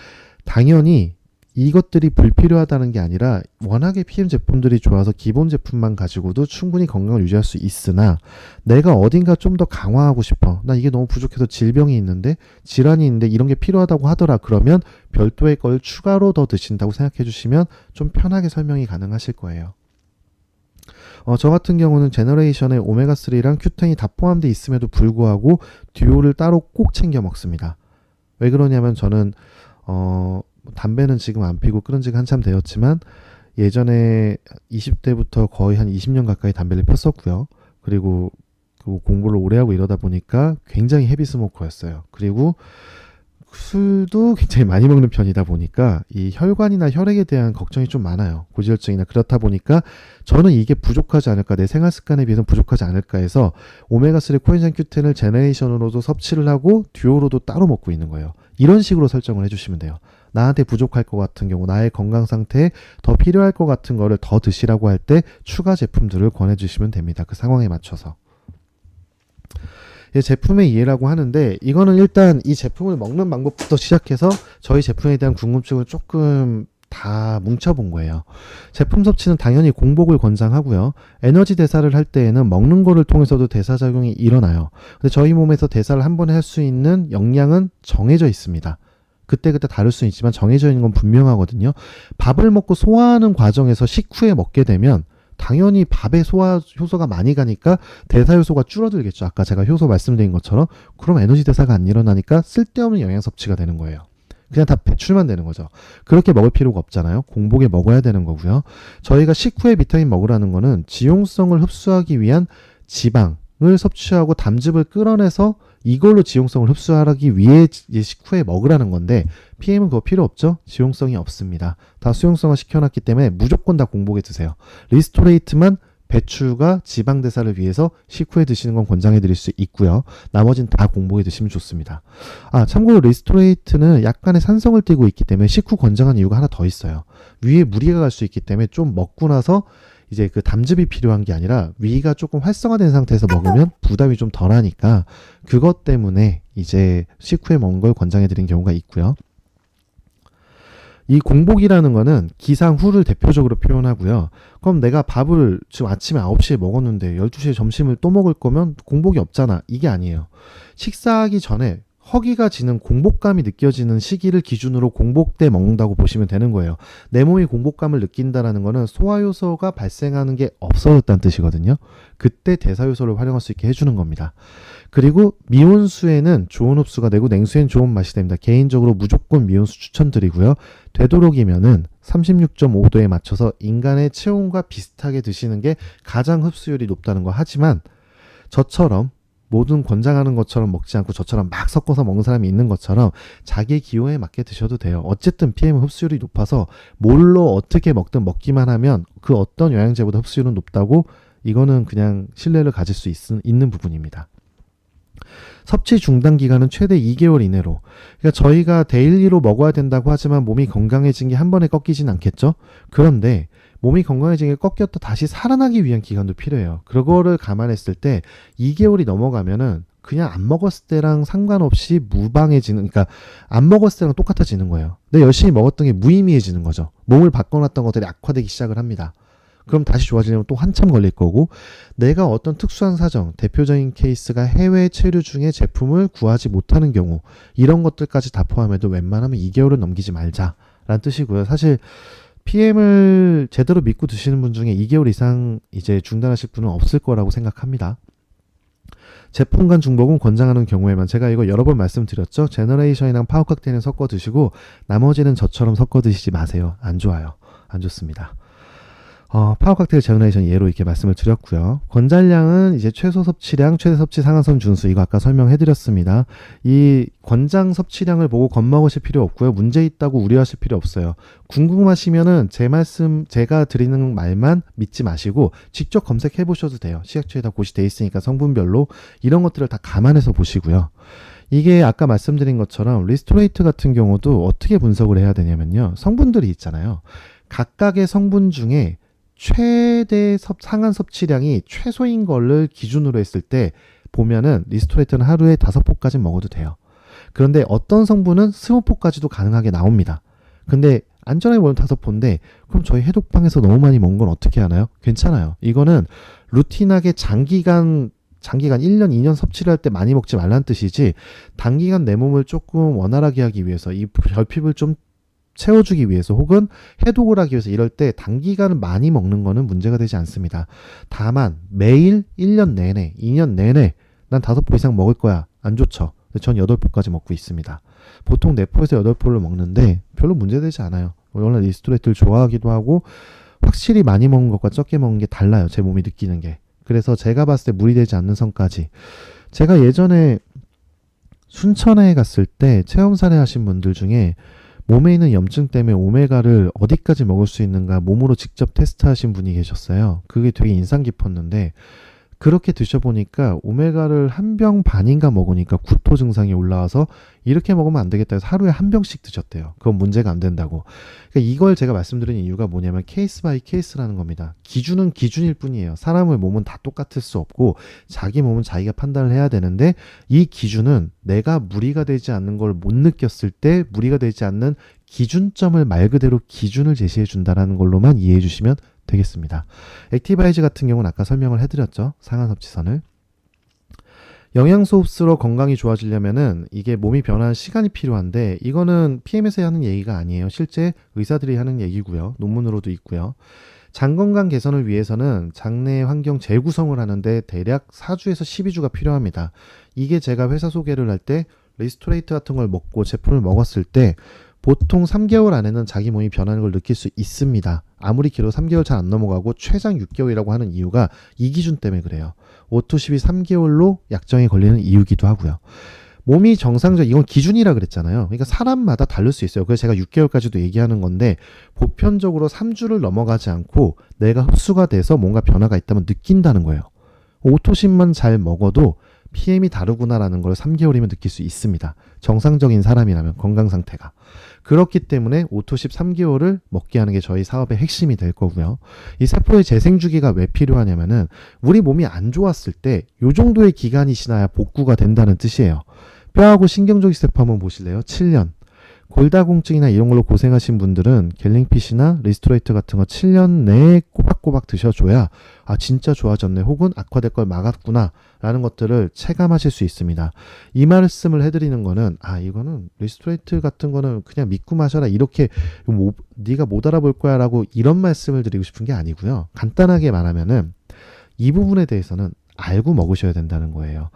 당연히 이것들이 불필요하다는 게 아니라 워낙에 PM 제품들이 좋아서 기본 제품만 가지고도 충분히 건강을 유지할 수 있으나 내가 어딘가 좀 더 강화하고 싶어. 나 이게 너무 부족해서 질병이 있는데 질환이 있는데 이런 게 필요하다고 하더라. 그러면 별도의 걸 추가로 더 드신다고 생각해 주시면 좀 편하게 설명이 가능하실 거예요. 저 같은 경우는 제너레이션에 오메가3랑 큐텐이 다 포함되어 있음에도 불구하고 듀오를 따로 꼭 챙겨 먹습니다. 왜 그러냐면 저는 담배는 지금 안 피고 끊은 지가 한참 되었지만 예전에 20대부터 거의 한 20년 가까이 담배를 폈었고요. 그리고 공부를 오래 하고 이러다 보니까 굉장히 헤비 스모커였어요. 그리고 술도 굉장히 많이 먹는 편이다 보니까 이 혈관이나 혈액에 대한 걱정이 좀 많아요. 고지혈증이나. 그렇다 보니까 저는 이게 부족하지 않을까, 내 생활 습관에 비해서는 부족하지 않을까 해서 오메가3 코엔자임 Q10을 제너레이션으로도 섭취를 하고 듀오로도 따로 먹고 있는 거예요. 이런 식으로 설정을 해주시면 돼요. 나한테 부족할 것 같은 경우, 나의 건강 상태에 더 필요할 것 같은 거를 더 드시라고 할 때 추가 제품들을 권해주시면 됩니다. 그 상황에 맞춰서. 제품의 이해라고 하는데, 이거는 일단 이 제품을 먹는 방법부터 시작해서 저희 제품에 대한 궁금증을 조금 다 뭉쳐본 거예요. 제품 섭취는 당연히 공복을 권장하고요. 에너지 대사를 할 때에는 먹는 거를 통해서도 대사작용이 일어나요. 근데 저희 몸에서 대사를 한 번에 할 수 있는 용량은 정해져 있습니다. 그때그때 다를 수는 있지만 정해져 있는 건 분명하거든요. 밥을 먹고 소화하는 과정에서 식후에 먹게 되면 당연히 밥에 소화 효소가 많이 가니까 대사 효소가 줄어들겠죠. 아까 제가 효소 말씀드린 것처럼. 그럼 에너지 대사가 안 일어나니까 쓸데없는 영양 섭취가 되는 거예요. 그냥 다 배출만 되는 거죠. 그렇게 먹을 필요가 없잖아요. 공복에 먹어야 되는 거고요. 저희가 식후에 비타민 먹으라는 거는 지용성을 흡수하기 위한 지방을 섭취하고 담즙을 끌어내서 이걸로 지용성을 흡수하기 위해 식후에 먹으라는 건데, PM은 그거 필요 없죠? 지용성이 없습니다. 다 수용성화 시켜놨기 때문에 무조건 다 공복에 드세요. 리스토레이트만 배출과 지방 대사를 위해서 식후에 드시는 건 권장해 드릴 수 있고요. 나머지는 다 공복에 드시면 좋습니다. 참고로 리스토레이트는 약간의 산성을 띠고 있기 때문에 식후 권장한 이유가 하나 더 있어요. 위에 무리가 갈 수 있기 때문에 좀 먹고 나서 이제 그 담즙이 필요한 게 아니라 위가 조금 활성화된 상태에서 먹으면 부담이 좀 덜하니까 그것 때문에 이제 식후에 먹는 걸 권장해 드린 경우가 있고요. 이 공복이라는 거는 기상 후를 대표적으로 표현하고요. 그럼 내가 밥을 지금 아침에 9시에 먹었는데 12시에 점심을 또 먹을 거면 공복이 없잖아. 이게 아니에요. 식사하기 전에 허기가 지는 공복감이 느껴지는 시기를 기준으로 공복 때 먹는다고 보시면 되는 거예요. 내 몸이 공복감을 느낀다는 거는 소화효소가 발생하는 게 없어졌다는 뜻이거든요. 그때 대사효소를 활용할 수 있게 해주는 겁니다. 그리고 미온수에는 좋은 흡수가 되고 냉수에는 좋은 맛이 됩니다. 개인적으로 무조건 미온수 추천드리고요. 되도록이면은 36.5도에 맞춰서 인간의 체온과 비슷하게 드시는 게 가장 흡수율이 높다는 거. 하지만 저처럼 모든 권장하는 것처럼 먹지 않고 저처럼 막 섞어서 먹는 사람이 있는 것처럼 자기 기호에 맞게 드셔도 돼요. 어쨌든 PM 흡수율이 높아서 뭘로 어떻게 먹든 먹기만 하면 그 어떤 영양제보다 흡수율은 높다고, 이거는 그냥 신뢰를 가질 수 있는 부분입니다. 섭취 중단 기간은 최대 2개월 이내로. 그러니까 저희가 데일리로 먹어야 된다고 하지만 몸이 건강해진 게 한 번에 꺾이진 않겠죠? 그런데 몸이 건강해진 게 꺾였다 다시 살아나기 위한 기간도 필요해요. 그거를 감안했을 때 2개월이 넘어가면은 그냥 안 먹었을 때랑 상관없이 무방해지는, 그러니까 안 먹었을 때랑 똑같아지는 거예요. 근데 열심히 먹었던 게 무의미해지는 거죠. 몸을 바꿔놨던 것들이 악화되기 시작을 합니다. 그럼 다시 좋아지려면 또 한참 걸릴 거고, 내가 어떤 특수한 사정, 대표적인 케이스가 해외 체류 중에 제품을 구하지 못하는 경우, 이런 것들까지 다 포함해도 웬만하면 2개월은 넘기지 말자라는 뜻이고요. 사실 PM을 제대로 믿고 드시는 분 중에 2개월 이상 이제 중단하실 분은 없을 거라고 생각합니다. 제품 간 중복은 권장하는 경우에만, 제가 이거 여러 번 말씀드렸죠. 제너레이션이랑 파워 칵테일은 섞어 드시고 나머지는 저처럼 섞어 드시지 마세요. 안 좋아요. 안 좋습니다. 파워 칵테일 제너레이션 예로 이렇게 말씀을 드렸고요. 권장량은 이제 최소 섭취량, 최대 섭취 상한선 준수, 이거 아까 설명해 드렸습니다. 이 권장 섭취량을 보고 겁먹으실 필요 없고요. 문제 있다고 우려하실 필요 없어요. 궁금하시면은 제가 드리는 말만 믿지 마시고 직접 검색해 보셔도 돼요. 식약처에 다 고시돼 있으니까 성분별로 이런 것들을 다 감안해서 보시고요. 이게 아까 말씀드린 것처럼 리스토레이트 같은 경우도 어떻게 분석을 해야 되냐면요. 성분들이 있잖아요. 각각의 성분 중에 최대 상한 섭취량이 최소인 거를 기준으로 했을 때 보면은 리스토레이트는 하루에 5포까지 먹어도 돼요. 그런데 어떤 성분은 20포까지도 가능하게 나옵니다. 근데 안전하게 먹으면 5포인데 그럼 저희 해독방에서 너무 많이 먹은 건 어떻게 하나요? 괜찮아요. 이거는 루틴하게 장기간 1년, 2년 섭취를 할 때 많이 먹지 말라는 뜻이지, 단기간 내 몸을 조금 원활하게 하기 위해서 이 결핍을 좀 채워주기 위해서 혹은 해독을 하기 위해서 이럴 때 단기간을 많이 먹는 거는 문제가 되지 않습니다. 다만 매일 1년 내내 2년 내내 난 5포 이상 먹을 거야. 안 좋죠. 전 8포까지 먹고 있습니다. 보통 4포에서 8포를 먹는데 별로 문제되지 않아요. 원래 리스토레이트를 좋아하기도 하고 확실히 많이 먹는 것과 적게 먹는 게 달라요. 제 몸이 느끼는 게. 그래서 제가 봤을 때 무리되지 않는 선까지. 제가 예전에 순천에 갔을 때 체험사례 하신 분들 중에 몸에 있는 염증 때문에 오메가를 어디까지 먹을 수 있는가 몸으로 직접 테스트하신 분이 계셨어요. 그게 되게 인상 깊었는데 그렇게 드셔보니까 오메가를 1병 반인가 먹으니까 구토 증상이 올라와서 이렇게 먹으면 안 되겠다 해서 하루에 1병씩 드셨대요. 그건 문제가 안 된다고. 그러니까 이걸 제가 말씀드린 이유가 뭐냐면 케이스 바이 케이스라는 겁니다. 기준은 기준일 뿐이에요. 사람의 몸은 다 똑같을 수 없고 자기 몸은 자기가 판단을 해야 되는데 이 기준은 내가 무리가 되지 않는 걸 못 느꼈을 때 무리가 되지 않는 기준점을 말 그대로 기준을 제시해 준다는 걸로만 이해해 주시면 되겠습니다. 액티바이즈 같은 경우는 아까 설명을 해드렸죠. 상한 섭취선을. 영양소 흡수로 건강이 좋아지려면은 이게 몸이 변하는 시간이 필요한데 이거는 PM에서 하는 얘기가 아니에요. 실제 의사들이 하는 얘기고요. 논문으로도 있고요. 장 건강 개선을 위해서는 장내 환경 재구성을 하는데 대략 4주에서 12주가 필요합니다. 이게 제가 회사 소개를 할 때 리스토레이트 같은 걸 먹고 제품을 먹었을 때 보통 3개월 안에는 자기 몸이 변하는 걸 느낄 수 있습니다. 아무리 길어도 3개월 잘 안 넘어가고 최장 6개월이라고 하는 이유가 이 기준 때문에 그래요. 5-10이 3개월로 약정에 걸리는 이유기도 하고요. 몸이 정상적, 이건 기준이라 그랬잖아요. 그러니까 사람마다 다를 수 있어요. 그래서 제가 6개월까지도 얘기하는 건데 보편적으로 3주를 넘어가지 않고 내가 흡수가 돼서 뭔가 변화가 있다면 느낀다는 거예요. 오토신만 잘 먹어도 PM이 다르구나라는 걸 3개월이면 느낄 수 있습니다. 정상적인 사람이라면 건강 상태가. 그렇기 때문에 오토십 3개월을 먹게 하는 게 저희 사업의 핵심이 될 거고요. 이 세포의 재생 주기가 왜 필요하냐면은 우리 몸이 안 좋았을 때 이 정도의 기간이 지나야 복구가 된다는 뜻이에요. 뼈하고 신경조직 세포 한번 보실래요? 7년. 골다공증이나 이런 걸로 고생하신 분들은 갤링핏이나 리스토레이트 같은 거 7년 내에 꼬박꼬박 드셔줘야 아 진짜 좋아졌네 혹은 악화될 걸 막았구나 라는 것들을 체감하실 수 있습니다. 이 말씀을 해드리는 거는 아 이거는 리스토레이트 같은 거는 그냥 믿고 마셔라 이렇게 네가 못 알아볼 거야 라고 이런 말씀을 드리고 싶은 게 아니고요. 간단하게 말하면은 이 부분에 대해서는 알고 먹으셔야 된다는 거예요.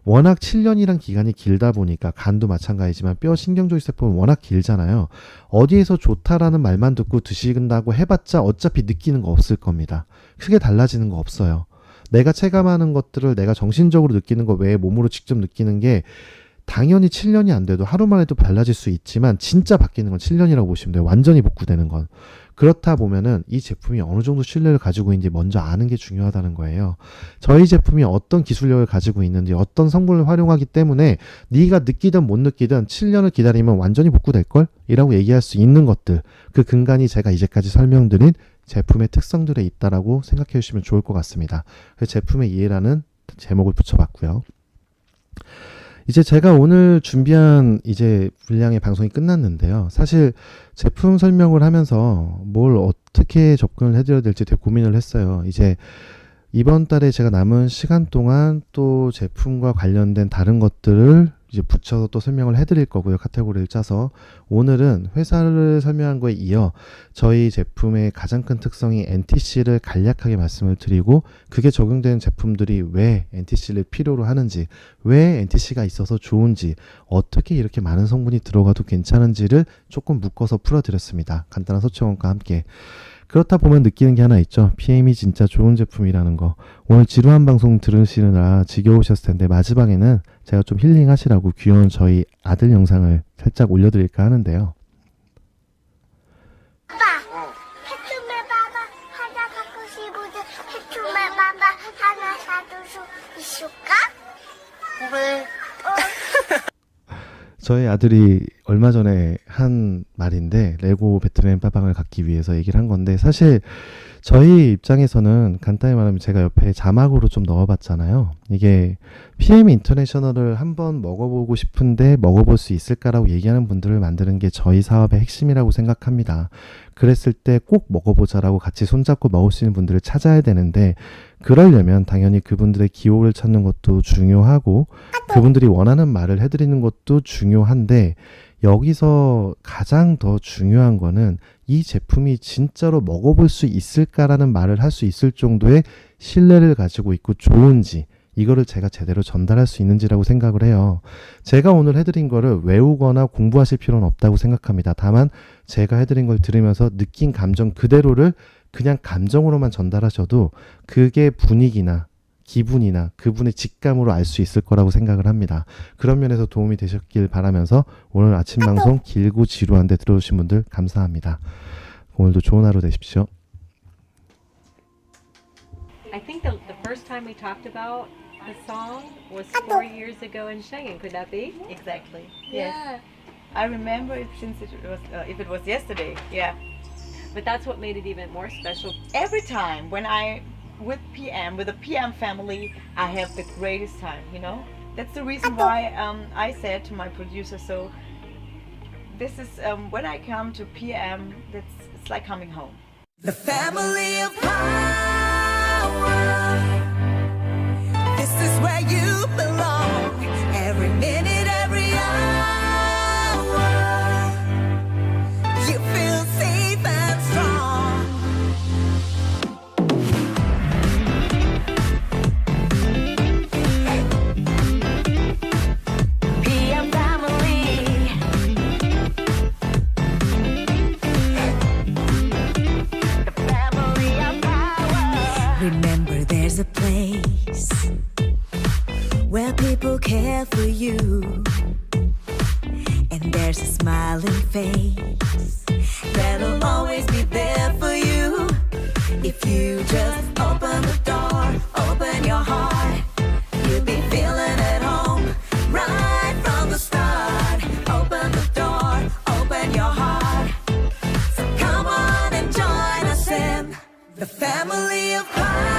워낙 7년이란 기간이 길다 보니까 간도 마찬가지지만 뼈 신경조직 세포는 워낙 길잖아요. 어디에서 좋다라는 말만 듣고 드신다고 해봤자 어차피 느끼는 거 없을 겁니다. 크게 달라지는 거 없어요. 내가 체감하는 것들을 내가 정신적으로 느끼는 거 외에 몸으로 직접 느끼는 게 당연히 7년이 안 돼도 하루만 해도 달라질 수 있지만 진짜 바뀌는 건 7년이라고 보시면 돼요. 완전히 복구되는 건. 그렇다 보면은 이 제품이 어느 정도 신뢰를 가지고 있는지 먼저 아는 게 중요하다는 거예요. 저희 제품이 어떤 기술력을 가지고 있는지 어떤 성분을 활용하기 때문에 네가 느끼든 못 느끼든 7년을 기다리면 완전히 복구될걸? 이라고 얘기할 수 있는 것들 그 근간이 제가 이제까지 설명드린 제품의 특성들에 있다라고 생각해 주시면 좋을 것 같습니다. 그래서 제품의 이해라는 제목을 붙여봤고요. 이제 제가 오늘 준비한 이제 분량의 방송이 끝났는데요. 사실 제품 설명을 하면서 뭘 어떻게 접근을 해드려야 될지 되게 고민을 했어요. 이제 이번 달에 제가 남은 시간 동안 또 제품과 관련된 다른 것들을 이제 붙여서 또 설명을 해드릴 거고요. 카테고리를 짜서 오늘은 회사를 설명한 거에 이어 저희 제품의 가장 큰 특성이 NTC를 간략하게 말씀을 드리고 그게 적용되는 제품들이 왜 NTC를 필요로 하는지 왜 NTC가 있어서 좋은지 어떻게 이렇게 많은 성분이 들어가도 괜찮은지를 조금 묶어서 풀어드렸습니다. 간단한 소체원과 함께. 그렇다 보면 느끼는 게 하나 있죠. PM이 진짜 좋은 제품이라는 거. 오늘 지루한 방송 들으시느라 지겨우셨을 텐데 마지막에는 제가 좀 힐링하시라고 귀여운 저희 아들 영상을 살짝 올려드릴까 하는데요. 아빠, 해춤의 바바 하나 갖고 싶은데 해춤의 바바 하나 사줄 수 있을까? 그래. 저희 아들이 얼마 전에 한 말인데 레고 배트맨 빠방을 갖기 위해서 얘기를 한 건데 사실 저희 입장에서는 간단히 말하면 제가 옆에 자막으로 좀 넣어봤잖아요. 이게 PM 인터내셔널을 한번 먹어보고 싶은데 먹어볼 수 있을까라고 얘기하는 분들을 만드는 게 저희 사업의 핵심이라고 생각합니다. 그랬을 때 꼭 먹어보자라고 같이 손잡고 먹을 수 있는 분들을 찾아야 되는데 그러려면 당연히 그분들의 기호를 찾는 것도 중요하고 그분들이 원하는 말을 해드리는 것도 중요한데 여기서 가장 더 중요한 거는 이 제품이 진짜로 먹어볼 수 있을까라는 말을 할 수 있을 정도의 신뢰를 가지고 있고 좋은지, 이거를 제가 제대로 전달할 수 있는지라고 생각을 해요. 제가 오늘 해드린 거를 외우거나 공부하실 필요는 없다고 생각합니다. 다만 제가 해드린 걸 들으면서 느낀 감정 그대로를 그냥 감정으로만 전달하셔도 그게 분위기나 기분이나 그분의 직감으로 알 수 있을 거라고 생각을 합니다. 그런 면에서 도움이 되셨길 바라면서 오늘 아침 방송 길고 지루한데 들어오신 분들 감사합니다. 오늘도 좋은 하루 되십시오. I think the first time we talked about the song was 4 years ago in Schengen. Could that be? Exactly. Yes. I remember it since it was if it was yesterday. Yeah. But that's what made it even more special. Every time when I with the PM family, I have the greatest time, you know? That's the reason why I said to my producer, so this is when I come to PM, it's like coming home. The family of power. This is where you belong. Every minute, every hour. You feel safe and strong. PM family. The family of power. Remember, there's a place where people care for you, and there's a smiling face that'll always be there for you. If you just open the door, open your heart, you'll be feeling at home right from the start. Open the door, open your heart. So come on and join us in the family of power.